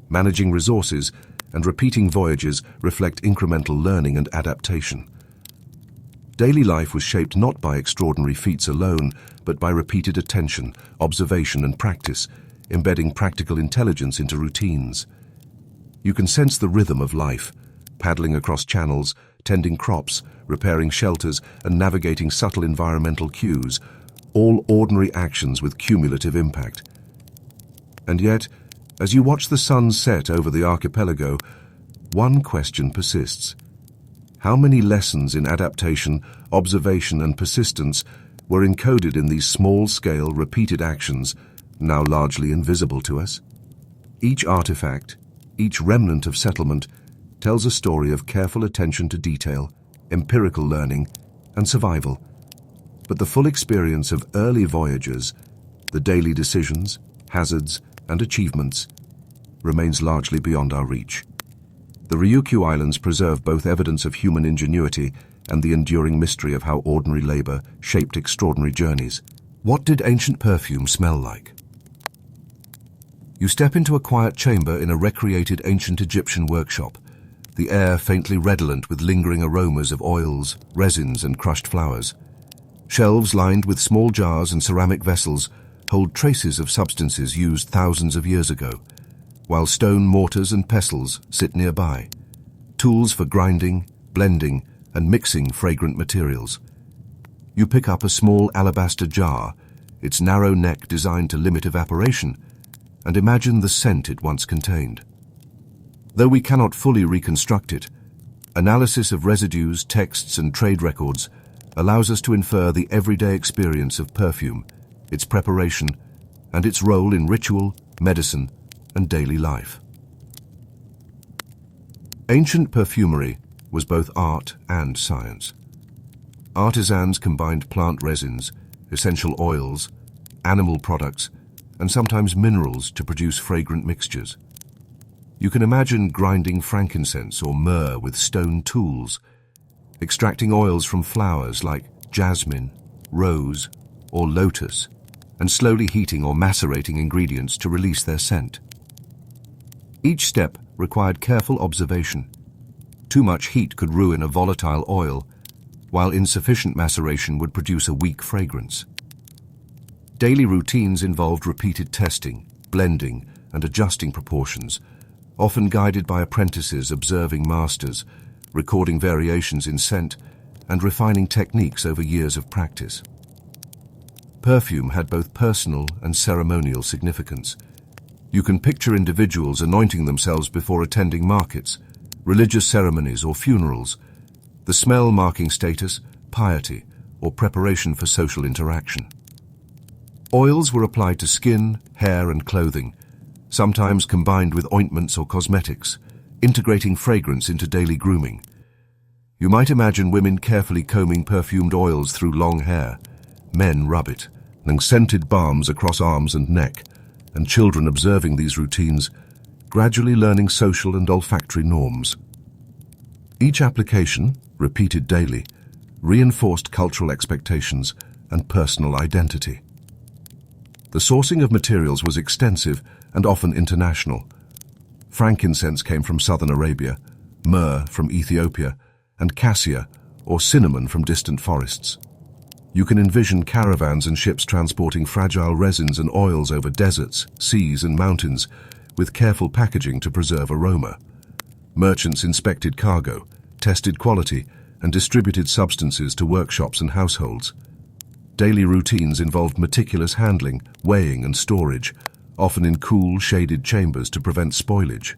managing resources, and repeating voyages reflect incremental learning and adaptation. Daily life was shaped not by extraordinary feats alone, but by repeated attention, observation, and practice, embedding practical intelligence into routines. You can sense the rhythm of life, paddling across channels, tending crops, repairing shelters, and navigating subtle environmental cues, all ordinary actions with cumulative impact. And yet, as you watch the sun set over the archipelago, one question persists. How many lessons in adaptation, observation, and persistence were encoded in these small-scale, repeated actions, now largely invisible to us? Each artifact, each remnant of settlement, tells a story of careful attention to detail, empirical learning, and survival. But the full experience of early voyagers, the daily decisions, hazards, and achievements, remains largely beyond our reach. The Ryukyu Islands preserve both evidence of human ingenuity and the enduring mystery of how ordinary labor shaped extraordinary journeys. What did ancient perfume smell like? You step into a quiet chamber in a recreated ancient Egyptian workshop, the air faintly redolent with lingering aromas of oils, resins, and crushed flowers. Shelves lined with small jars and ceramic vessels hold traces of substances used thousands of years ago, while stone mortars and pestles sit nearby, tools for grinding, blending, and mixing fragrant materials. You pick up a small alabaster jar, its narrow neck designed to limit evaporation, and imagine the scent it once contained. Though we cannot fully reconstruct it, analysis of residues, texts, and trade records allows us to infer the everyday experience of perfume, its preparation, and its role in ritual, medicine, and daily life. Ancient perfumery was both art and science. Artisans combined plant resins, essential oils, animal products, and sometimes minerals to produce fragrant mixtures. You can imagine grinding frankincense or myrrh with stone tools, extracting oils from flowers like jasmine, rose, or lotus, and slowly heating or macerating ingredients to release their scent. Each step required careful observation. Too much heat could ruin a volatile oil, while insufficient maceration would produce a weak fragrance. Daily routines involved repeated testing, blending, and adjusting proportions, often guided by apprentices observing masters, recording variations in scent, and refining techniques over years of practice. Perfume had both personal and ceremonial significance. You can picture individuals anointing themselves before attending markets, religious ceremonies, or funerals, the smell marking status, piety, or preparation for social interaction. Oils were applied to skin, hair, and clothing, sometimes combined with ointments or cosmetics, integrating fragrance into daily grooming. You might imagine women carefully combing perfumed oils through long hair, men rub it, and scented balms across arms and neck, and children observing these routines, gradually learning social and olfactory norms. Each application, repeated daily, reinforced cultural expectations and personal identity. The sourcing of materials was extensive and often international. Frankincense came from southern Arabia, myrrh from Ethiopia, and cassia, or cinnamon, from distant forests. You can envision caravans and ships transporting fragile resins and oils over deserts, seas, and mountains, with careful packaging to preserve aroma. Merchants inspected cargo, tested quality, and distributed substances to workshops and households. Daily routines involved meticulous handling, weighing, and storage, often in cool, shaded chambers to prevent spoilage.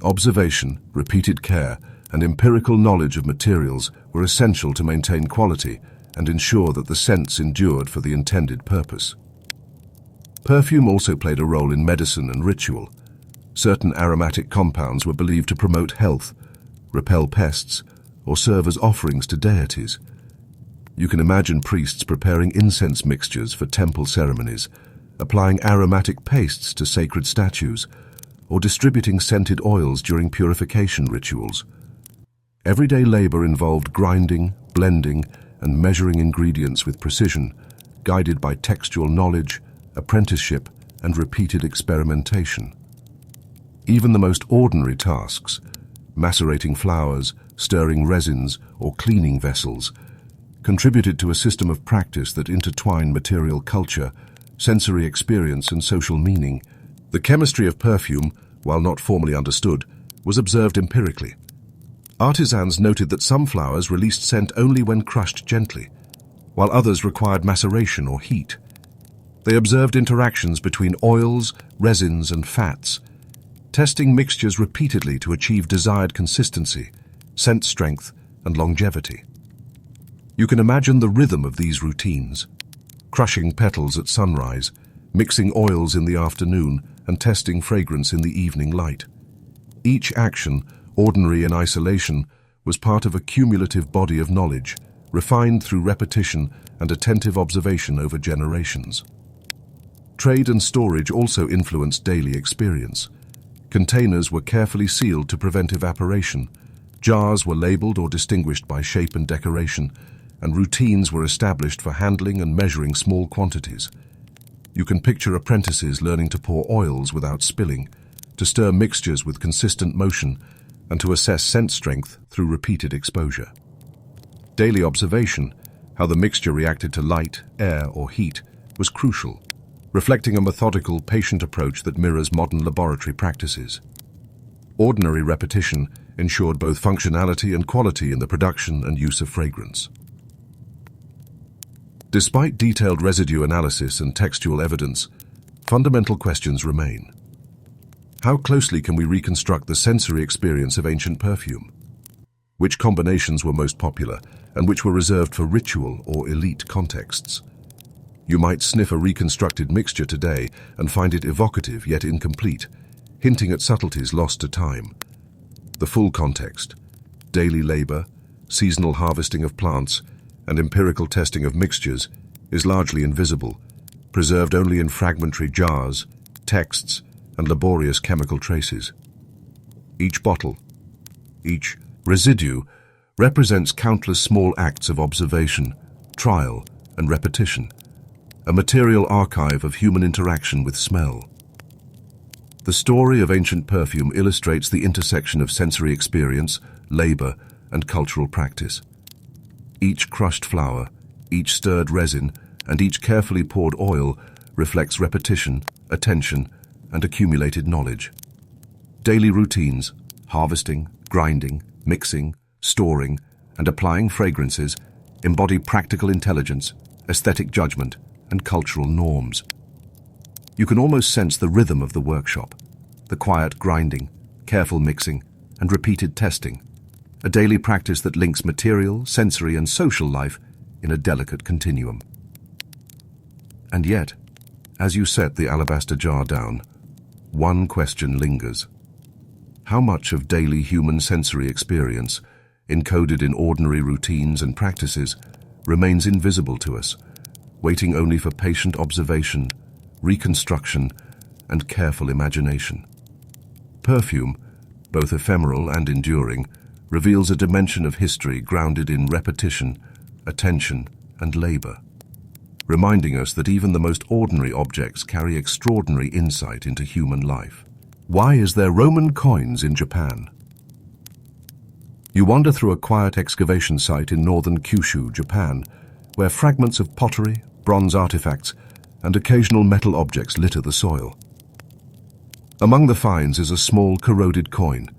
Observation, repeated care, and empirical knowledge of materials were essential to maintain quality and ensure that the scents endured for the intended purpose. Perfume also played a role in medicine and ritual. Certain aromatic compounds were believed to promote health, repel pests, or serve as offerings to deities. You can imagine priests preparing incense mixtures for temple ceremonies, applying aromatic pastes to sacred statues, or distributing scented oils during purification rituals. Everyday labor involved grinding, blending, and measuring ingredients with precision, guided by textual knowledge, apprenticeship, and repeated experimentation. Even the most ordinary tasks, macerating flowers, stirring resins, or cleaning vessels, contributed to a system of practice that intertwined material culture, sensory experience, and social meaning. The chemistry of perfume, while not formally understood, was observed empirically. Artisans noted that some flowers released scent only when crushed gently, while others required maceration or heat. They observed interactions between oils, resins, and fats, testing mixtures repeatedly to achieve desired consistency, scent strength, and longevity. You can imagine the rhythm of these routines: crushing petals at sunrise, mixing oils in the afternoon, and testing fragrance in the evening light. Each action, ordinary in isolation, was part of a cumulative body of knowledge, refined through repetition and attentive observation over generations. Trade and storage also influenced daily experience. Containers were carefully sealed to prevent evaporation, jars were labeled or distinguished by shape and decoration, and routines were established for handling and measuring small quantities. You can picture apprentices learning to pour oils without spilling, to stir mixtures with consistent motion, and to assess scent strength through repeated exposure. Daily observation, how the mixture reacted to light, air, or heat, was crucial, reflecting a methodical, patient approach that mirrors modern laboratory practices. Ordinary repetition ensured both functionality and quality in the production and use of fragrance. Despite detailed residue analysis and textual evidence, fundamental questions remain. How closely can we reconstruct the sensory experience of ancient perfume? Which combinations were most popular, and which were reserved for ritual or elite contexts? You might sniff a reconstructed mixture today and find it evocative yet incomplete, hinting at subtleties lost to time. The full context, daily labor, seasonal harvesting of plants, and empirical testing of mixtures, is largely invisible, preserved only in fragmentary jars, texts, and laborious chemical traces. Each bottle, each residue, represents countless small acts of observation, trial, and repetition, a material archive of human interaction with smell. The story of ancient perfume illustrates the intersection of sensory experience, labor, and cultural practice. Each crushed flower, each stirred resin, and each carefully poured oil reflects repetition, attention, and accumulated knowledge. Daily routines, harvesting, grinding, mixing, storing, and applying fragrances embody practical intelligence, aesthetic judgment, and cultural norms. You can almost sense the rhythm of the workshop, the quiet grinding, careful mixing, and repeated testing, a daily practice that links material, sensory, and social life in a delicate continuum. And yet, as you set the alabaster jar down, one question lingers. How much of daily human sensory experience, encoded in ordinary routines and practices, remains invisible to us, waiting only for patient observation, reconstruction, and careful imagination? Perfume, both ephemeral and enduring, reveals a dimension of history grounded in repetition, attention, and labor, reminding us that even the most ordinary objects carry extraordinary insight into human life. Why is there Roman coins in Japan? You wander through a quiet excavation site in northern Kyushu, Japan, where fragments of pottery, bronze artifacts, and occasional metal objects litter the soil. Among the finds is a small corroded coin,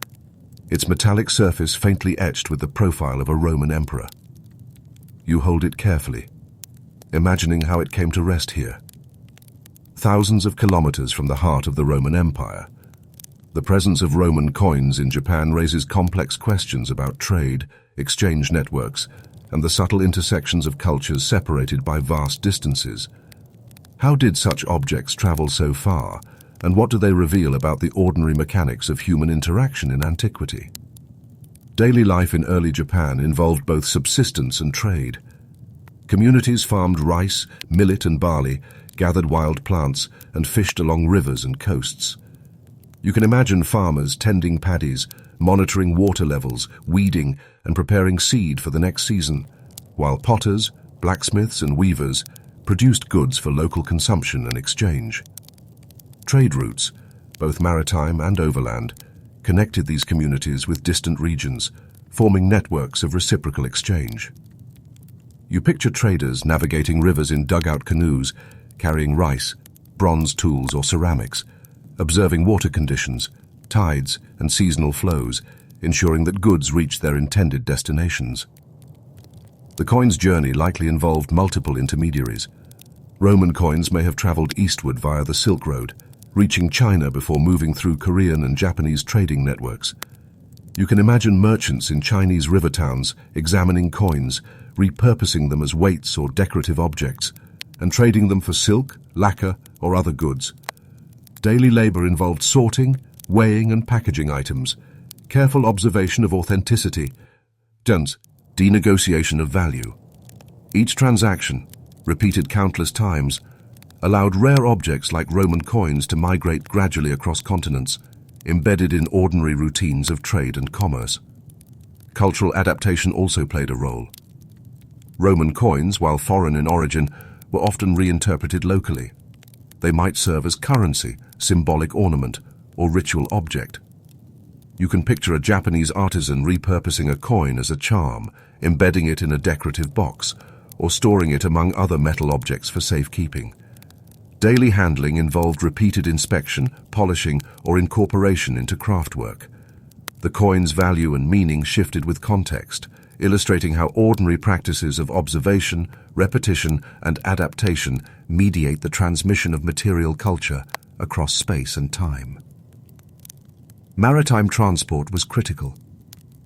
its metallic surface faintly etched with the profile of a Roman emperor. You hold it carefully, imagining how it came to rest here. Thousands of kilometers from the heart of the Roman Empire, the presence of Roman coins in Japan raises complex questions about trade, exchange networks, and the subtle intersections of cultures separated by vast distances. How did such objects travel so far, and what do they reveal about the ordinary mechanics of human interaction in antiquity? Daily life in early Japan involved both subsistence and trade. Communities farmed rice, millet, and barley, gathered wild plants, and fished along rivers and coasts. You can imagine farmers tending paddies, monitoring water levels, weeding, and preparing seed for the next season, while potters, blacksmiths, and weavers produced goods for local consumption and exchange. Trade routes, both maritime and overland, connected these communities with distant regions, forming networks of reciprocal exchange. You picture traders navigating rivers in dugout canoes, carrying rice, bronze tools, or ceramics, observing water conditions, tides, and seasonal flows, ensuring that goods reach their intended destinations. The coin's journey likely involved multiple intermediaries. Roman coins may have traveled eastward via the Silk Road, reaching China before moving through Korean and Japanese trading networks. You can imagine merchants in Chinese river towns examining coins, repurposing them as weights or decorative objects, and trading them for silk, lacquer, or other goods. Daily labor involved sorting, weighing, and packaging items, careful observation of authenticity, and denegotiation of value. Each transaction, repeated countless times, allowed rare objects like Roman coins to migrate gradually across continents, embedded in ordinary routines of trade and commerce. Cultural adaptation also played a role. Roman coins, while foreign in origin, were often reinterpreted locally. They might serve as currency, symbolic ornament, or ritual object. You can picture a Japanese artisan repurposing a coin as a charm, embedding it in a decorative box, or storing it among other metal objects for safekeeping. Daily handling involved repeated inspection, polishing, or incorporation into craftwork. The coin's value and meaning shifted with context, illustrating how ordinary practices of observation, repetition, and adaptation mediate the transmission of material culture across space and time. Maritime transport was critical.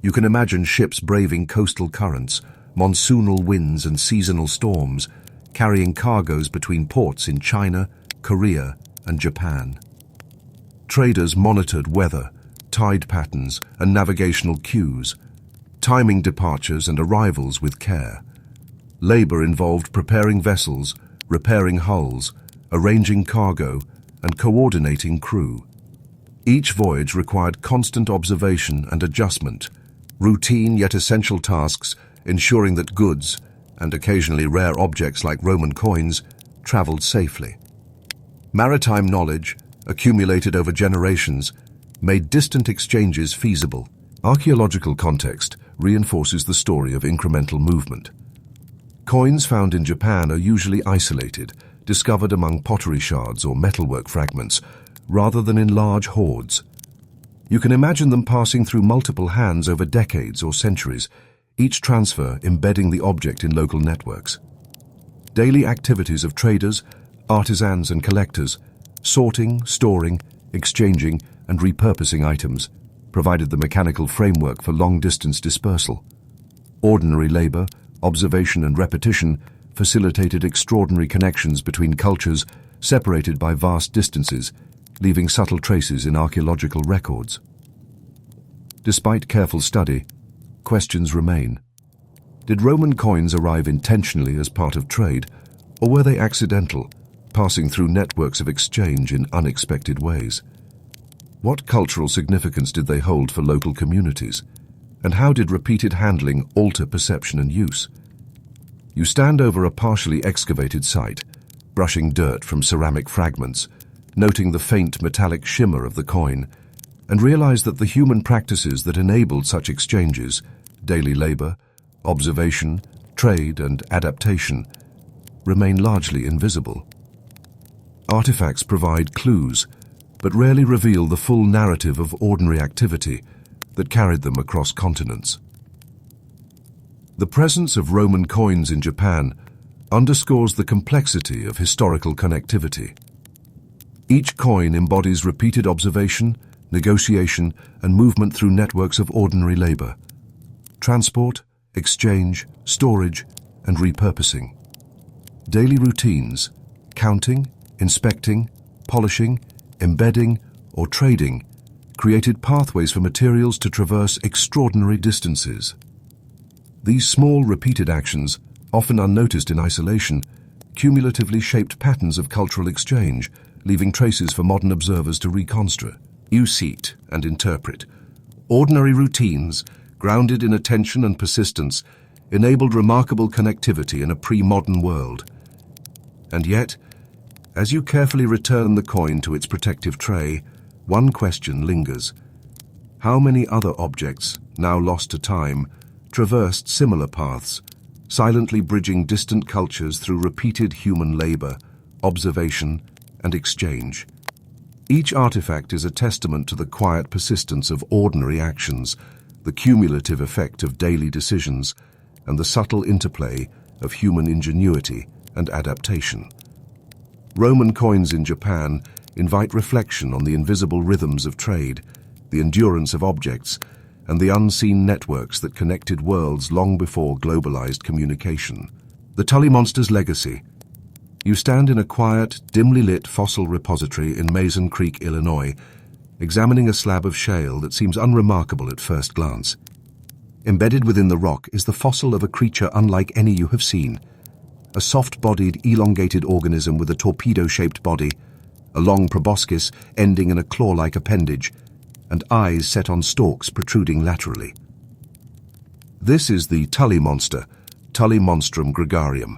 You can imagine ships braving coastal currents, monsoonal winds, and seasonal storms, carrying cargoes between ports in China, Korea, and Japan. Traders monitored weather, tide patterns, and navigational cues, timing departures and arrivals with care. Labor involved preparing vessels, repairing hulls, arranging cargo, and coordinating crew. Each voyage required constant observation and adjustment, routine yet essential tasks ensuring that goods, and occasionally rare objects like Roman coins, traveled safely. Maritime knowledge, accumulated over generations, made distant exchanges feasible. Archaeological context reinforces the story of incremental movement. Coins found in Japan are usually isolated, discovered among pottery shards or metalwork fragments, rather than in large hoards. You can imagine them passing through multiple hands over decades or centuries, each transfer embedding the object in local networks. Daily activities of traders, artisans and collectors, sorting, storing, exchanging and repurposing items, provided the mechanical framework for long-distance dispersal. Ordinary labor, observation and repetition facilitated extraordinary connections between cultures separated by vast distances, leaving subtle traces in archaeological records. Despite careful study, questions remain. Did Roman coins arrive intentionally as part of trade, or were they accidental, passing through networks of exchange in unexpected ways? What cultural significance did they hold for local communities, and how did repeated handling alter perception and use? You stand over a partially excavated site, brushing dirt from ceramic fragments, noting the faint metallic shimmer of the coin, and realize that the human practices that enabled such exchanges, daily labor, observation, trade, and adaptation, remain largely invisible. Artifacts provide clues, but rarely reveal the full narrative of ordinary activity that carried them across continents. The presence of Roman coins in Japan underscores the complexity of historical connectivity. Each coin embodies repeated observation, negotiation, and movement through networks of ordinary labor. Transport, exchange, storage, and repurposing. Daily routines, counting, inspecting, polishing, embedding, or trading, created pathways for materials to traverse extraordinary distances. These small, repeated actions, often unnoticed in isolation, cumulatively shaped patterns of cultural exchange, leaving traces for modern observers to reconstruct, use and interpret. Ordinary routines, grounded in attention and persistence, enabled remarkable connectivity in a pre-modern world. And yet, as you carefully return the coin to its protective tray, one question lingers. How many other objects, now lost to time, traversed similar paths, silently bridging distant cultures through repeated human labor, observation, and exchange? Each artifact is a testament to the quiet persistence of ordinary actions, the cumulative effect of daily decisions, and the subtle interplay of human ingenuity and adaptation. Roman coins in Japan invite reflection on the invisible rhythms of trade, the endurance of objects, and the unseen networks that connected worlds long before globalized communication. The Tully Monster's legacy. You stand in a quiet, dimly lit fossil repository in Mason Creek, Illinois, examining a slab of shale that seems unremarkable at first glance. Embedded within the rock is the fossil of a creature unlike any you have seen. A soft-bodied, elongated organism with a torpedo-shaped body, a long proboscis ending in a claw-like appendage, and eyes set on stalks protruding laterally. This is the Tully monster, Tully monstrum gregarium,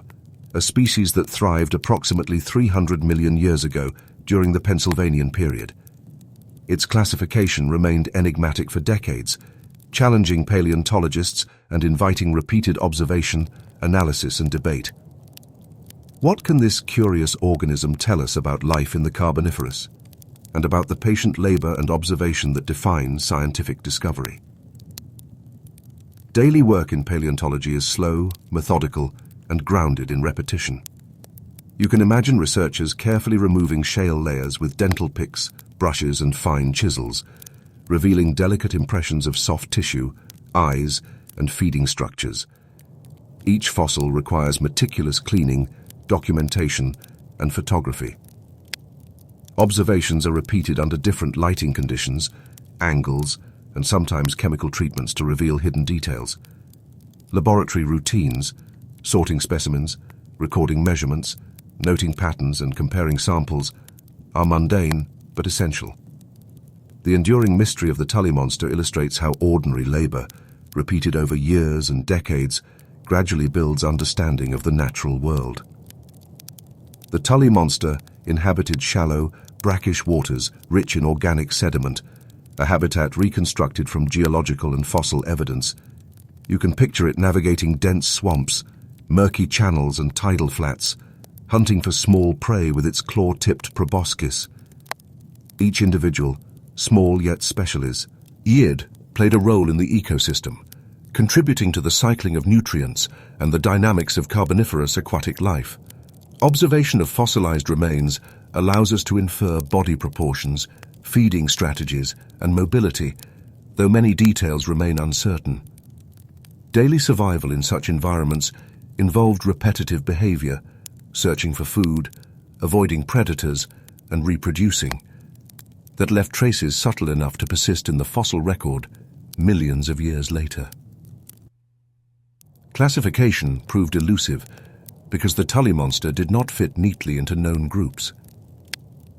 a species that thrived approximately 300 million years ago during the Pennsylvanian period. Its classification remained enigmatic for decades, challenging paleontologists and inviting repeated observation, analysis, and debate. What can this curious organism tell us about life in the Carboniferous, and about the patient labor and observation that define scientific discovery? Daily work in paleontology is slow, methodical, and grounded in repetition. You can imagine researchers carefully removing shale layers with dental picks, brushes, and fine chisels, revealing delicate impressions of soft tissue, eyes, and feeding structures. Each fossil requires meticulous cleaning, documentation, and photography. Observations are repeated under different lighting conditions, angles, and sometimes chemical treatments to reveal hidden details. Laboratory routines, sorting specimens, recording measurements, noting patterns, and comparing samples, are mundane but essential. The enduring mystery of the Tully monster illustrates how ordinary labor, repeated over years and decades, gradually builds understanding of the natural world. The Tully monster inhabited shallow, brackish waters rich in organic sediment, a habitat reconstructed from geological and fossil evidence. You can picture it navigating dense swamps, murky channels and tidal flats, hunting for small prey with its claw-tipped proboscis. Each individual, small yet specialist, played a role in the ecosystem, contributing to the cycling of nutrients and the dynamics of carboniferous aquatic life. Observation of fossilized remains allows us to infer body proportions, feeding strategies, and mobility, though many details remain uncertain. Daily survival in such environments involved repetitive behavior, searching for food, avoiding predators, and reproducing, that left traces subtle enough to persist in the fossil record millions of years later. Classification proved elusive because the Tully monster did not fit neatly into known groups.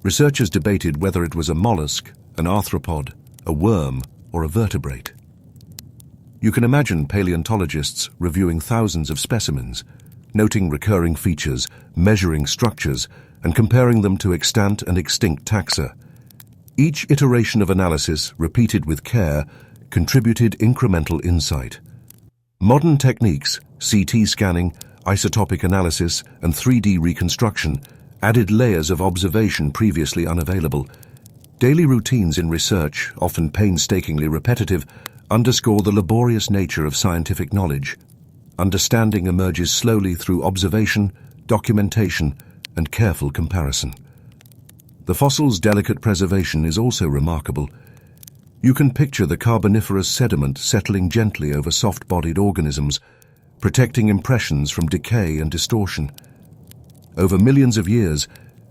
Researchers debated whether it was a mollusk, an arthropod, a worm, or a vertebrate. You can imagine paleontologists reviewing thousands of specimens, noting recurring features, measuring structures, and comparing them to extant and extinct taxa. Each iteration of analysis, repeated with care, contributed incremental insight. Modern techniques, CT scanning, isotopic analysis, and 3D reconstruction, added layers of observation previously unavailable. Daily routines in research, often painstakingly repetitive, underscore the laborious nature of scientific knowledge. Understanding emerges slowly through observation, documentation, and careful comparison. The fossil's delicate preservation is also remarkable. You can picture the carboniferous sediment settling gently over soft-bodied organisms, protecting impressions from decay and distortion. Over millions of years,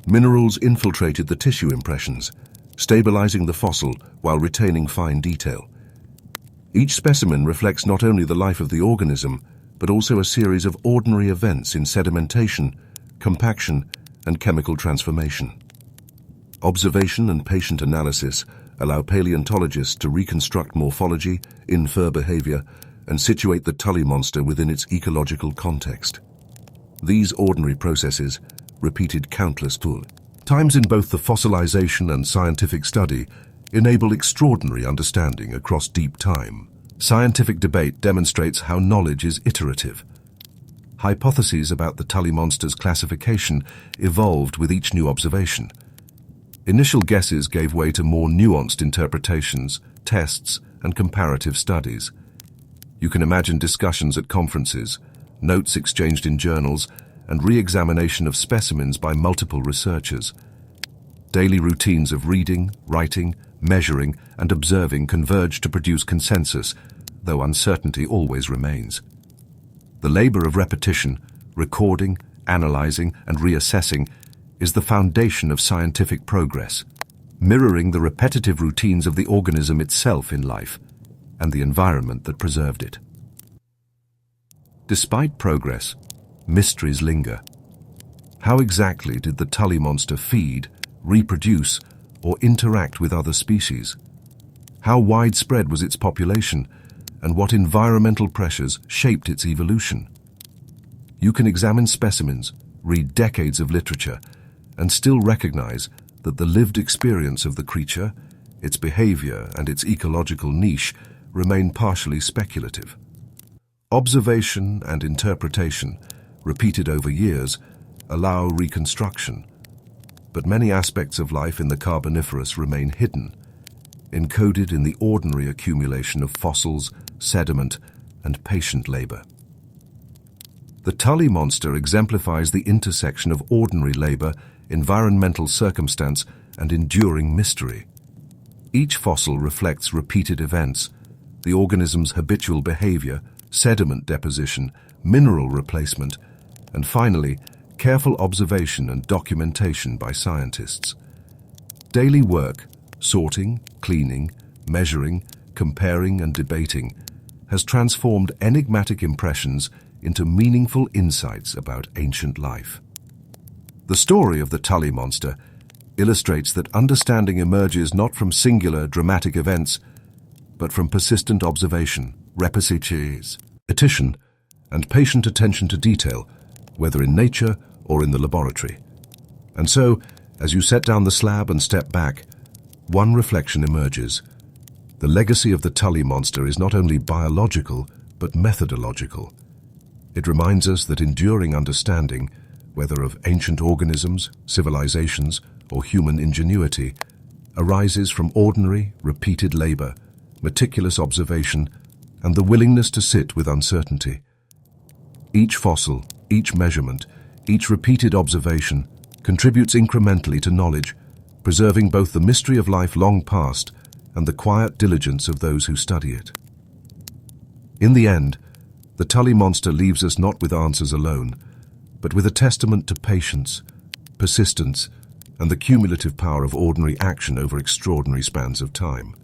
minerals infiltrated the tissue impressions, stabilizing the fossil while retaining fine detail. Each specimen reflects not only the life of the organism, but also a series of ordinary events in sedimentation, compaction, and chemical transformation. Observation and patient analysis allow paleontologists to reconstruct morphology, infer behavior, and situate the Tully monster within its ecological context. These ordinary processes, repeated countless times in both the fossilization and scientific study, enable extraordinary understanding across deep time. Scientific debate demonstrates how knowledge is iterative. Hypotheses about the Tully monster's classification evolved with each new observation. Initial guesses gave way to more nuanced interpretations, tests, and comparative studies. You can imagine discussions at conferences, notes exchanged in journals, and re-examination of specimens by multiple researchers. Daily routines of reading, writing, measuring, and observing converge to produce consensus, though uncertainty always remains. The labor of repetition, recording, analyzing, and reassessing is the foundation of scientific progress, mirroring the repetitive routines of the organism itself in life and the environment that preserved it. Despite progress, mysteries linger. How exactly did the Tully monster feed, reproduce, or interact with other species? How widespread was its population, and what environmental pressures shaped its evolution? You can examine specimens, read decades of literature, and still recognize that the lived experience of the creature, its behavior, and its ecological niche remain partially speculative. Observation and interpretation, repeated over years, allow reconstruction, but many aspects of life in the Carboniferous remain hidden, encoded in the ordinary accumulation of fossils, sediment, and patient labor. The Tully monster exemplifies the intersection of ordinary labor, environmental circumstance, and enduring mystery. Each fossil reflects repeated events, the organism's habitual behavior, sediment deposition, mineral replacement, and finally, careful observation and documentation by scientists. Daily work, sorting, cleaning, measuring, comparing, and debating, has transformed enigmatic impressions into meaningful insights about ancient life. The story of the Tully monster illustrates that understanding emerges not from singular dramatic events, but from persistent observation, repetition, and patient attention to detail, whether in nature or in the laboratory. And so, as you set down the slab and step back, one reflection emerges. The legacy of the Tully monster is not only biological, but methodological. It reminds us that enduring understanding, whether of ancient organisms, civilizations, or human ingenuity, arises from ordinary, repeated labor, meticulous observation, and the willingness to sit with uncertainty. Each fossil, each measurement, each repeated observation contributes incrementally to knowledge, preserving both the mystery of life long past and the quiet diligence of those who study it. In the end, the Tully monster leaves us not with answers alone, but with a testament to patience, persistence, and the cumulative power of ordinary action over extraordinary spans of time.